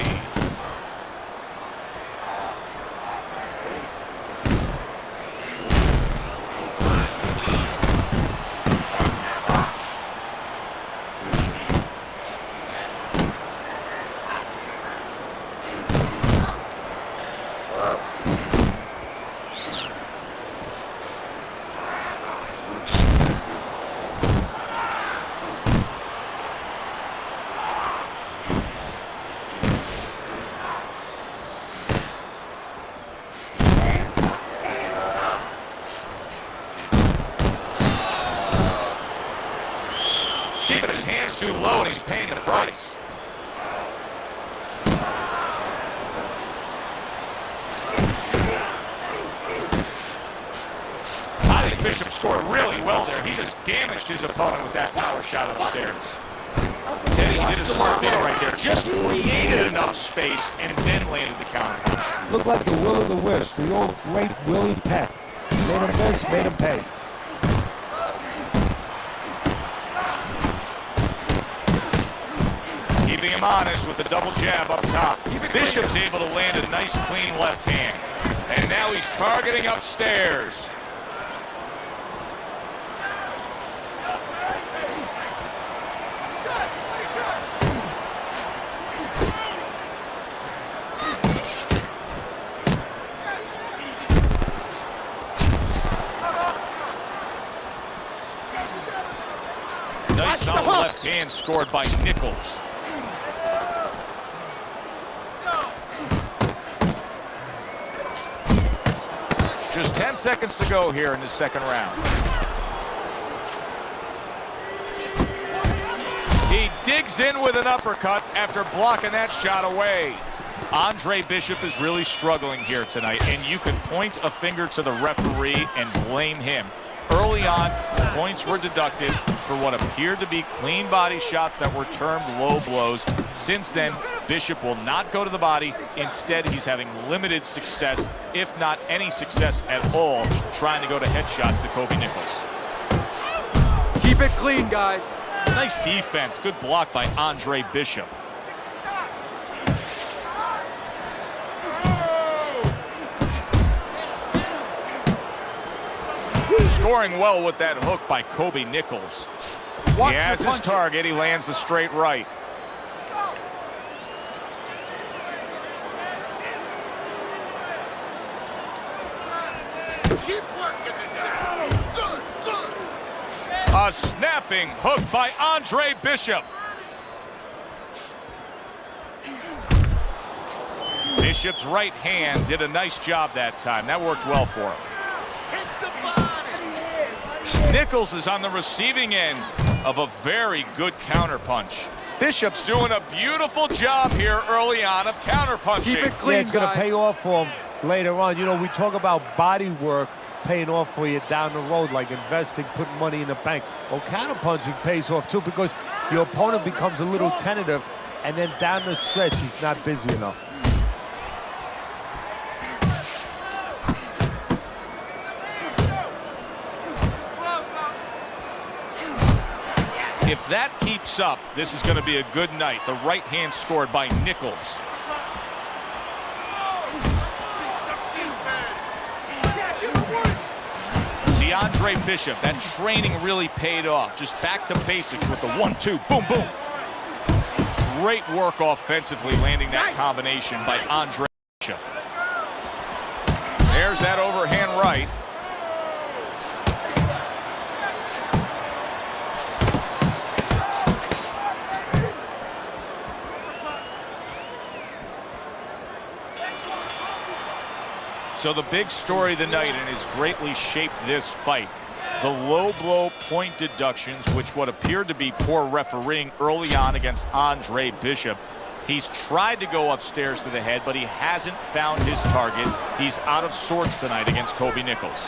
too low, and he's paying the price. I think Bishop scored really well there. He just damaged his opponent with that power shot upstairs. Teddy did a smart thing right there. Just created enough space and then landed the counter punch. Looked like the will of the wisp, the old great Willie Peck. Made him miss, made him pay. Keeping him honest with the double jab up top. Bishop's able to land a nice clean left hand. And now he's targeting upstairs. Nice solid left hand scored by Nichols. Just 10 seconds to go here in the second round. He digs in with an uppercut after blocking that shot away. Andre Bishop is really struggling here tonight, and you can point a finger to the referee and blame him. Early on, points were deducted for what appeared to be clean body shots that were termed low blows. Since then, Bishop will not go to the body. Instead, he's having limited success, if not any success at all, trying to go to headshots to Kobe Nichols. Keep it clean, guys. Nice defense. Good block by Andre Bishop. Scoring well with that hook by Kobe Nichols. He has his target. He lands a straight right. A snapping hook by Andre Bishop. Bishop's right hand did a nice job that time. That worked well for him. Nichols is on the receiving end of a very good counterpunch. Bishop's doing a beautiful job here early on of counterpunching. Keep it clean, yeah, it's going to pay off for him later on. You know, we talk about body work paying off for you down the road, like investing, putting money in the bank. Well, counterpunching pays off too, because your opponent becomes a little tentative, and then down the stretch, he's not busy enough. If that keeps up, this is going to be a good night. The right hand scored by Nichols. See, Andre Bishop, that training really paid off. Just back to basics with the 1-2, boom, boom. Great work offensively, landing that combination by Andre Bishop. There's that overhand right. So the big story of the night, and has greatly shaped this fight, the low blow point deductions, which what appeared to be poor refereeing early on against Andre Bishop. He's tried to go upstairs to the head, but he hasn't found his target. He's out of sorts tonight against Kobe Nichols.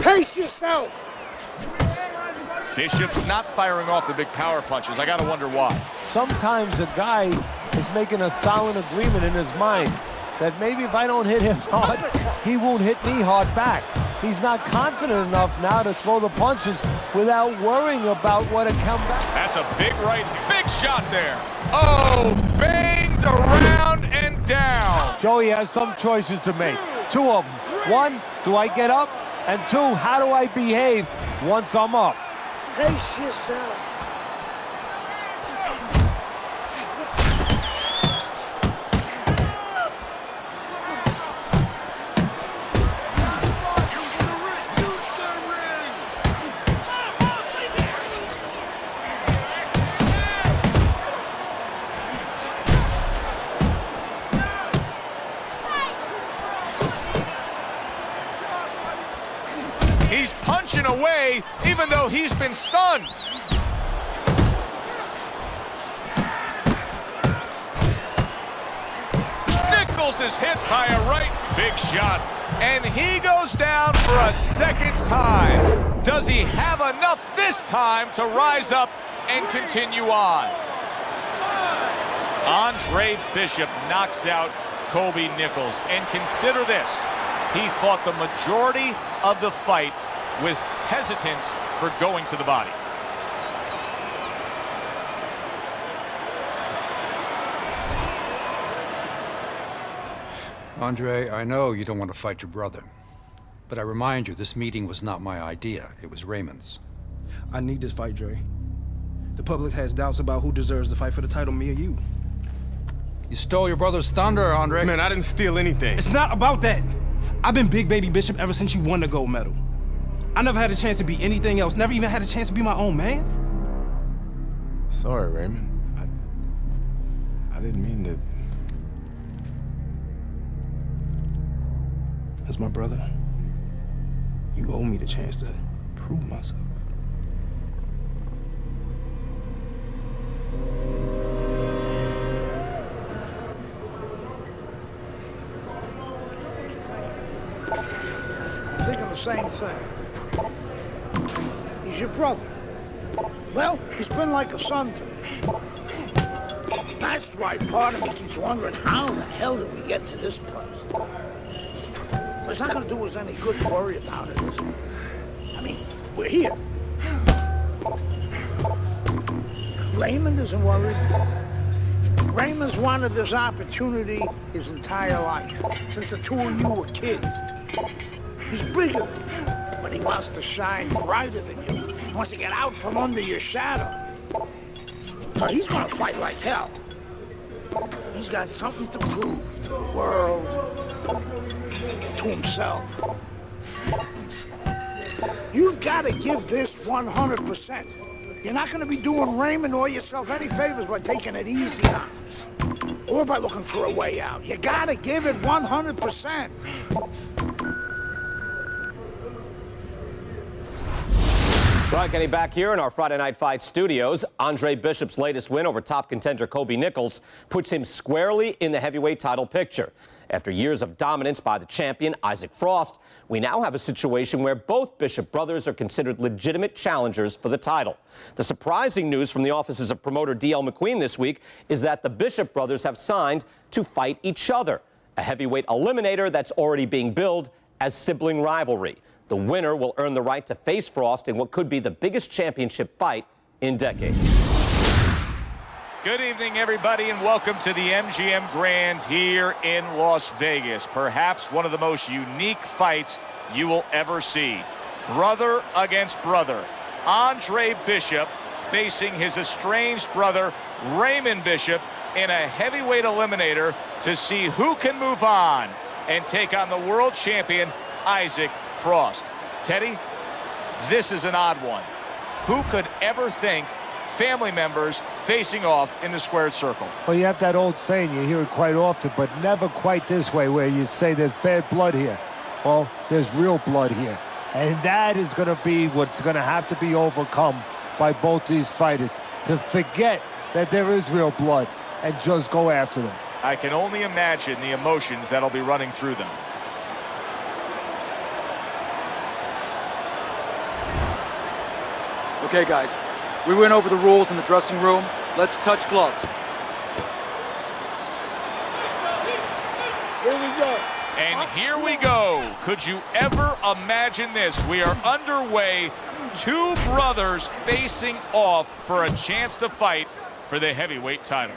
Pace yourself! Bishop's not firing off the big power punches. I gotta wonder why. Sometimes a guy is making a solid agreement in his mind that maybe if I don't hit him hard, he won't hit me hard back. He's not confident enough now to throw the punches without worrying about what a comeback. That's a big right, big shot there. Oh, banged around and down. Joey has some choices to make. Two of them. One, do I get up? And two, how do I behave once I'm up? Pace yourself. He's punching away even though he's been stunned. Nichols is hit by a right big shot, and he goes down for a second time. Does he have enough this time to rise up and continue on? Andre Bishop knocks out Kobe Nichols, and consider this. He fought the majority of the fight with hesitance for going to the body. Andre, I know you don't want to fight your brother, but I remind you, this meeting was not my idea. It was Raymond's. I need this fight, Dre. The public has doubts about who deserves the fight for the title, me or you. You stole your brother's thunder, Andre. Man, I didn't steal anything. It's not about that. I've been Big Baby Bishop ever since you won the gold medal. I never had a chance to be anything else, never even had a chance to be my own man. Sorry, Raymond. I didn't mean to... As my brother, you owe me the chance to prove myself. I'm thinking the same thing. He's your brother. Well, he's been like a son to me. That's why part of me keeps wondering, how the hell did we get to this place? It's not going to do us any good to worry about it, is it? I mean, we're here. Raymond isn't worried. Raymond's wanted this opportunity his entire life, since the two of you were kids. He's bigger than you, but he wants to shine brighter than you. He wants to get out from under your shadow. So he's going to fight like hell. He's got something to prove to the world, to himself. You've got to give this 100%. You're not going to be doing Raymond or yourself any favors by taking it easy on us, or by looking for a way out. You got to give it 100%. Brian Kenny back here in our Friday Night Fight studios. Andre Bishop's latest win over top contender Kobe Nichols puts him squarely in the heavyweight title picture. After years of dominance by the champion, Isaac Frost, we now have a situation where both Bishop brothers are considered legitimate challengers for the title. The surprising news from the offices of promoter D.L. McQueen this week is that the Bishop brothers have signed to fight each other, a heavyweight eliminator that's already being billed as sibling rivalry. The winner will earn the right to face Frost in what could be the biggest championship fight in decades. Good evening, everybody, and welcome to the MGM Grand here in Las Vegas. Perhaps one of the most unique fights you will ever see. Brother against brother. Andre Bishop facing his estranged brother, Raymond Bishop, in a heavyweight eliminator to see who can move on and take on the world champion, Isaac Frost. Teddy, this is an odd one. Who could ever think family members facing off in the squared circle? Well, you have that old saying, you hear it quite often, but never quite this way, where you say there's bad blood here. Well, there's real blood here. And that is going to be what's going to have to be overcome by both these fighters, to forget that there is real blood and just go after them. I can only imagine the emotions that'll be running through them. Okay, guys, we went over the rules in the dressing room. Let's touch gloves. Here we go. And here we go. Could you ever imagine this? We are underway. Two brothers facing off for a chance to fight for the heavyweight title.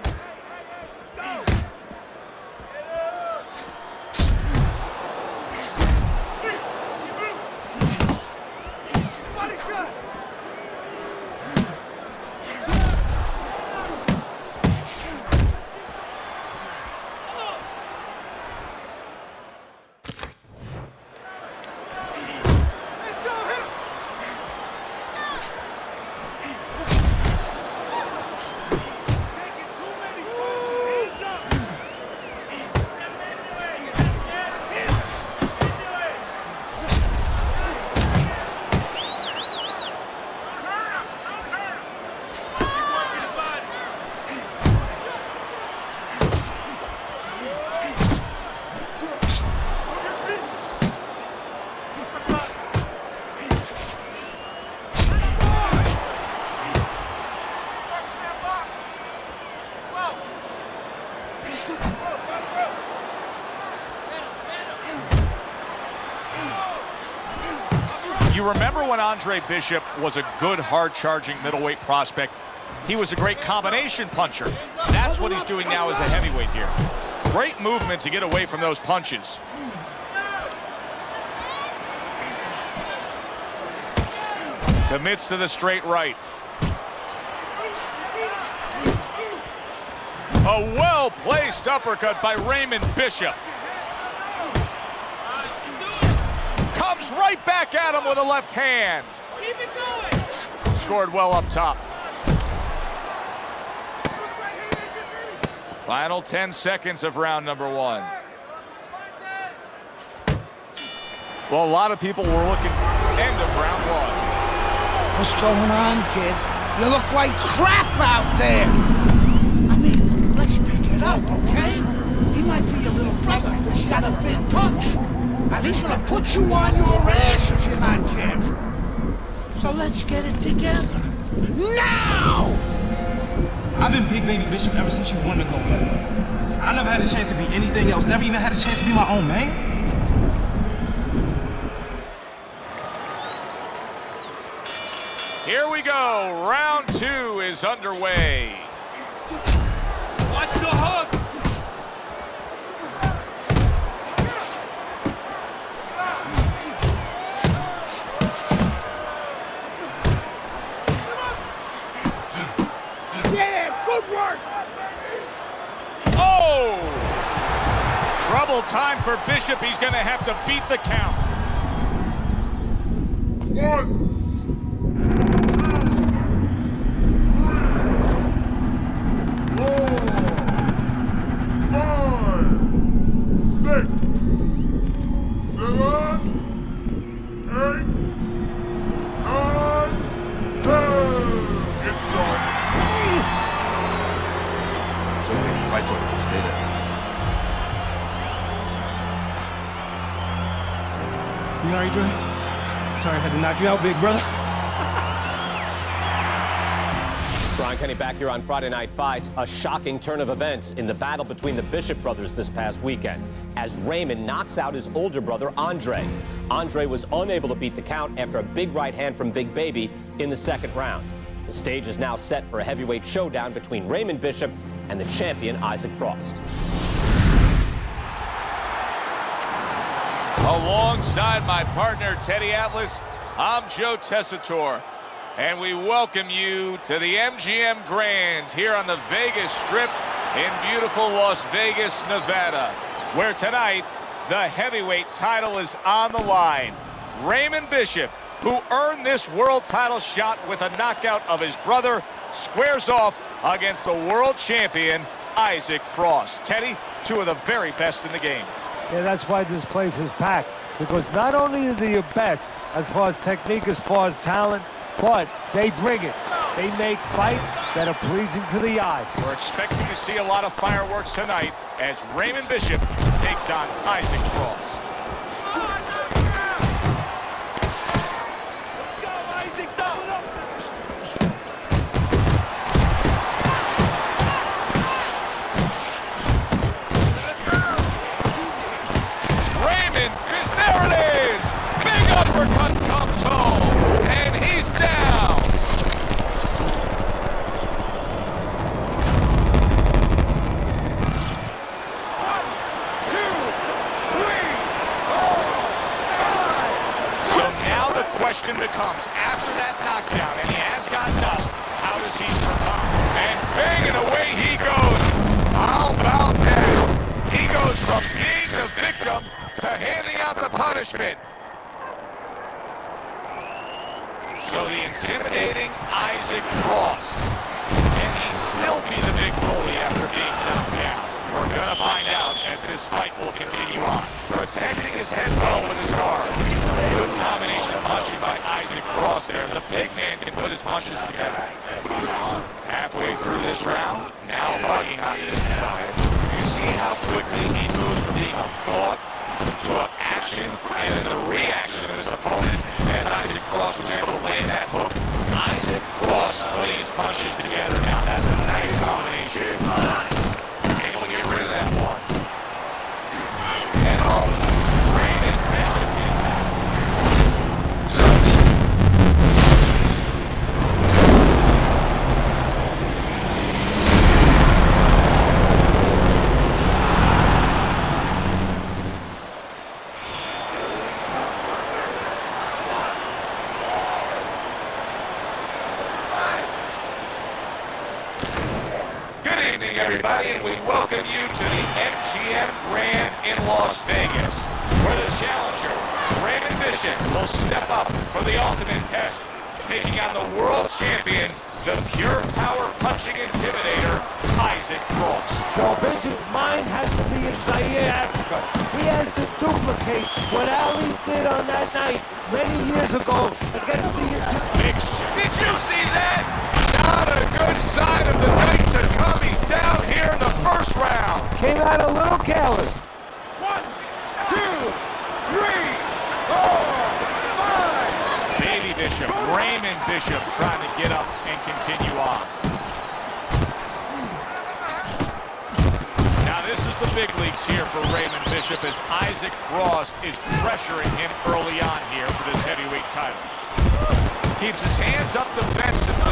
You remember when Andre Bishop was a good, hard-charging middleweight prospect? He was a great combination puncher. That's what he's doing now as a heavyweight here. Great movement to get away from those punches. Commits to the straight right. A well-placed uppercut by Raymond Bishop. Comes right back at him with a left hand. Keep it going. Scored well up top. Final 10 seconds of round number 1. Well, a lot of people were looking end of round 1. What's going on, kid? You look like crap out there. I mean, let's pick it up, okay? He might be your little brother. He's got a big punch. And he's gonna put you on your ass if you're not careful. So let's get it together. Now! I've been Big Baby Bishop ever since you wanted to go back. I never had a chance to be anything else. Never even had a chance to be my own man. Here we go. Round 2 is underway. Watch the hook. Yeah, good work. Oh! Trouble time for Bishop. He's going to have to beat the count. 1, Stay there. You alright, Dre? Sorry I had to knock you out, big brother. Brian Kenny back here on Friday Night Fights. A shocking turn of events in the battle between the Bishop brothers this past weekend as Raymond knocks out his older brother, Andre. Andre was unable to beat the count after a big right hand from Big Baby in the second round. The stage is now set for a heavyweight showdown between Raymond Bishop and the champion, Isaac Frost. Alongside my partner, Teddy Atlas, I'm Joe Tessitore, and we welcome you to the MGM Grand here on the Vegas Strip in beautiful Las Vegas, Nevada, where tonight the heavyweight title is on the line. Raymond Bishop, who earned this world title shot with a knockout of his brother, squares off against the world champion, Isaac Frost. Teddy, two of the very best in the game. Yeah, that's why this place is packed. Because not only are they the best as far as technique, as far as talent, but they bring it. They make fights that are pleasing to the eye. We're expecting to see a lot of fireworks tonight as Raymond Bishop takes on Isaac Frost. Uppercut comes home, and he's down. So now the question becomes, after that knockdown, and he has gotten up, how does he survive? And banging away he goes. How about that? He goes from being the victim to handing out the punishment. So the intimidating Isaac Frost. Can he still be the big bully after being knocked down? We're gonna find out as this fight will continue on. Protecting his head well with his guard. Good combination of punching by Isaac Frost there. The big man can put his punches together. Halfway through this round, now bugging on this side. You see how quickly he moves from being a thought to an action and then the reaction of his opponent as Isaac Frost was able to land that hook. Isaac Frost putting his punches together now. That's a nice combination. Able to get rid of that one. And Raymond Bishop in back. evening, everybody, and we welcome you to the MGM Grand in Las Vegas, where the challenger, Raymond Bishop, will step up for the ultimate test, taking on the world champion, the pure power punching intimidator, Isaac Frost. Joe Bishop's mind has to be in Zaire, Africa. He has to duplicate what Ali did on that night many years ago against the Did you see that? Not a good sign of the night to come. He's down here in the first round. Came out a little careless. 1, 2, 3, 4, 5. Baby Bishop, Raymond Bishop, trying to get up and continue on. Now this is the big leagues here for Raymond Bishop as Isaac Frost is pressuring him early on here for this heavyweight title. Keeps his hands up defensively.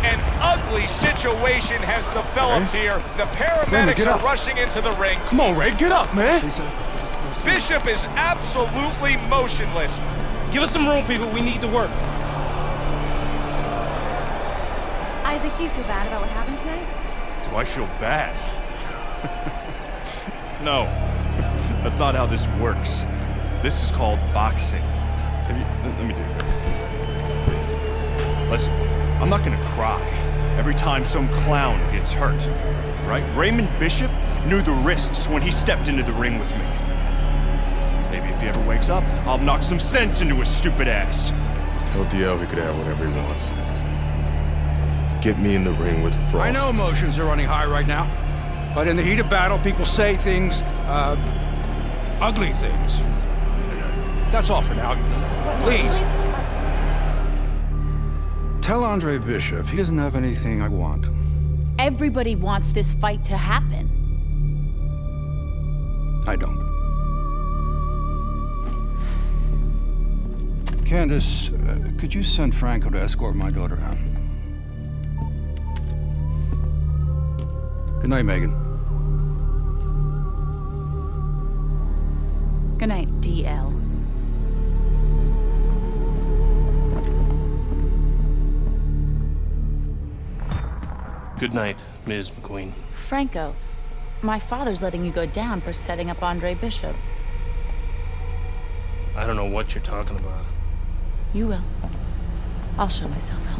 An ugly situation has developed here. The paramedics are rushing into the ring. Come on, Ray, get up, man. Bishop is absolutely motionless. Give us some room, people. We need to work. Isaac, do you feel bad about what happened tonight? Do I feel bad? No, that's not how this works. This is called boxing. Let me do this. Listen, I'm not gonna cry every time some clown gets hurt, right? Raymond Bishop knew the risks when he stepped into the ring with me. Maybe if he ever wakes up, I'll knock some sense into his stupid ass. Tell DL he could have whatever he wants. Get me in the ring with Frost. I know emotions are running high right now, but in the heat of battle, people say things, ugly things. That's all for now. Please. Tell Andre Bishop he doesn't have anything I want. Everybody wants this fight to happen. I don't. Candace, could you send Franco to escort my daughter out? Good night, Megan. Good night, DL. Good night, Ms. McQueen. Franco, my father's letting you go down for setting up Andre Bishop. I don't know what you're talking about. You will. I'll show myself out.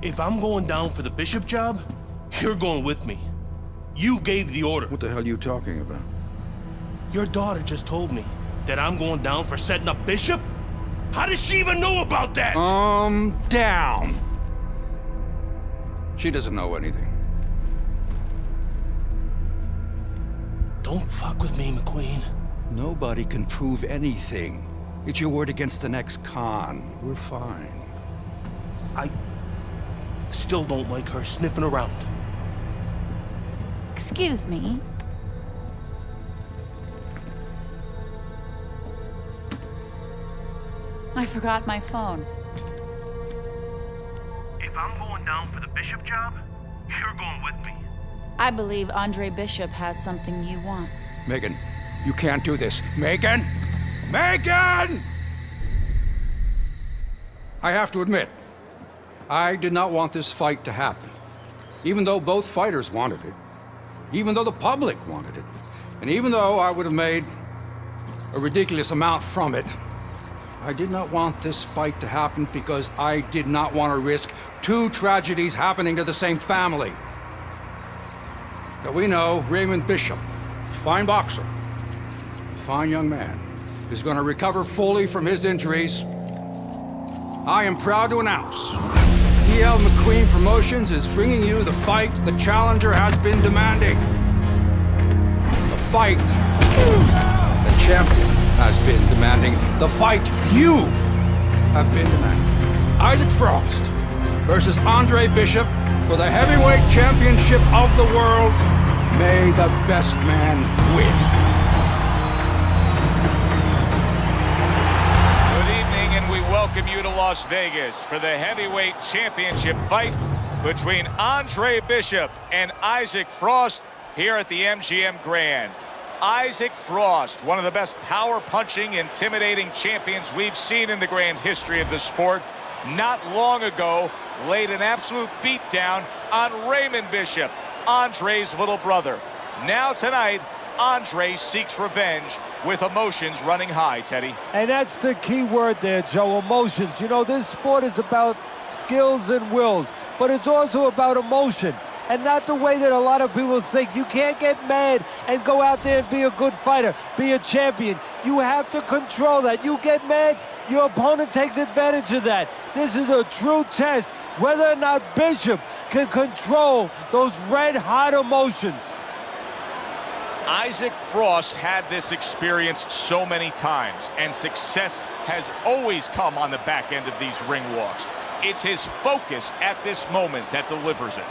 If I'm going down for the Bishop job, you're going with me. You gave the order. What the hell are you talking about? Your daughter just told me that I'm going down for setting up Bishop? How does she even know about that? Down. She doesn't know anything. Don't fuck with me, McQueen. Nobody can prove anything. It's your word against the next con. We're fine. I still don't like her sniffing around. Excuse me. I forgot my phone. If I'm going down for the Bishop job, you're going with me. I believe Andre Bishop has something you want. Megan, you can't do this. Megan! Megan! I have to admit, I did not want this fight to happen. Even though both fighters wanted it. Even though the public wanted it. And even though I would have made a ridiculous amount from it, I did not want this fight to happen because I did not want to risk two tragedies happening to the same family. Now we know Raymond Bishop, fine boxer, fine young man, is going to recover fully from his injuries. I am proud to announce TL McQueen Promotions is bringing you the fight the challenger has been demanding. The fight the champion has been demanding. The fight you have been demanding. Isaac Frost versus Andre Bishop for the heavyweight championship of the world. May the best man win. Las Vegas for the heavyweight championship fight between Andre Bishop and Isaac Frost here at the MGM Grand. Isaac Frost, one of the best power-punching, intimidating champions we've seen in the grand history of the sport, not long ago laid an absolute beatdown on Raymond Bishop, Andre's little brother. Now tonight, Andre seeks revenge with emotions running high, Teddy. And that's the key word there, Joe, emotions. You know, this sport is about skills and wills, but it's also about emotion. And not the way that a lot of people think. You can't get mad and go out there and be a good fighter, be a champion. You have to control that. You get mad, your opponent takes advantage of that. This is a true test whether or not Bishop can control those red-hot emotions. Isaac Frost had this experience so many times, and success has always come on the back end of these ring walks. It's his focus at this moment that delivers it.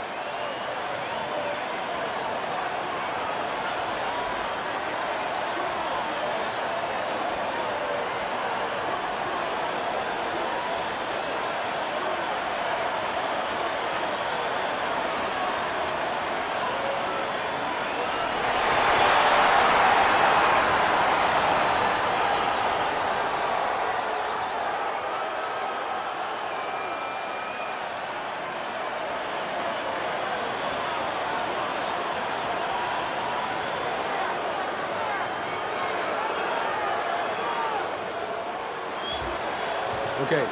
Okay,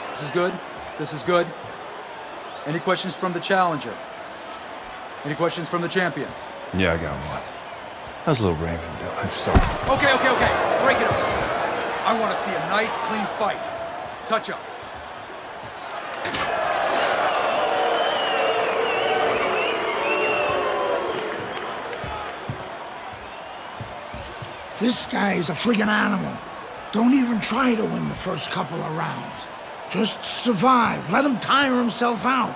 this is good. This is good. Any questions from the challenger? Any questions from the champion? Yeah, I got one. How's little Raymond doing? Okay. Break it up. I want to see a nice, clean fight. Touch up. This guy is a friggin' animal. Don't even try to win the first couple of rounds. Just survive. Let him tire himself out.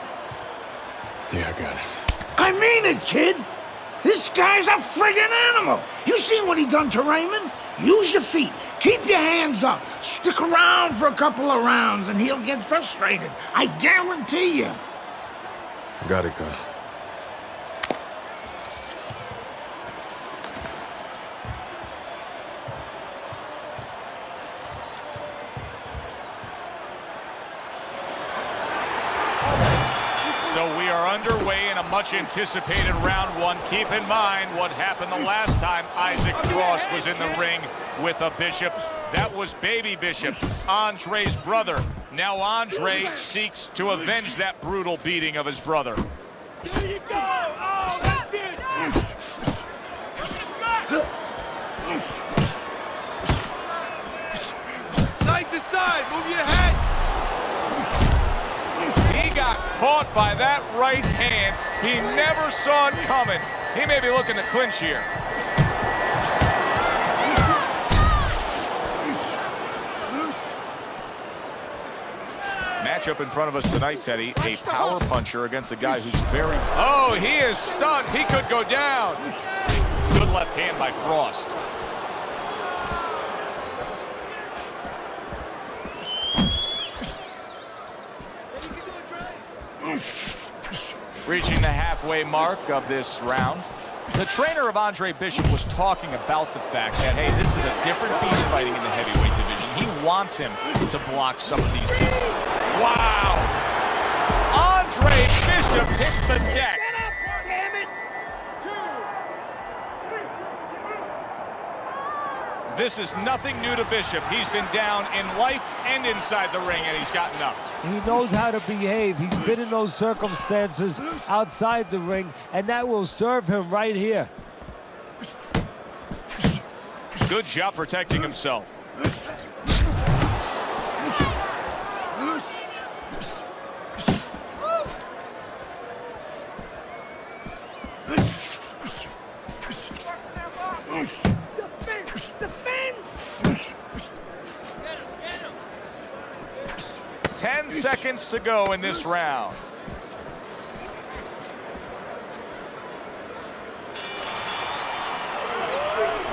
Yeah, I got it. I mean it, kid. This guy's a friggin' animal. You seen what he done to Raymond? Use your feet. Keep your hands up. Stick around for a couple of rounds and he'll get frustrated. I guarantee you. Got it, Gus. So we are underway in a much-anticipated round one. Keep in mind what happened the last time Isaac Frost was in the ring with a Bishop. That was baby Bishop, Andre's brother. Now Andre seeks to avenge that brutal beating of his brother. There you go! Oh, that's it! Side to side, move your head! He got caught by that right hand. He never saw it coming. He may be looking to clinch here. Matchup in front of us tonight, Teddy. A power puncher against a guy who's very... Oh, he is stunned. He could go down. Good left hand by Frost. Reaching the halfway mark of this round. The trainer of Andre Bishop was talking about the fact that, hey, this is a different beast fighting in the heavyweight division. He wants him to block some of these people. Wow! Andre Bishop hits the deck. This is nothing new to Bishop. He's been down in life and inside the ring, and he's gotten up. He knows how to behave. He's been in those circumstances outside the ring, and that will serve him right here. Good job protecting himself. 10 seconds to go in this round.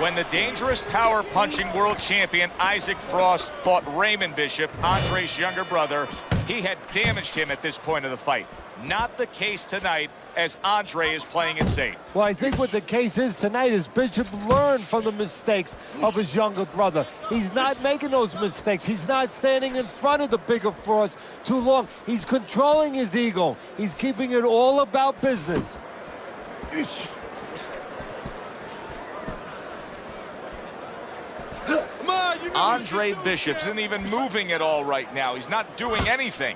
When the dangerous power punching world champion Isaac Frost fought Raymond Bishop, Andre's younger brother, he had damaged him at this point of the fight. Not the case tonight, as Andre is playing it safe. Well, I think what the case is tonight is Bishop learned from the mistakes of his younger brother. He's not making those mistakes. He's not standing in front of the bigger Frost too long. He's controlling his ego. He's keeping it all about business. Andre Bishop isn't even moving at all right now. He's not doing anything.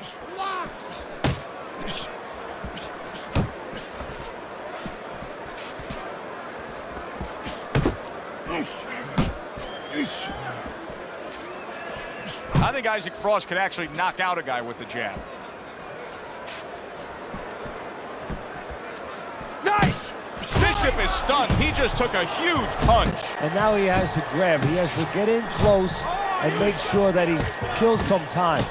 I think Isaac Frost could actually knock out a guy with the jab. Nice! Bishop is stunned. He just took a huge punch. And now he has to grab. He has to get in close and make sure that he kills some time.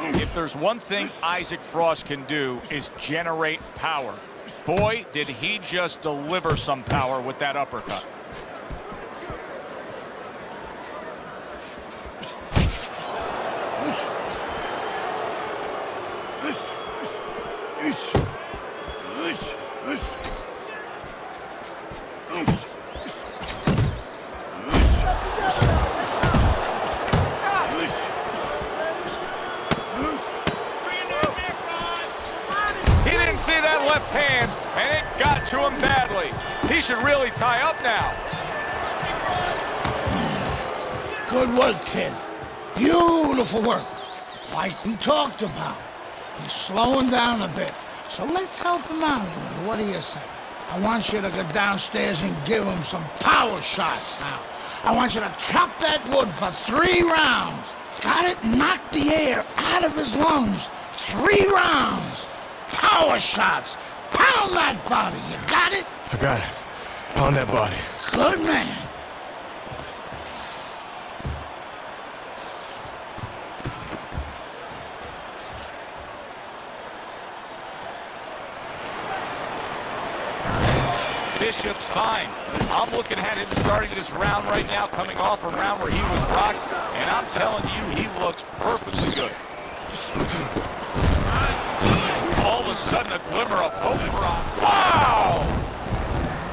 If there's one thing Isaac Frost can do is generate power. Boy, did he just deliver some power with that uppercut. Left hand, and it got to him badly. He should really tie up now. Good work, kid. Beautiful work. Like we talked about. He's slowing down a bit. So let's help him out a little. What do you say? I want you to go downstairs and give him some power shots now. I want you to chop that wood for 3 rounds. Got it? Knock the air out of his lungs. 3 rounds. Power shots. Pound that body. You got it? I got it. Pound that body. Good man. Bishop's fine. I'm looking at him starting this round right now, coming off a round where he was rocked, and I'm telling you, he looks perfectly good. All of a sudden, a glimmer of hope for him. Wow!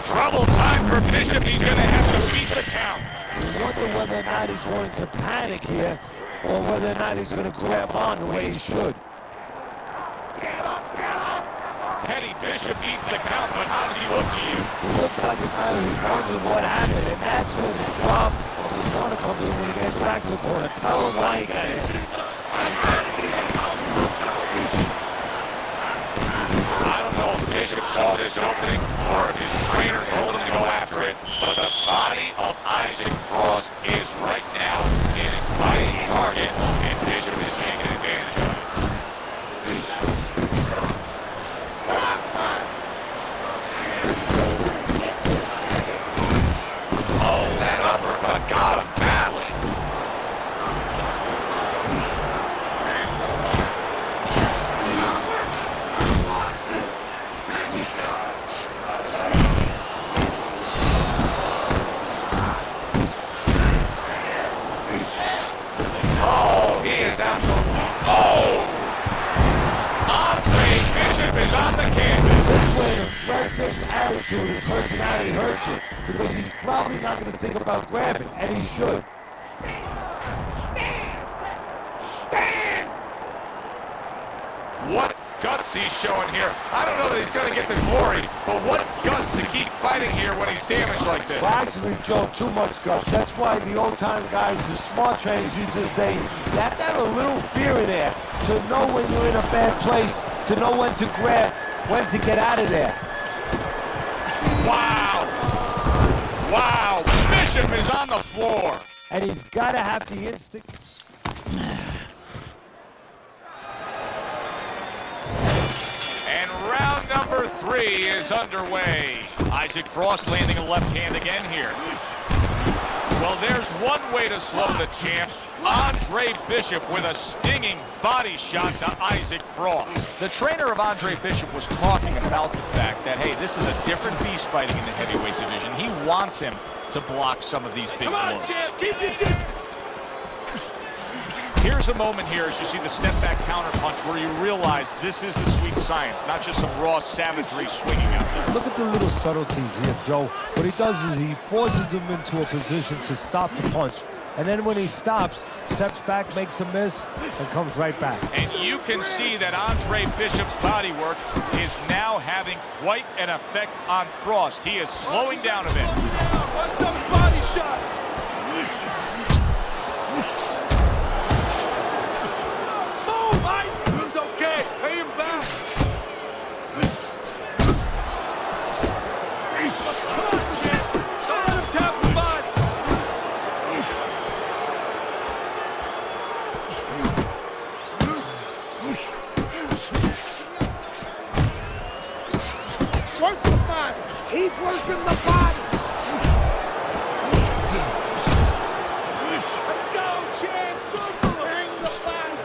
Trouble time for Bishop. He's going to have to beat the count. I wonder whether or not he's going to panic here, or whether or not he's going to grab on the way he should. Teddy Bishop eats the count, but how does he look to you? He looks like a guy who's wondering what happened, and that's where the drop of the corner comes in when he gets back to the corner. Tell him why he got it. I don't know if Bishop saw this opening or if his trainer told him to go after it, but the body of Isaac Frost is right now an inviting target, and Bishop is taking advantage of it. Oh, that uppercut got him badly. Oh, he is absolutely. Oh! Andre Bishop is on the canvas. This way, the aggressive attitude and personality hurts you, because he's probably not going to think about grabbing, and he should. What guts he's showing here. I don't know that he's going to get the glory, but what guts to keep fighting here when he's damaged like this. Well, actually, Joe, too much guts. That's why the old-time guys, the smart trainers, used to say, you have to have a little fear in there to know when you're in a bad place, to know when to grab, when to get out of there. Wow! Wow! Bishop is on the floor. And he's got to have the instinct. number 3 is underway. Isaac Frost landing a left hand again here. Well, there's one way to slow the champ. Andre Bishop with a stinging body shot to Isaac Frost. The trainer of Andre Bishop was talking about the fact that, hey, this is a different beast fighting in the heavyweight division. He wants him to block some of these big blows. Champ, keep your distance. Here's a moment here as you see the step-back counterpunch where you realize this is the sweet science, not just some raw savagery swinging out there. Look at the little subtleties here, Joe. What he does is he forces him into a position to stop the punch. And then when he stops, steps back, makes a miss, and comes right back. And you can see that Andre Bishop's body work is now having quite an effect on Frost. He is slowing down a bit. Watch those body shots. Move, Isaac. He's okay. Pay him back. Come on, champ. Don't let him tap the body. Work the body. Keep working the body. Let's go, champ. Bang the body.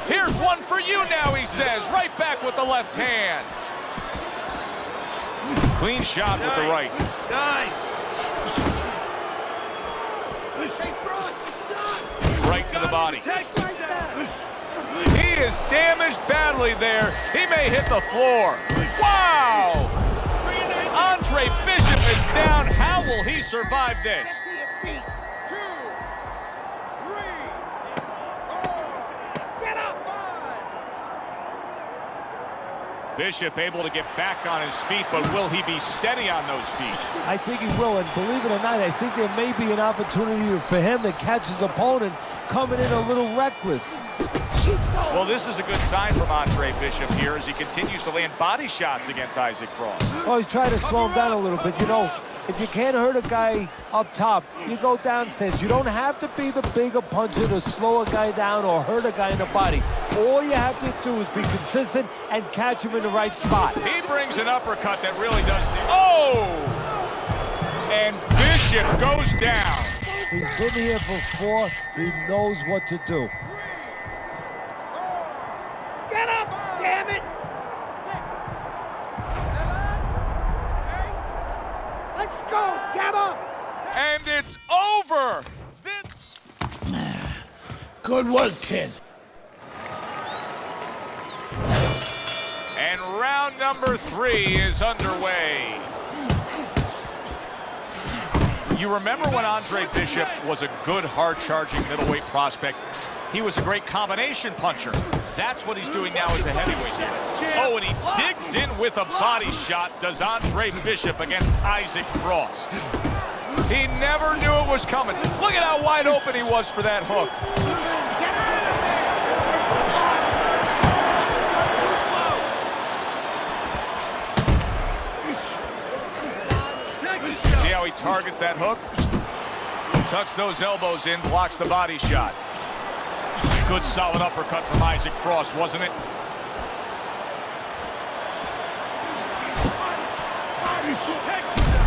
Here's one for you now, he says. Right back with the left hand. Clean shot with the right. Nice. Right to the body. He is damaged badly there. He may hit the floor. Wow! Andre Bishop is down. How will he survive this? 2, 3, 4. Get up. 5. Bishop able to get back on his feet, but will he be steady on those feet? I think he will, and believe it or not, I think there may be an opportunity for him to catch his opponent coming in a little reckless. Well, this is a good sign from Andre Bishop here as he continues to land body shots against Isaac Frost. Oh, he's trying to slow him down a little bit. You know, if you can't hurt a guy up top, you go downstairs. You don't have to be the bigger puncher to slow a guy down or hurt a guy in the body. All you have to do is be consistent and catch him in the right spot. He brings an uppercut that really does. Oh! And Bishop goes down. He's been here before. He knows what to do. Get up, damn it. 6, 7, 8. Let's go. Get up. And it's over. Good work, kid. And round number 3 is underway. You remember when Andre Bishop was a good, hard-charging middleweight prospect? He was a great combination puncher. That's what he's doing now as a heavyweight here. Oh, and he digs in with a body shot, does Andre Bishop against Isaac Frost. He never knew it was coming. Look at how wide open he was for that hook. See how he targets that hook? Tucks those elbows in, blocks the body shot. Good solid uppercut from Isaac Frost, wasn't it?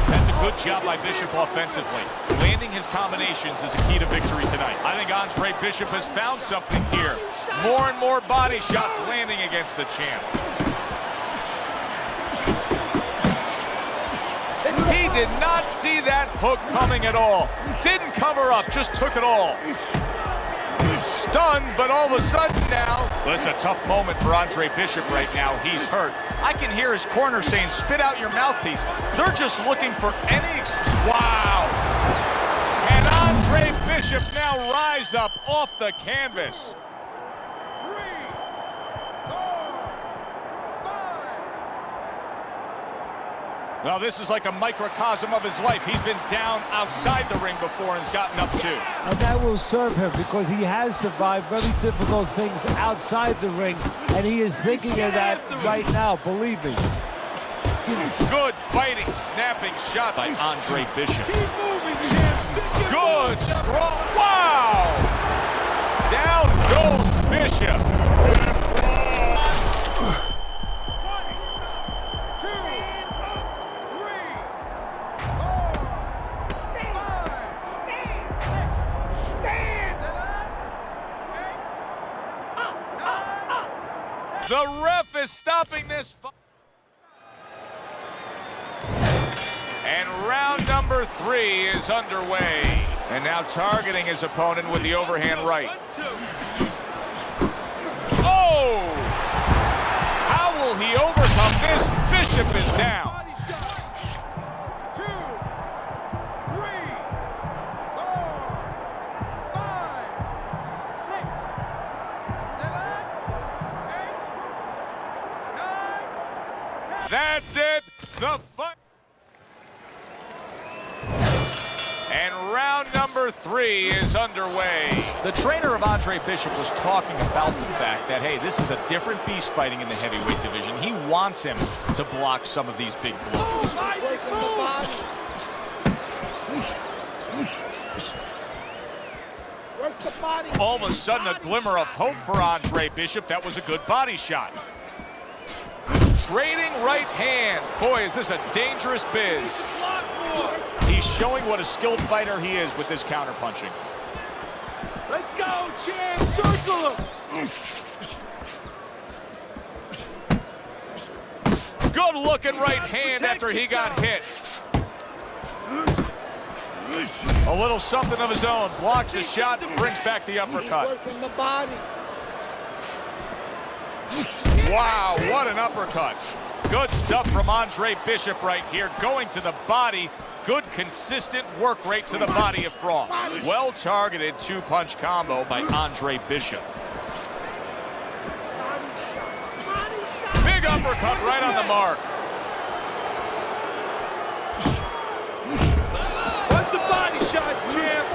That's a good job by Bishop offensively. Landing his combinations is a key to victory tonight. I think Andre Bishop has found something here. More and more body shots landing against the champ. He did not see that hook coming at all. Didn't cover up, just took it all. Stunned, but all of a sudden now, well, it's a tough moment for Andre Bishop right now. He's hurt. I can hear his corner saying, spit out your mouthpiece. They're just looking for any... Wow! And Andre Bishop now rise up off the canvas. 3, 4, 5. Well, this is like a microcosm of his life. He's been down outside the ring before and has gotten up too. And that will serve him because he has survived very difficult things outside the ring, and he is thinking of that right now, believe me. Good fighting, snapping shot by Andre Bishop. Keep moving, champ. Good, strong, wow! Down goes Bishop. The ref is stopping this fight. And round number 3 is underway. And now targeting his opponent with the overhand right. Oh! How will he overcome this? Bishop is down. 2, 3, 4, 5, 6, 7, 8, 9, 10. That's it. The fight. And round number 3 is underway. The trainer of Andre Bishop was talking about the fact that, hey, this is a different beast fighting in the heavyweight division. He wants him to block some of these big blows. All of a sudden, a glimmer of hope for Andre Bishop. That was a good body shot. Trading right hands. Boy, is this a dangerous biz. He's showing what a skilled fighter he is with this counterpunching. Let's go, champ! Circle him! Good looking right hand after he got hit. A little something of his own. Blocks the shot and brings back the uppercut. Wow, what an uppercut. Good stuff from Andre Bishop right here. Going to the body. Good, consistent work rate to the body of Frost. Well-targeted 2-punch combo by Andre Bishop. Big uppercut right on the mark. What's the body shots, champ?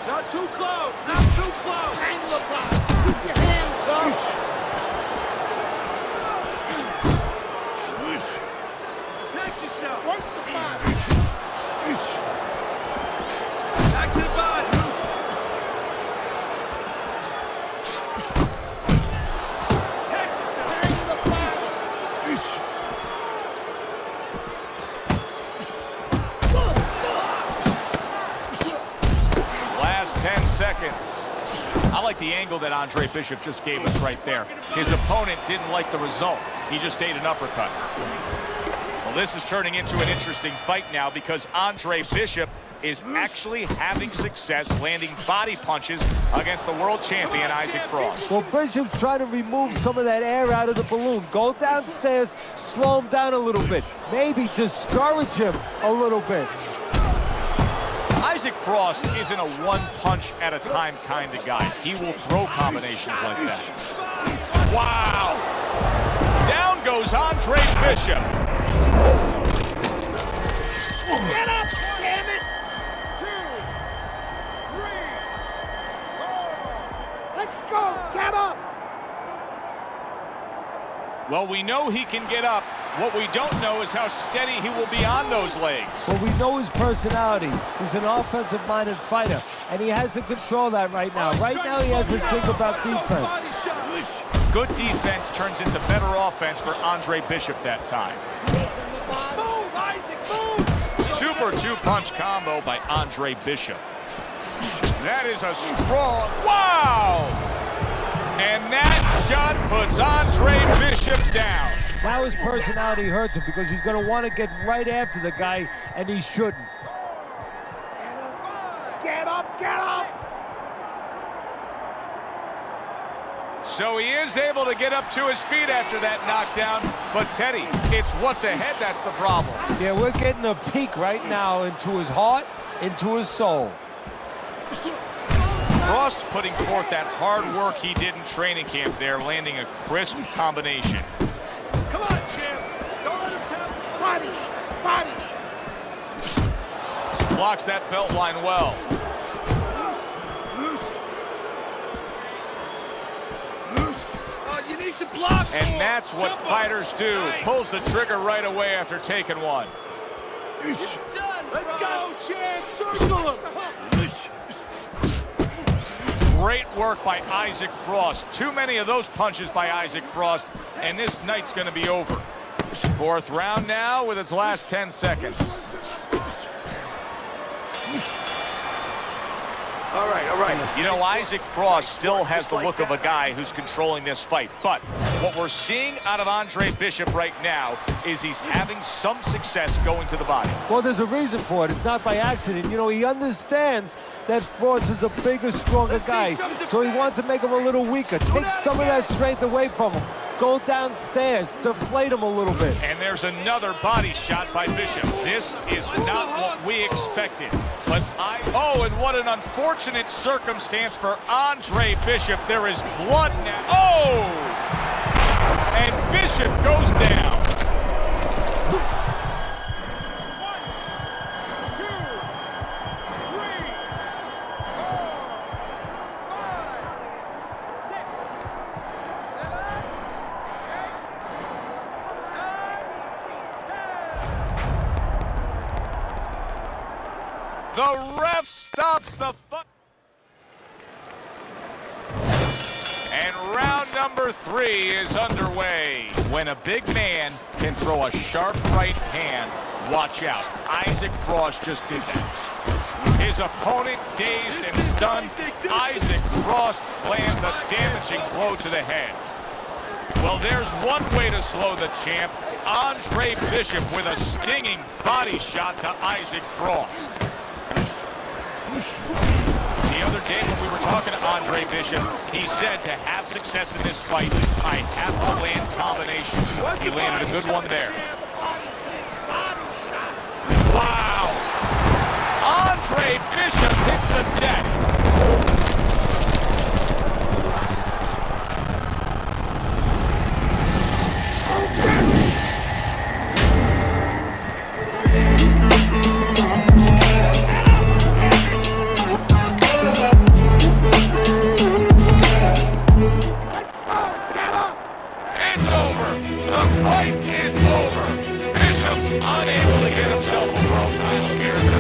Not too close, not too close. Hang the body. Keep your hands up. Protect yourself. Work the body. Back to the body. Protect yourself. Hang the body. Last 10 seconds. I like the angle that Andre Bishop just gave us right there. His opponent didn't like the result. He just ate an uppercut. Well, this is turning into an interesting fight now because Andre Bishop is actually having success landing body punches against the world champion, Isaac Frost. Well, Bishop's trying to remove some of that air out of the balloon. Go downstairs, slow him down a little bit. Maybe discourage him a little bit. Isaac Frost isn't a one-punch-at-a-time kind of guy. He will throw combinations like that. Wow! Down goes Andre Bishop. Get up, damn it! 2, 3, 4. Let's go, get up! Well, we know he can get up. What we don't know is how steady he will be on those legs. Well, we know his personality. He's an offensive-minded fighter, and he has to control that right now. Right now, he has to think about defense. Good defense turns into better offense for Andre Bishop that time. Move, Isaac, move! Super 2-punch combo by Andre Bishop. That is a strong... Wow! And that shot puts Andre Bishop down. Now his personality hurts him because he's going to want to get right after the guy, and he shouldn't. Get up, get up! So he is able to get up to his feet after that knockdown. But Teddy, it's what's ahead that's the problem. Yeah, we're getting a peek right now into his heart, into his soul. Frost putting forth that hard work he did in training camp there, landing a crisp combination. Come on, champ! Don't let him tap! Body shot! Blocks that belt line well. Loose! Oh, you need to block! And that's what fighters do. Pulls the trigger right away after taking one. It's done, let's go, champ! Circle him! Great work by Isaac Frost. Too many of those punches by Isaac Frost, and this night's going to be over. Fourth round now with its last 10 seconds. All right, all right. You know, Isaac Frost still has the look of a guy who's controlling this fight. But what we're seeing out of Andre Bishop right now is he's having some success going to the body. Well, there's a reason for it. It's not by accident. You know, he understands that Frost is a bigger, stronger guy, so he wants to make him a little weaker. Take some of that strength away from him. Go downstairs, deflate him a little bit. And there's another body shot by Bishop. This is not what we expected. But oh, and what an unfortunate circumstance for Andre Bishop. There is blood now. Oh! And Bishop goes down. The ref stops the fight. And round number 3 is underway. When a big man can throw a sharp right hand, watch out. Isaac Frost just did that. His opponent dazed and stunned. Isaac Frost lands a damaging blow to the head. Well, there's one way to slow the champ. Andre Bishop with a stinging body shot to Isaac Frost. The other day when we were talking to Andre Bishop, he said to have success in this fight, I have to land combinations. He landed a good one there. Wow! Andre Bishop hits the deck. Fight is over. Bishop's unable to get himself a world title here.